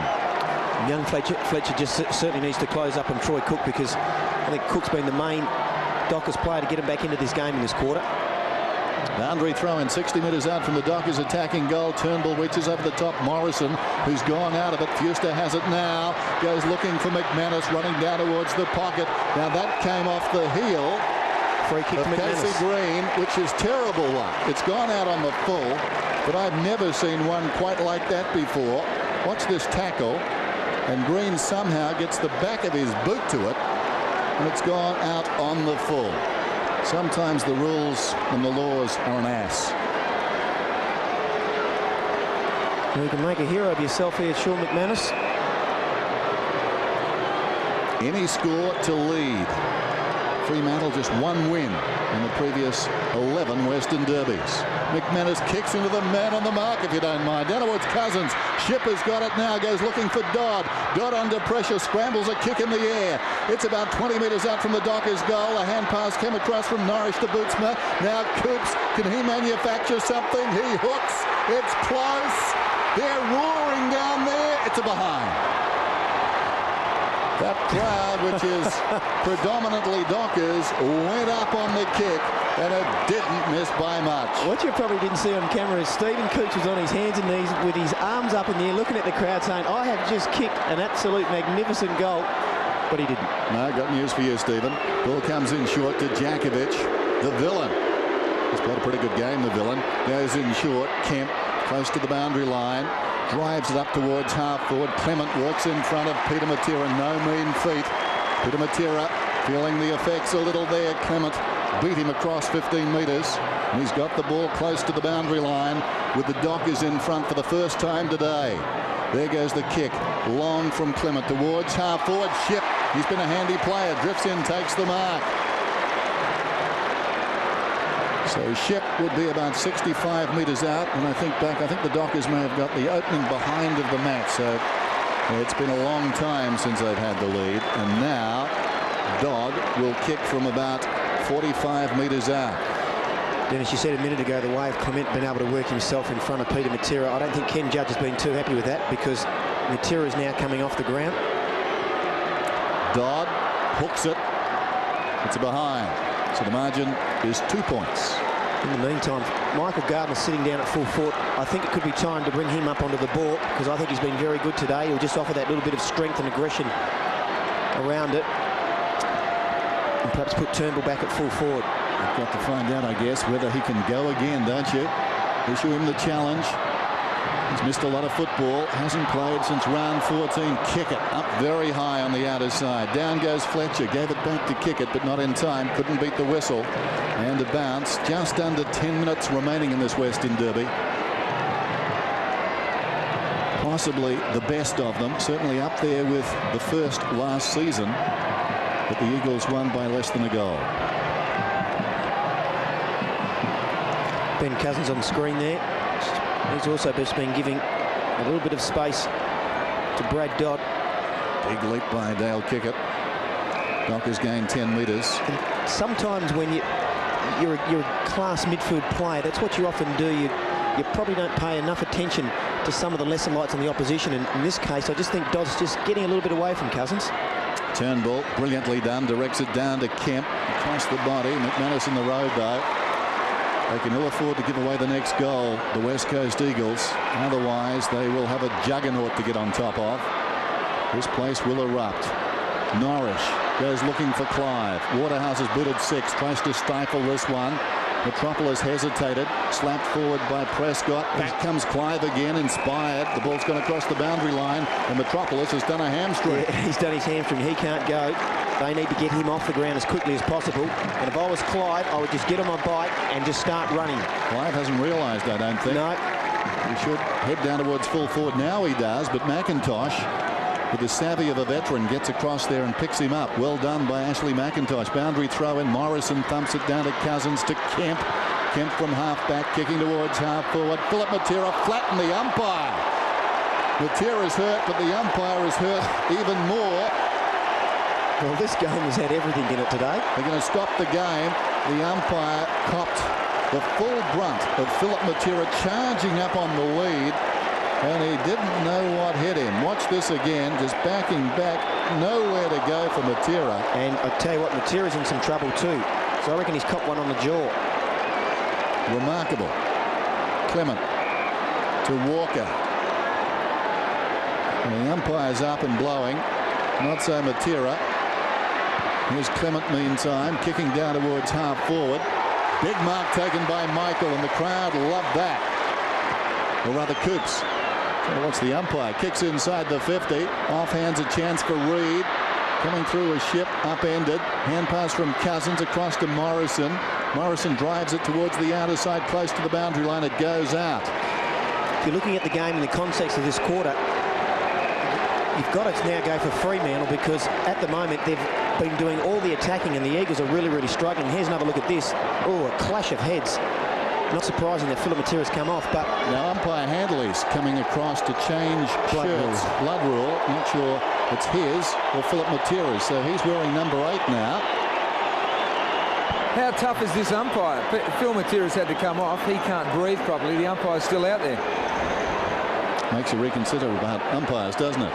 Young Fletcher just certainly needs to close up on Troy Cook, because I think Cook's been the main Dockers player to get him back into this game in this quarter. Boundary throw in 60 metres out from the Dockers attacking goal. Turnbull reaches over the top. Morrison, who's gone out of it. Fuster has it now. Goes looking for McManus, running down towards the pocket. Now that came off the heel. Free kick to McManus. Casey Green, which is terrible one. It's gone out on the full, but I've never seen one quite like that before. Watch this tackle, and Green somehow gets the back of his boot to it, and it's gone out on the full. Sometimes the rules and the laws are an ass. You can make a hero of yourself here, Sean McManus. Any score to lead. Fremantle just one win in the previous 11 Western Derbies. McManus kicks into the man on the mark, if you don't mind. Down towards Cousins. Shipper's got it now. Goes looking for Dodd. Dodd under pressure. Scrambles a kick in the air. It's about 20 metres out from the Dockers' goal. A hand pass came across from Norwich to Bootsma. Now Coops. Can he manufacture something? He hooks. It's close. They're roaring down there. It's a behind. That crowd, which is predominantly Dockers, went up on the kick, and it didn't miss by much. What you probably didn't see on camera is Stephen Cooch was on his hands and knees with his arms up in the air, looking at the crowd saying, I have just kicked an absolute magnificent goal, but he didn't. No, got news for you, Stephen. Ball comes in short to Djakovic, the villain. He's played a pretty good game, the villain. Goes in short. Kemp close to the boundary line. Drives it up towards half forward. Clement works in front of Peter Matera. No mean feat. Peter Matera feeling the effects a little there. Clement beat him across 15 metres. And he's got the ball close to the boundary line with the Dockers in front for the first time today. There goes the kick. Long from Clement towards half forward. Ship. He's been a handy player. Drifts in, takes the mark. So Shep would be about 65 metres out, and I think the Dockers may have got the opening behind of the match. So it's been a long time since they've had the lead, and now Dodd will kick from about 45 metres out. Dennis, you said a minute ago the way of Clement being able to work himself in front of Peter Matera. I don't think Ken Judge has been too happy with that, because Matera is now coming off the ground. Dodd hooks it. It's a behind. So the margin is 2 points. In the meantime, Michael Gardner sitting down at full forward. I think it could be time to bring him up onto the ball, because I think he's been very good today. He'll just offer that little bit of strength and aggression around it, and perhaps put Turnbull back at full forward. You've got to find out, I guess, whether he can go again, don't you? Issue him the challenge. He's missed a lot of football. Hasn't played since round 14. Kick it up very high on the outer side. Down goes Fletcher. Gave it back to kick it, but not in time. Couldn't beat the whistle. And a bounce. Just under 10 minutes remaining in this Western Derby. Possibly the best of them. Certainly up there with the first last season. But the Eagles won by less than a goal. Ben Cousins on the screen there. He's also just been giving a little bit of space to Brad Dodd. Big leap by Dale Kickett. Dockers gained 10 metres. And sometimes when you're a class midfield player, that's what you often do. You probably don't pay enough attention to some of the lesser lights on the opposition. And in this case, I just think Dodd's just getting a little bit away from Cousins. Turnbull, brilliantly done, directs it down to Kemp. Across the body. McManus in the road, though. They can ill afford to give away the next goal, the West Coast Eagles. Otherwise, they will have a juggernaut to get on top of. This place will erupt. Norrish goes looking for Clive. Waterhouse has booted 6, tries to stifle this one. Metropolis hesitated, slapped forward by Prescott. Back comes Clive again, inspired. The ball's gone across the boundary line, and Metropolis has done a hamstring. Yeah, he's done his hamstring. He can't go. They need to get him off the ground as quickly as possible. And if I was Clive, I would just get on my bike and just start running. Clive hasn't realised, I don't think. No. He should head down towards full forward. Now he does, but McIntosh, with the savvy of a veteran, gets across there and picks him up. Well done by Ashley McIntosh. Boundary throw in. Morrison thumps it down to Cousins, to Kemp. Kemp from half-back, kicking towards half-forward. Philip Matera flattened the umpire. Matera's hurt, but the umpire is hurt even more. Well, this game has had everything in it today. They're going to stop the game. The umpire copped the full brunt of Philip Matera charging up on the lead, and he didn't know what hit him. Watch this again, just backing back, nowhere to go for Matera. And I tell you what, Matera's in some trouble too. So I reckon he's copped one on the jaw. Remarkable. Clement to Walker. And the umpire's up and blowing. Not so Matera. Here's Clement meantime, kicking down towards half forward. Big mark taken by Michael, and the crowd loved that. Or rather, Coops. Watch the umpire. Kicks inside the 50. Offhands a chance for Reed. Coming through a ship, upended. Hand pass from Cousins across to Morrison. Morrison drives it towards the outer side, close to the boundary line. It goes out. If you're looking at the game in the context of this quarter, you've got to now go for Fremantle, because at the moment they've been doing all the attacking and the Eagles are really, really struggling. Here's another look at this. Oh, a clash of heads. Not surprising that Philip Matera's come off, but now umpire Handley's coming across to change shirts. Blood rule. Not sure it's his or Philip Matera's, so he's wearing number 8 now. How tough is this umpire? Phil Matera's had to come off. He can't breathe properly. The umpire's still out there. Makes you reconsider about umpires, doesn't it?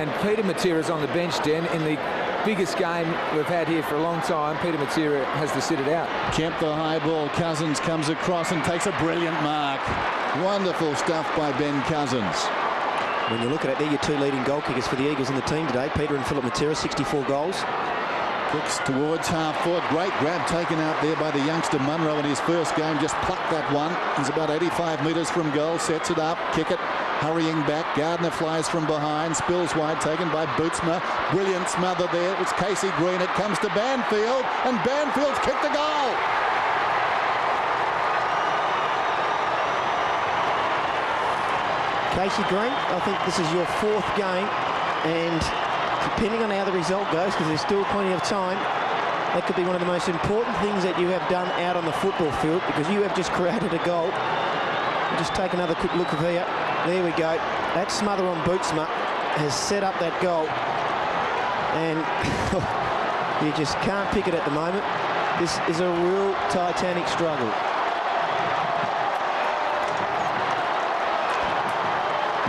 And Peter Matera's on the bench, Den, in the biggest game we've had here for a long time. Peter Matera has to sit it out. Kemp the high ball. Cousins comes across and takes a brilliant mark. Wonderful stuff by Ben Cousins. When you look at it, they're your 2 leading goal kickers for the Eagles in the team today. Peter and Philip Matera, 64 goals. Kicks towards half forward. Great grab taken out there by the youngster Munro in his first game. Just plucked that one. He's about 85 metres from goal. Sets it up. Kick it. Hurrying back. Gardner flies from behind. Spills wide. Taken by Bootsma. Brilliant smother there. It's Casey Green. It comes to Banfield. And Banfield's kicked a goal. Casey Green, I think this is your 4th game, and depending on how the result goes, because there's still plenty of time, that could be one of the most important things that you have done out on the football field, because you have just created a goal. Just take another quick look here. There we go. That smother on Bootsma has set up that goal, and you just can't pick it at the moment. This is a real titanic struggle.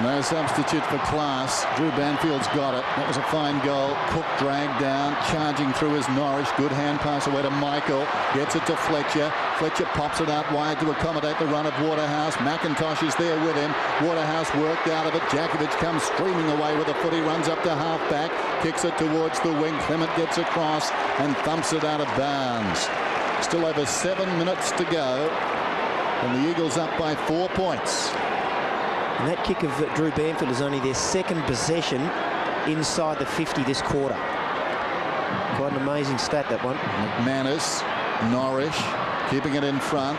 No substitute for class. Drew Banfield's got it. That was a fine goal. Cook dragged down, charging through his Norrish. Good hand pass away to Michael. Gets it to Fletcher. Fletcher pops it out wide to accommodate the run of Waterhouse. McIntosh is there with him. Waterhouse worked out of it. Jakovic comes streaming away with a foot. He runs up to half-back. Kicks it towards the wing. Clement gets across and thumps it out of bounds. Still over 7 minutes to go. And the Eagles up by 4 points. And that kick of Drew Banfield is only their 2nd possession inside the 50 this quarter. Quite an amazing stat, that one. McManus, Norrish, keeping it in front.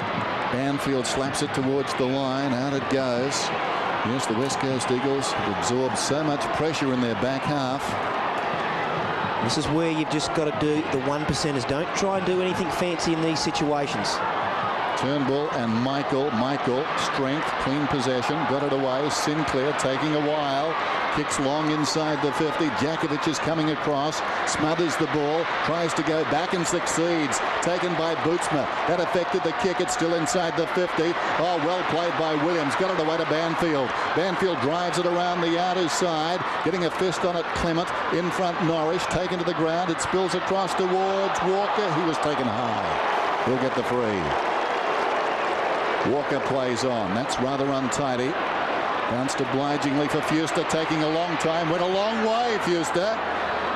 Banfield slaps it towards the line. Out it goes. Yes, the West Coast Eagles have absorbed so much pressure in their back half. This is where you've just got to do the 1%ers. Don't try and do anything fancy in these situations. Turnbull and Michael. Michael, strength, clean possession, got it away. Sinclair taking a while. Kicks long inside the 50. Jakovic is coming across, smothers the ball, tries to go back and succeeds. Taken by Bootsma. That affected the kick. It's still inside the 50. Oh, well played by Williams. Got it away to Banfield. Banfield drives it around the outer side, getting a fist on it. Clement in front. Norrish taken to the ground. It spills across towards Walker. He was taken high. He'll get the free. Walker plays on. That's rather untidy. Bounced obligingly for Fuster, taking a long time. Went a long way, Fuster.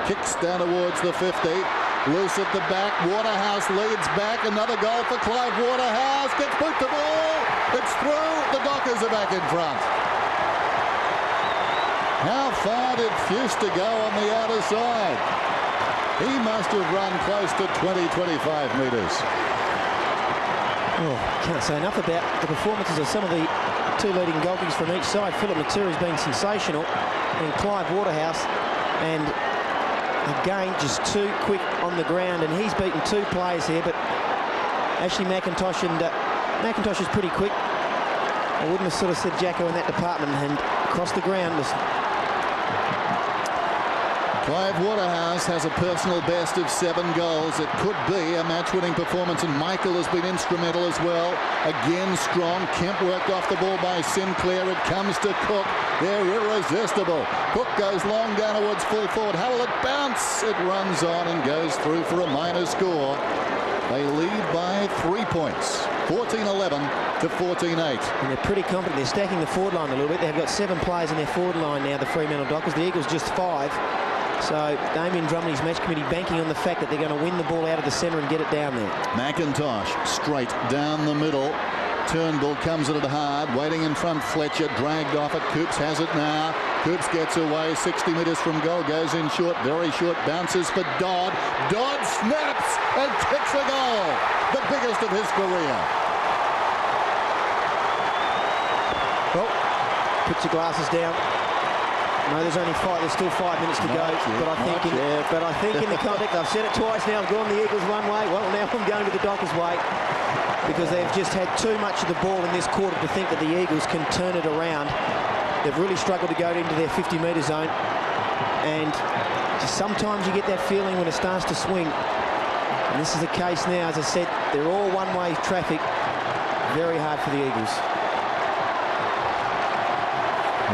Kicks down towards the 50. Loose at the back. Waterhouse leads back. Another goal for Clive Waterhouse. Gets boot the ball. It's through. The Dockers are back in front. How far did Fuster go on the outer side? He must have run close to 20-25 metres. Oh, can't say enough about the performances of some of the two leading goalkeepers from each side. Philip Matura's been sensational, and Clive Waterhouse, and again just too quick on the ground, and he's beaten two players here, but Ashley McIntosh, and McIntosh is pretty quick. I wouldn't have sort of said Jacko in that department, and across the ground was... Clive Waterhouse has a personal best of 7 goals. It could be a match-winning performance, and Michael has been instrumental as well. Again strong. Kemp worked off the ball by Sinclair. It comes to Cook. They're irresistible. Cook goes long down towards full forward. How will it bounce? It runs on and goes through for a minor score. They lead by 3 points. 14-11 to 14-8. And they're pretty confident. They're stacking the forward line a little bit. They've got 7 players in their forward line now, the Fremantle Dockers. The Eagles just 5. So Damien Drummond, his match committee, banking on the fact that they're going to win the ball out of the centre and get it down there. McIntosh straight down the middle. Turnbull comes at it hard, waiting in front. Fletcher dragged off it. Coops has it now. Coops gets away 60 metres from goal, goes in short, very short, bounces for Dodd. Dodd snaps and kicks a goal, the biggest of his career. Well, puts your glasses down. No, there's still 5 minutes to go. But I think in the context, I've said it twice now, I've gone the Eagles one way. Well, now I'm going to the Dockers way, because they've just had too much of the ball in this quarter to think that the Eagles can turn it around. They've really struggled to go into their 50-metre zone, and just sometimes you get that feeling when it starts to swing. And this is the case now. As I said, they're all one-way traffic. Very hard for the Eagles.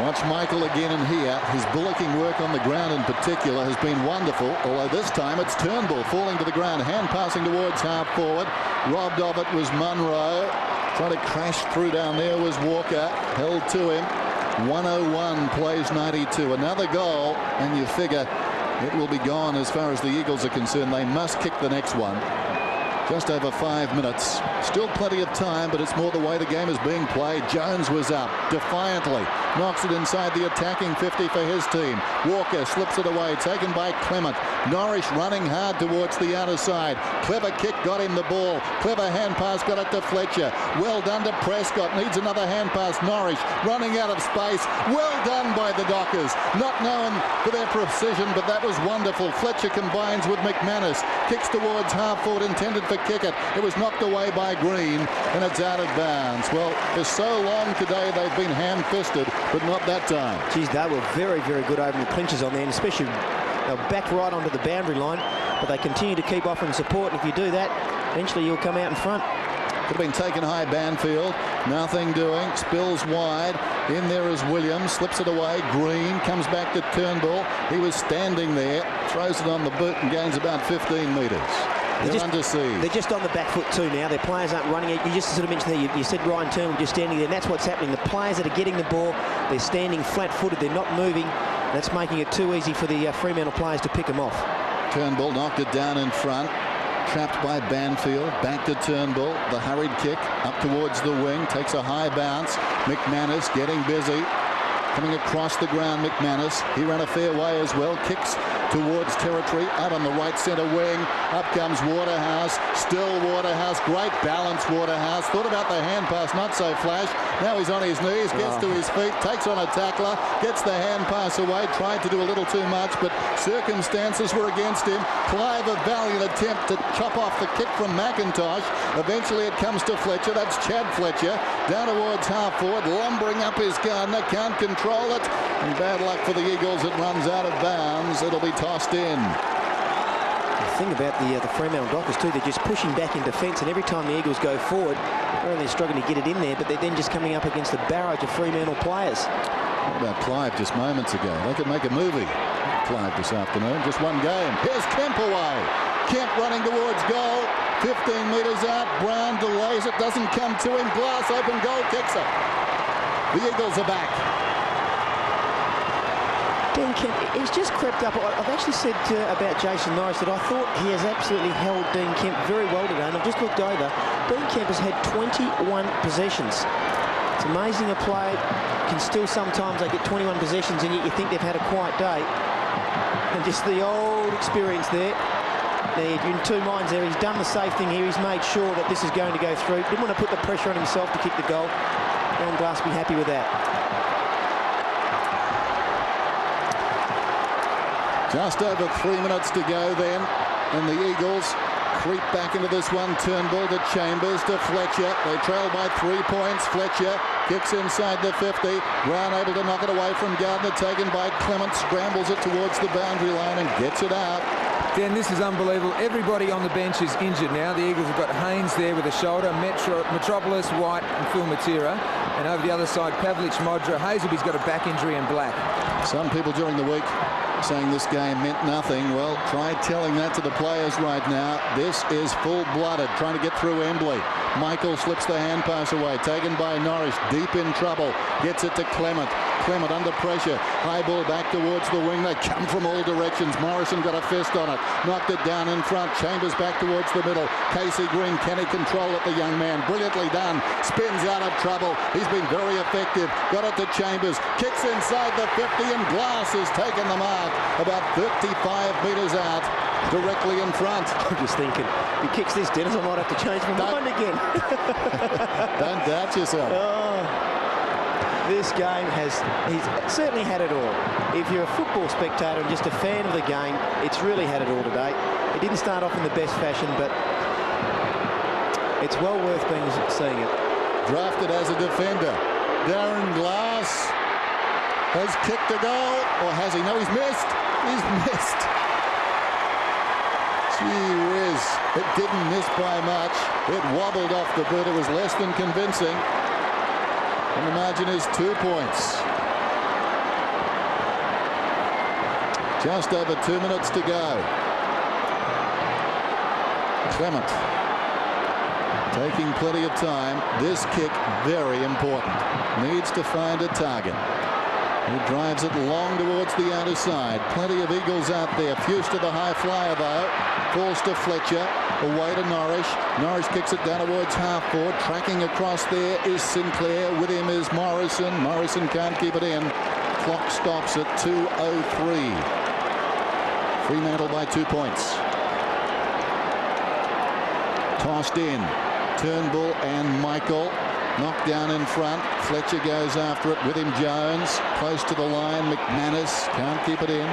Watch Michael again and here. His bullocking work on the ground in particular has been wonderful, although this time it's Turnbull falling to the ground, hand passing towards half forward. Robbed of it was Munro. Trying to crash through down there was Walker. Held to him. 101 plays 92. Another goal, and you figure it will be gone as far as the Eagles are concerned. They must kick the next one. Just over 5 minutes. Still plenty of time, but it's more the way the game is being played. Jones was up defiantly. Knocks it inside the attacking 50 for his team. Walker slips it away, taken by Clement. Norris running hard towards the outer side. Clever kick got him the ball. Clever hand pass got it to Fletcher. Well done to Prescott. Needs another hand pass. Norris running out of space. Well done by the Dockers. Not known for their precision, but that was wonderful. Fletcher combines with McManus. Kicks towards half forward, intended for Kickett. It was knocked away by Green, and it's out of bounds. Well, for so long today they've been ham-fisted, but not that time. Geez, they were very, very good over the clinches on there, and especially they're back right onto the boundary line, but they continue to keep offering support, and if you do that, eventually you'll come out in front. Could have been taken high, Banfield. Nothing doing. Spills wide. In there is Williams. Slips it away. Green comes back to Turnbull. He was standing there. Throws it on the boot and gains about 15 metres. They're under siege. They're just on the back foot too now. Their players aren't running it. You just sort of mentioned there, you said Ryan Turnbull just standing there, and that's what's happening. The players that are getting the ball, they're standing flat-footed. They're not moving. That's making it too easy for the Fremantle players to pick them off. Turnbull knocked it down in front. Trapped by Banfield. Back to Turnbull. The hurried kick up towards the wing. Takes a high bounce. McManus getting busy. Coming across the ground, McManus. He ran a fair way as well. Kicks towards territory. Out on the right centre wing. Up comes Waterhouse. Still Waterhouse. Great balance, Waterhouse. Thought about the hand pass. Not so flash. Now he's on his knees. Gets to his feet. Takes on a tackler. Gets the hand pass away. Tried to do a little too much, but circumstances were against him. Clive, a valiant attempt to chop off the kick from McIntosh. Eventually it comes to Fletcher. That's Chad Fletcher. Down towards half forward. Lumbering up his Gardner. Can't control it. And bad luck for the Eagles. It runs out of bounds. It'll be tossed in. The thing about the Fremantle Dockers too, they're just pushing back in defence, and every time the Eagles go forward, they're struggling to get it in there, but they're then just coming up against a barrage of Fremantle players. What about Clive just moments ago? They could make a movie. Clive this afternoon. Just one game. Here's Kemp away. Kemp running towards goal. 15 metres out. Brown delays it. Doesn't come to him. Glass open goal. Kicks it. The Eagles are back. Dan Kemp, he's just crept up. I've actually said about Jason Norris that I thought he has absolutely held Dean Kemp very well today, and I've just looked over. Dean Kemp has had 21 possessions. It's amazing a player can still sometimes they get 21 possessions and yet you think they've had a quiet day. And just the old experience there. Now you're in two minds there. He's done the safe thing here. He's made sure that this is going to go through. Didn't want to put the pressure on himself to kick the goal. Ron Glass be happy with that. Just over 3 minutes to go then, and the Eagles creep back into this one. Turnbull to Chambers to Fletcher. They trail by 3 points. Fletcher kicks inside the 50. Brown able to knock it away from Gardner. Taken by Clement. Scrambles it towards the boundary line and gets it out. Dan, this is unbelievable. Everybody on the bench is injured now. The Eagles have got Haynes there with a shoulder, Metropolis, White and Phil Matera. And over the other side, Pavlich, Modra. Hazelby's got a back injury and Black. Some people during the week saying this game meant nothing. Well, try telling that to the players right now. This is full-blooded, trying to get through Embley. Michael slips the hand pass away, taken by Norris, deep in trouble, gets it to Clement. Clement under pressure, high ball back towards the wing. They come from all directions. Morrison got a fist on it, knocked it down in front. Chambers back towards the middle. Casey Green, can he control it, the young man? Brilliantly done, spins out of trouble. He's been very effective, got it to Chambers, kicks inside the 50 and Glass has taken the mark about 35 metres out, directly in front. I'm just thinking, if he kicks this, Dennis, I might have to change my mind again. Don't doubt yourself. This game he's certainly had it all. If you're a football spectator and just a fan of the game, it's really had it all today. It didn't start off in the best fashion, but it's well worth seeing it. Drafted as a defender, Darren Glass has kicked a goal, or has he? No, he's missed. He's missed. Gee whiz, it didn't miss by much. It wobbled off the boot. It was less than convincing. And the margin is 2 points. Just over 2 minutes to go. Clement taking plenty of time. This kick very important. Needs to find a target. He drives it long towards the outer side. Plenty of Eagles out there. Fuse to the high flyer though. Falls to Fletcher. Away to Norris. Norris kicks it down towards half forward. Tracking across there is Sinclair. With him is Morrison. Morrison can't keep it in. Clock stops at 2:03. Fremantle by 2 points. Tossed in. Turnbull and Michael. Knocked down in front. Fletcher goes after it. With him Jones. Close to the line. McManus can't keep it in.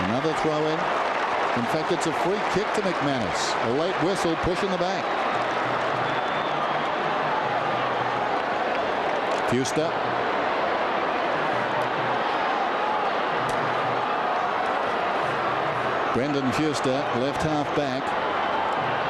Another throw in. In fact, it's a free kick to McManus. A late whistle pushing the back. Fuster. Brendan Fuster, left half back.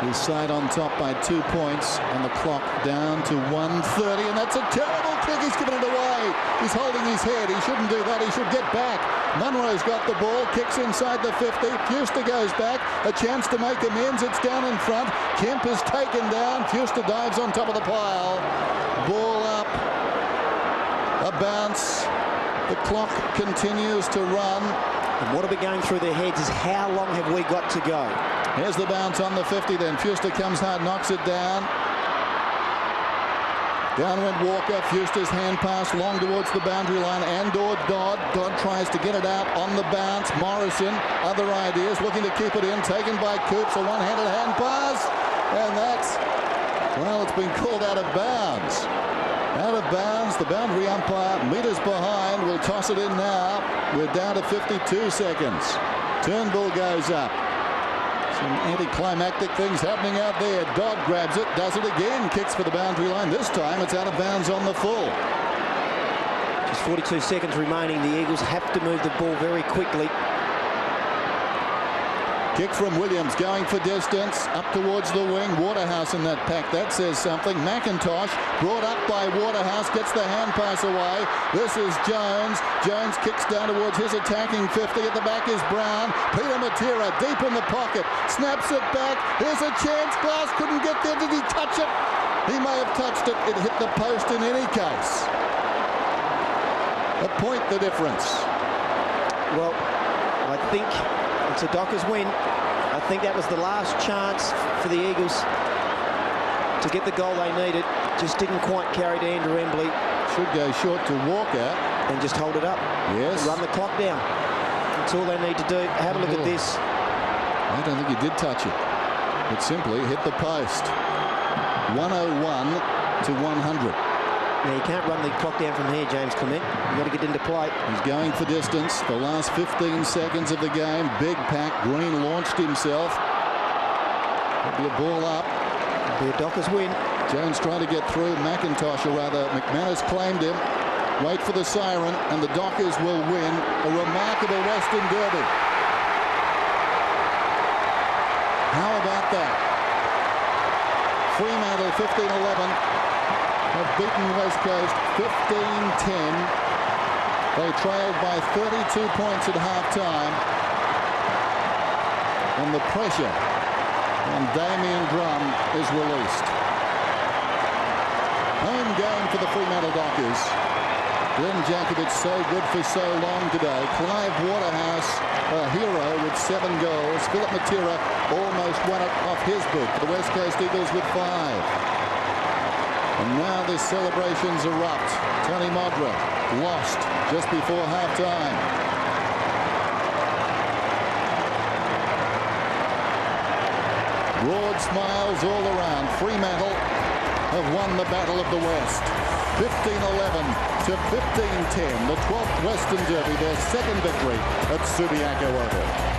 His side on top by 2 points, and the clock down to 1:30, and that's a terrible kick. He's given it away. He's holding his head. He shouldn't do that. He should get back. Munro's got the ball, kicks inside the 50. Fuster goes back. A chance to make amends. It's down in front. Kemp is taken down. Fuster dives on top of the pile. Ball up. A bounce. The clock continues to run. And what will be going through their heads is how long have we got to go? Here's the bounce on the 50 then. Fuster comes hard, knocks it down. Down went Walker. Fuster's hand pass long towards the boundary line. Andor Dodd. Dodd tries to get it out on the bounce. Morrison, other ideas, looking to keep it in. Taken by Coops, a one-handed hand pass. And that's, well, it's been called out of bounds. Out of bounds. The boundary umpire, meters behind, will toss it in now. We're down to 52 seconds. Turnbull goes up. Some anticlimactic things happening out there. Dodd grabs it, does it again, kicks for the boundary line. This time it's out of bounds on the full. Just 42 seconds remaining. The Eagles have to move the ball very quickly. Kick from Williams, going for distance, up towards the wing. Waterhouse in that pack, that says something. McIntosh, brought up by Waterhouse, gets the hand pass away. This is Jones. Jones kicks down towards his attacking 50. At the back is Brown. Peter Matera deep in the pocket, snaps it back. Here's a chance. Glass couldn't get there. Did he touch it? He may have touched it. It hit the post in any case. a point the difference. Well, I think it's a Dockers win. I think that was the last chance for the Eagles to get the goal they needed. Just didn't quite carry to Andrew Embley. Should go short to Walker. And just hold it up. Yes. Run the clock down. That's all they need to do. Have a look at this. I don't think he did touch it. It simply hit the post. 101 to 100. Now, you can't run the clock down from here, James Clement. You've got to get into play. He's going for distance. The last 15 seconds of the game. Big pack. Green launched himself. It'll be a ball up. It'll be a Dockers win. Jones trying to get through. McIntosh, or rather, McManus claimed him. Wait for the siren, and the Dockers will win a remarkable Western Derby. How about that? Fremantle 15-11 have beaten West Coast 15-10. They trailed by 32 points at half-time. And the pressure on Damien Drum is released. Home game for the Fremantle Dockers. Glenn Jakovic so good for so long today. Clive Waterhouse, a hero with 7 goals. Philip Matera almost won it off his boot for the West Coast Eagles with 5. And now the celebrations erupt. Tony Modra lost just before half-time. Broad smiles all around. Fremantle have won the Battle of the West. 15-11 to 15-10, the 12th Western Derby, their second victory at Subiaco Oval.